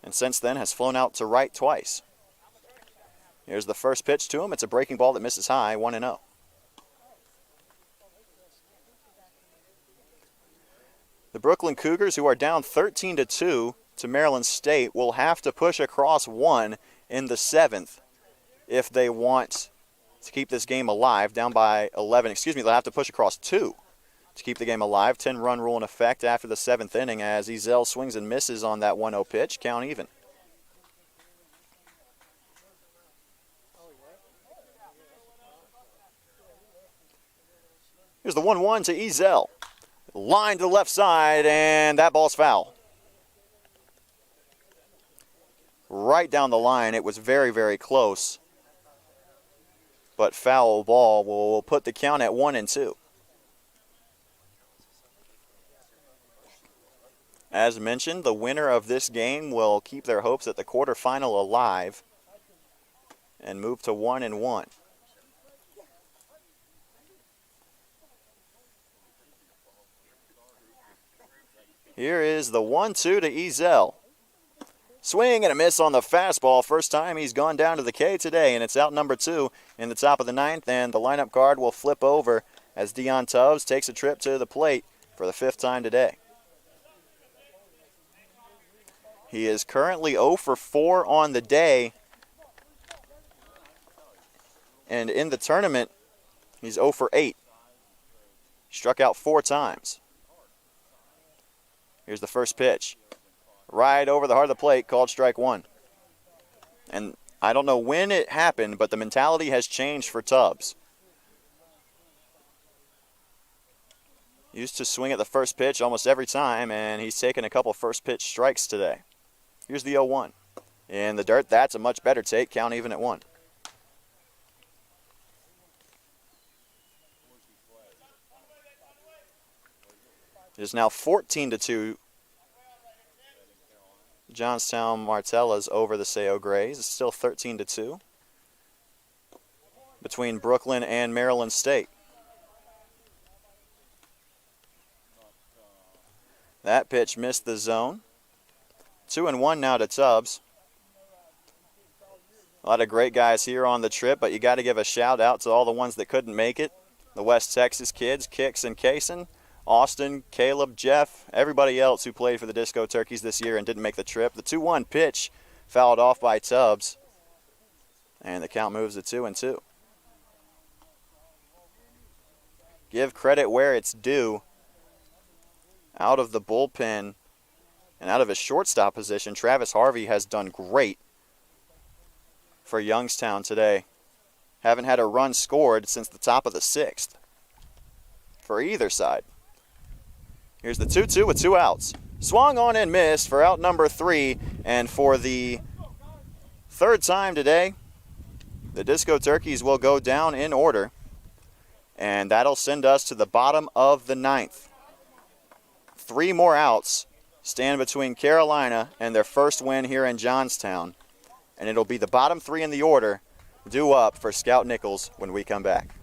and since then has flown out to right twice. Here's the first pitch to him. It's a breaking ball that misses high, 1-0. The Brooklyn Cougars, who are down 13-2 to Maryland State, will have to push across 1 in the 7th if they want to keep this game alive. Down by 11, they'll have to push across 2 to keep the game alive. 10-run rule in effect after the 7th inning as Ezell swings and misses on that 1-0 pitch. Count even. Here's the 1-1 to Ezell. Line to the left side, and that ball's foul. Right down the line. It was very, very close. But foul ball will put the count at 1-2. As mentioned, the winner of this game will keep their hopes at the quarterfinal alive and move to 1-1. Here is the 1-2 to Ezell. Swing and a miss on the fastball. First time he's gone down to the K today, and it's out number 2 in the top of the 9th, and the lineup card will flip over as Dion Tubbs takes a trip to the plate for the 5th time today. He is currently 0 for 4 on the day, and in the tournament, he's 0 for 8. Struck out 4 times. Here's the first pitch. Right over the heart of the plate, called strike 1. And I don't know when it happened, but the mentality has changed for Tubbs. Used to swing at the first pitch almost every time, and he's taken a couple first pitch strikes today. Here's the 0-1. In the dirt, that's a much better take, count even at 1. It is now 14-2. Johnstown Martella's over the Sayo Grays. It's still 13-2 between Brooklyn and Maryland State. That pitch missed the zone. 2-1 now to Tubbs. A lot of great guys here on the trip, but you got to give a shout out to all the ones that couldn't make it. The West Texas kids, Kix and Kaysen, Austin, Caleb, Jeff, everybody else who played for the Disco Turkeys this year and didn't make the trip. The 2-1 pitch fouled off by Tubbs, and the count moves to 2-2. Give credit where it's due. Out of the bullpen and out of his shortstop position, Travis Harvey has done great for Youngstown today. Haven't had a run scored since the top of the 6th for either side. Here's the 2-2 with 2 outs. Swung on and missed for out number 3, and for the 3rd time today, the Disco Turkeys will go down in order, and that'll send us to the bottom of the 9th. 3 more outs stand between Carolina and their first win here in Johnstown, and it'll be the bottom 3 in the order due up for Scout Nichols when we come back.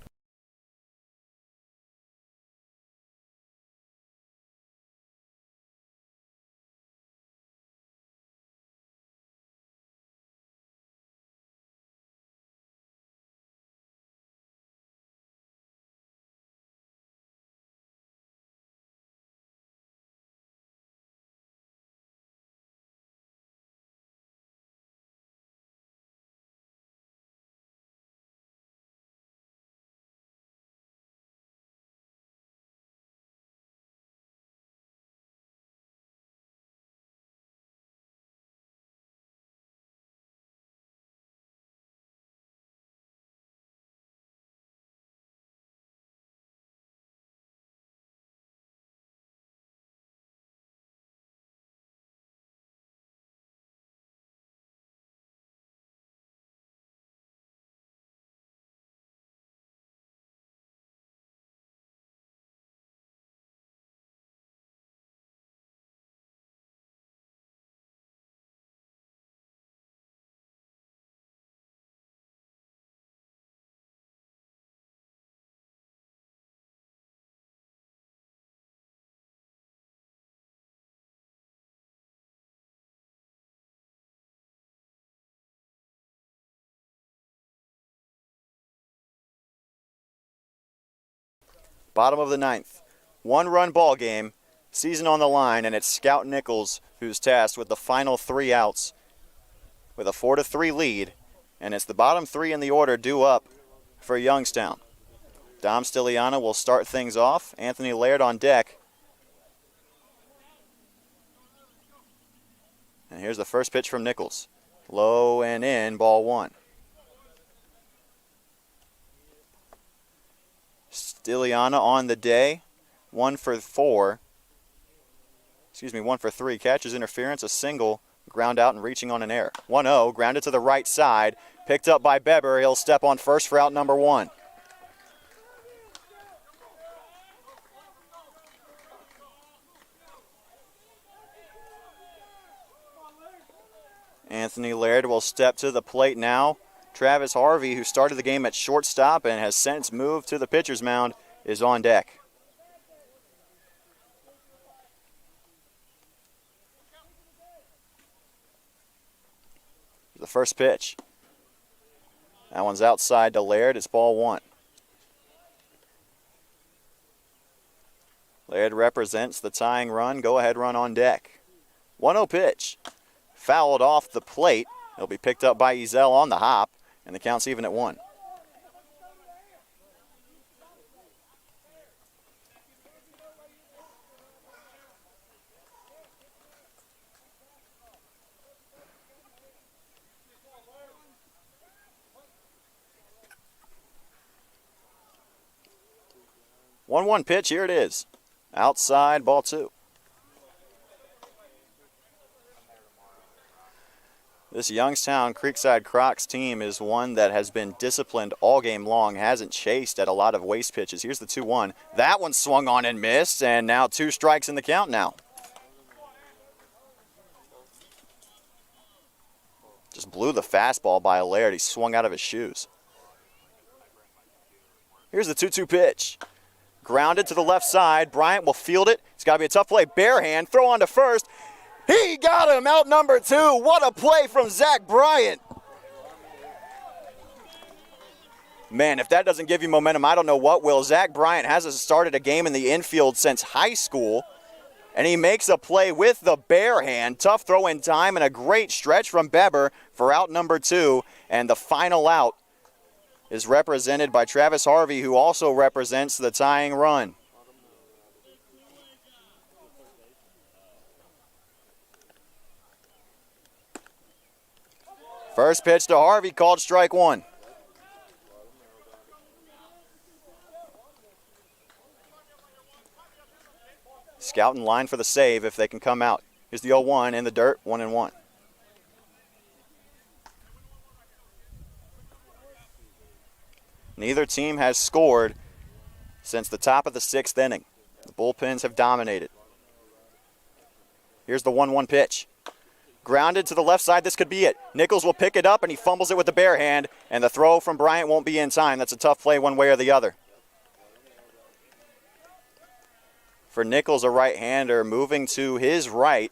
Bottom of the 9th. 1-run ball game, season on the line, and it's Scout Nichols who's tasked with the final 3 outs with a 4-3 lead, and it's the bottom 3 in the order due up for Youngstown. Dom Stiliana will start things off. Anthony Laird on deck. And here's the first pitch from Nichols. Low and in, ball 1. Stiliana on the day, 1 for 3. Catches interference, a single, ground out and reaching on an error. 1-0, grounded to the right side, picked up by Beber. He'll step on first for out number 1. Anthony Laird will step to the plate now. Travis Harvey, who started the game at shortstop and has since moved to the pitcher's mound, is on deck. The first pitch. That one's outside to Laird. It's ball one. Laird represents the tying run. Go-ahead run on deck. 1-0 pitch. Fouled off the plate. It'll be picked up by Ezell on the hop, and the count's even at 1. One pitch, here it is. Outside, ball 2. This Youngstown Creekside Crocs team is one that has been disciplined all game long, hasn't chased at a lot of waste pitches. Here's the 2-1. That one swung on and missed, and now 2 strikes in the count now. Just blew the fastball by Laird. He swung out of his shoes. Here's the 2-2 pitch. Grounded to the left side. Bryant will field it. It's got to be a tough play. Bare hand. Throw on to first. He got him out number 2. What a play from Zach Bryant. Man, if that doesn't give you momentum, I don't know what will. Zach Bryant hasn't started a game in the infield since high school, and he makes a play with the bare hand. Tough throw in time and a great stretch from Beber for out number 2, and the final out is represented by Travis Harvey, who also represents the tying run. First pitch to Harvey, called strike 1. Scouting line for the save if they can come out. Here's the 0-1 in the dirt, 1-1. Neither team has scored since the top of the 6th inning. The bullpens have dominated. Here's the 1-1 pitch. Grounded to the left side, this could be it. Nichols will pick it up and he fumbles it with the bare hand, and the throw from Bryant won't be in time. That's a tough play one way or the other. For Nichols, a right-hander, moving to his right,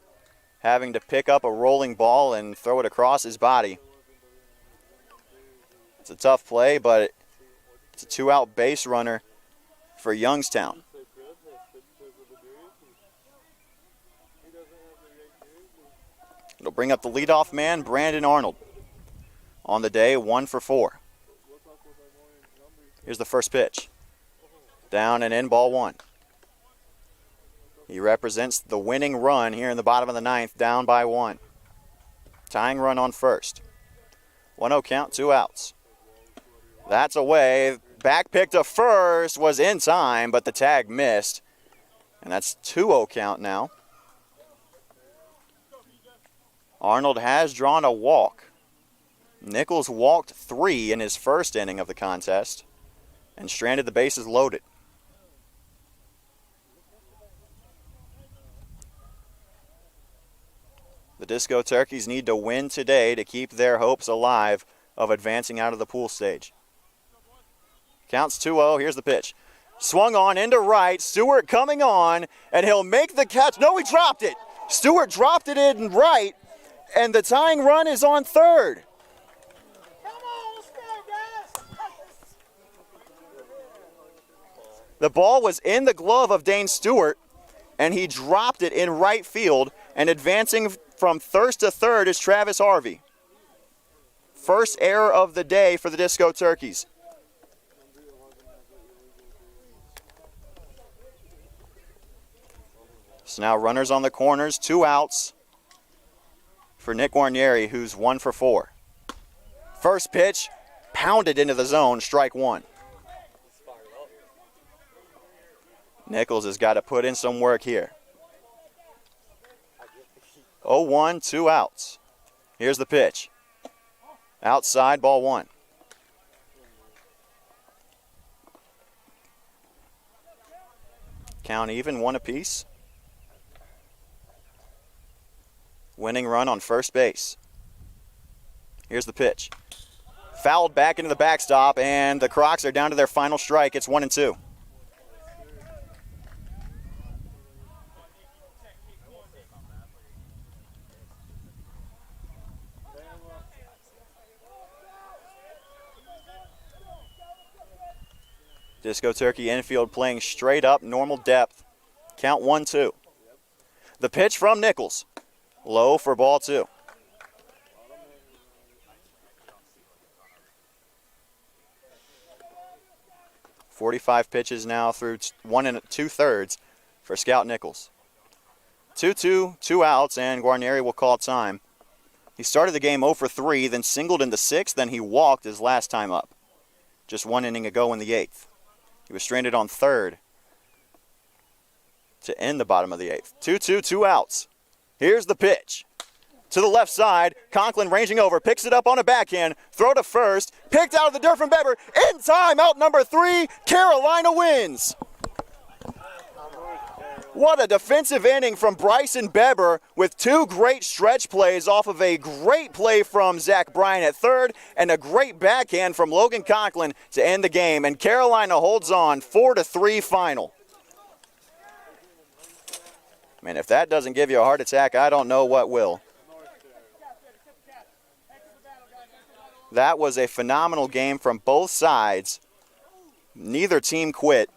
having to pick up a rolling ball and throw it across his body. It's a tough play, but it's a 2-out base runner for Youngstown. It'll bring up the leadoff man, Brandon Arnold. On the day, 1 for 4. Here's the first pitch. Down and in, ball 1. He represents the winning run here in the bottom of the 9th, down by 1. Tying run on first. 1-0 count, 2 outs. That's away. Back pick to first was in time, but the tag missed. And that's 2-0 count now. Arnold has drawn a walk. Nichols walked 3 in his first inning of the contest and stranded the bases loaded. The Disco Turkeys need to win today to keep their hopes alive of advancing out of the pool stage. Counts 2-0. Here's the pitch. Swung on into right. Stewart coming on, and he'll make the catch. No, he dropped it. Stewart dropped it in right, and the tying run is on third. Come on, let's go, guys. The ball was in the glove of Dane Stewart, and he dropped it in right field, and advancing from first to third is Travis Harvey. First error of the day for the Disco Turkeys. So now runners on the corners, 2 outs for Nick Guarnieri, who's 1 for 4. First pitch, pounded into the zone, strike 1. Nichols has got to put in some work here. 0-1, 2 outs. Here's the pitch. Outside, ball 1. Count even, 1 apiece. Winning run on first base. Here's the pitch. Fouled back into the backstop, and the Crocs are down to their final strike. It's 1-2. Disco Turkey infield playing straight up, normal depth. Count 1-2. The pitch from Nichols. Low for ball 2. .45 pitches now through 1 2/3 for Scout Nichols. 2-2, 2 outs, and Guarnieri will call time. He started the game 0 for 3, then singled in the 6th, then he walked his last time up. Just 1 inning ago in the 8th. He was stranded on 3rd to end the bottom of the 8th. 2-2, 2 outs. Here's the pitch. To the left side, Conklin ranging over, picks it up on a backhand, throw to first, picked out of the dirt from Beber, in time, out number 3, Carolina wins. What a defensive inning from Bryson Beber with 2 great stretch plays off of a great play from Zach Bryan at 3rd and a great backhand from Logan Conklin to end the game, and Carolina holds on 4-3 final. Man, if that doesn't give you a heart attack, I don't know what will. That was a phenomenal game from both sides. Neither team quit.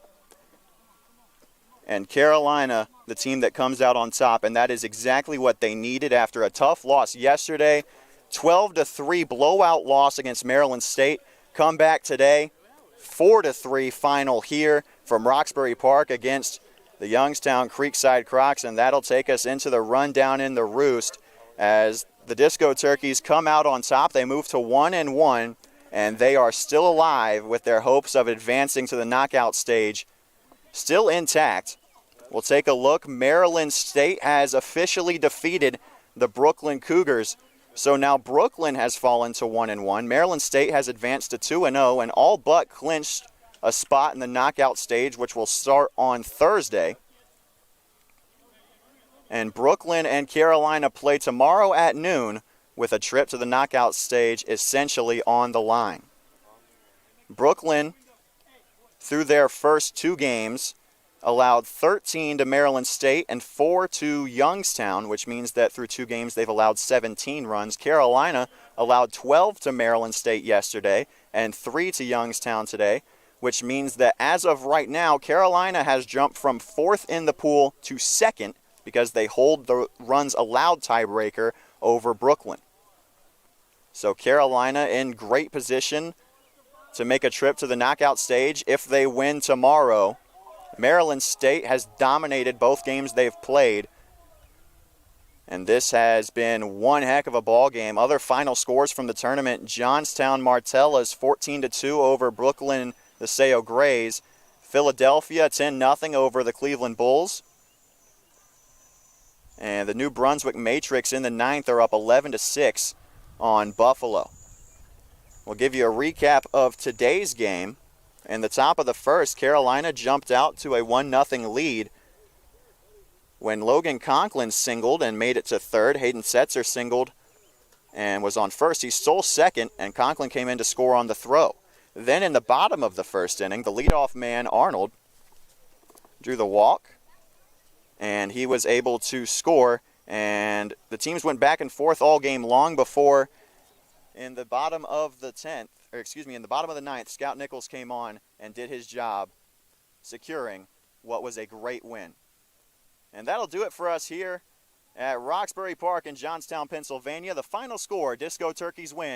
And Carolina, the team that comes out on top, and that is exactly what they needed after a tough loss yesterday. 12-3 blowout loss against Maryland State. Come back today, 4-3 final here from Roxbury Park against the Youngstown Creekside Crocs, and that'll take us into the rundown in the Roost as the Disco Turkeys come out on top. They move to 1-1, and they are still alive with their hopes of advancing to the knockout stage still intact. We'll take a look. Maryland State has officially defeated the Brooklyn Cougars. So now Brooklyn has fallen to 1-1. Maryland State has advanced to 2-0 and all but clinched a spot in the knockout stage, which will start on Thursday. And Brooklyn and Carolina play tomorrow at noon with a trip to the knockout stage essentially on the line. Brooklyn, through their first 2 games, allowed 13 to Maryland State and 4 to Youngstown, which means that through 2 games they've allowed 17 runs. Carolina allowed 12 to Maryland State yesterday and 3 to Youngstown today, which means that as of right now, Carolina has jumped from 4th in the pool to 2nd because they hold the runs allowed tiebreaker over Brooklyn. So Carolina in great position to make a trip to the knockout stage if they win tomorrow. Maryland State has dominated both games they've played, and this has been one heck of a ball game. Other final scores from the tournament: Johnstown Martellas 14-2 over Brooklyn the Seo Grays. Philadelphia 10-0 over the Cleveland Bulls. And the New Brunswick Matrix in the 9th are up 11-6 on Buffalo. We'll give you a recap of today's game. In the top of the first, Carolina jumped out to a 1-0 lead when Logan Conklin singled and made it to 3rd. Hayden Setzer singled and was on first. He stole 2nd, and Conklin came in to score on the throw. Then in the bottom of the first inning, the leadoff man, Arnold, drew the walk, and he was able to score. And the teams went back and forth all game long before in the bottom of the 10th, in the bottom of the 9th, Scout Nichols came on and did his job, securing what was a great win. And that'll do it for us here at Roxbury Park in Johnstown, Pennsylvania. The final score, Disco Turkeys win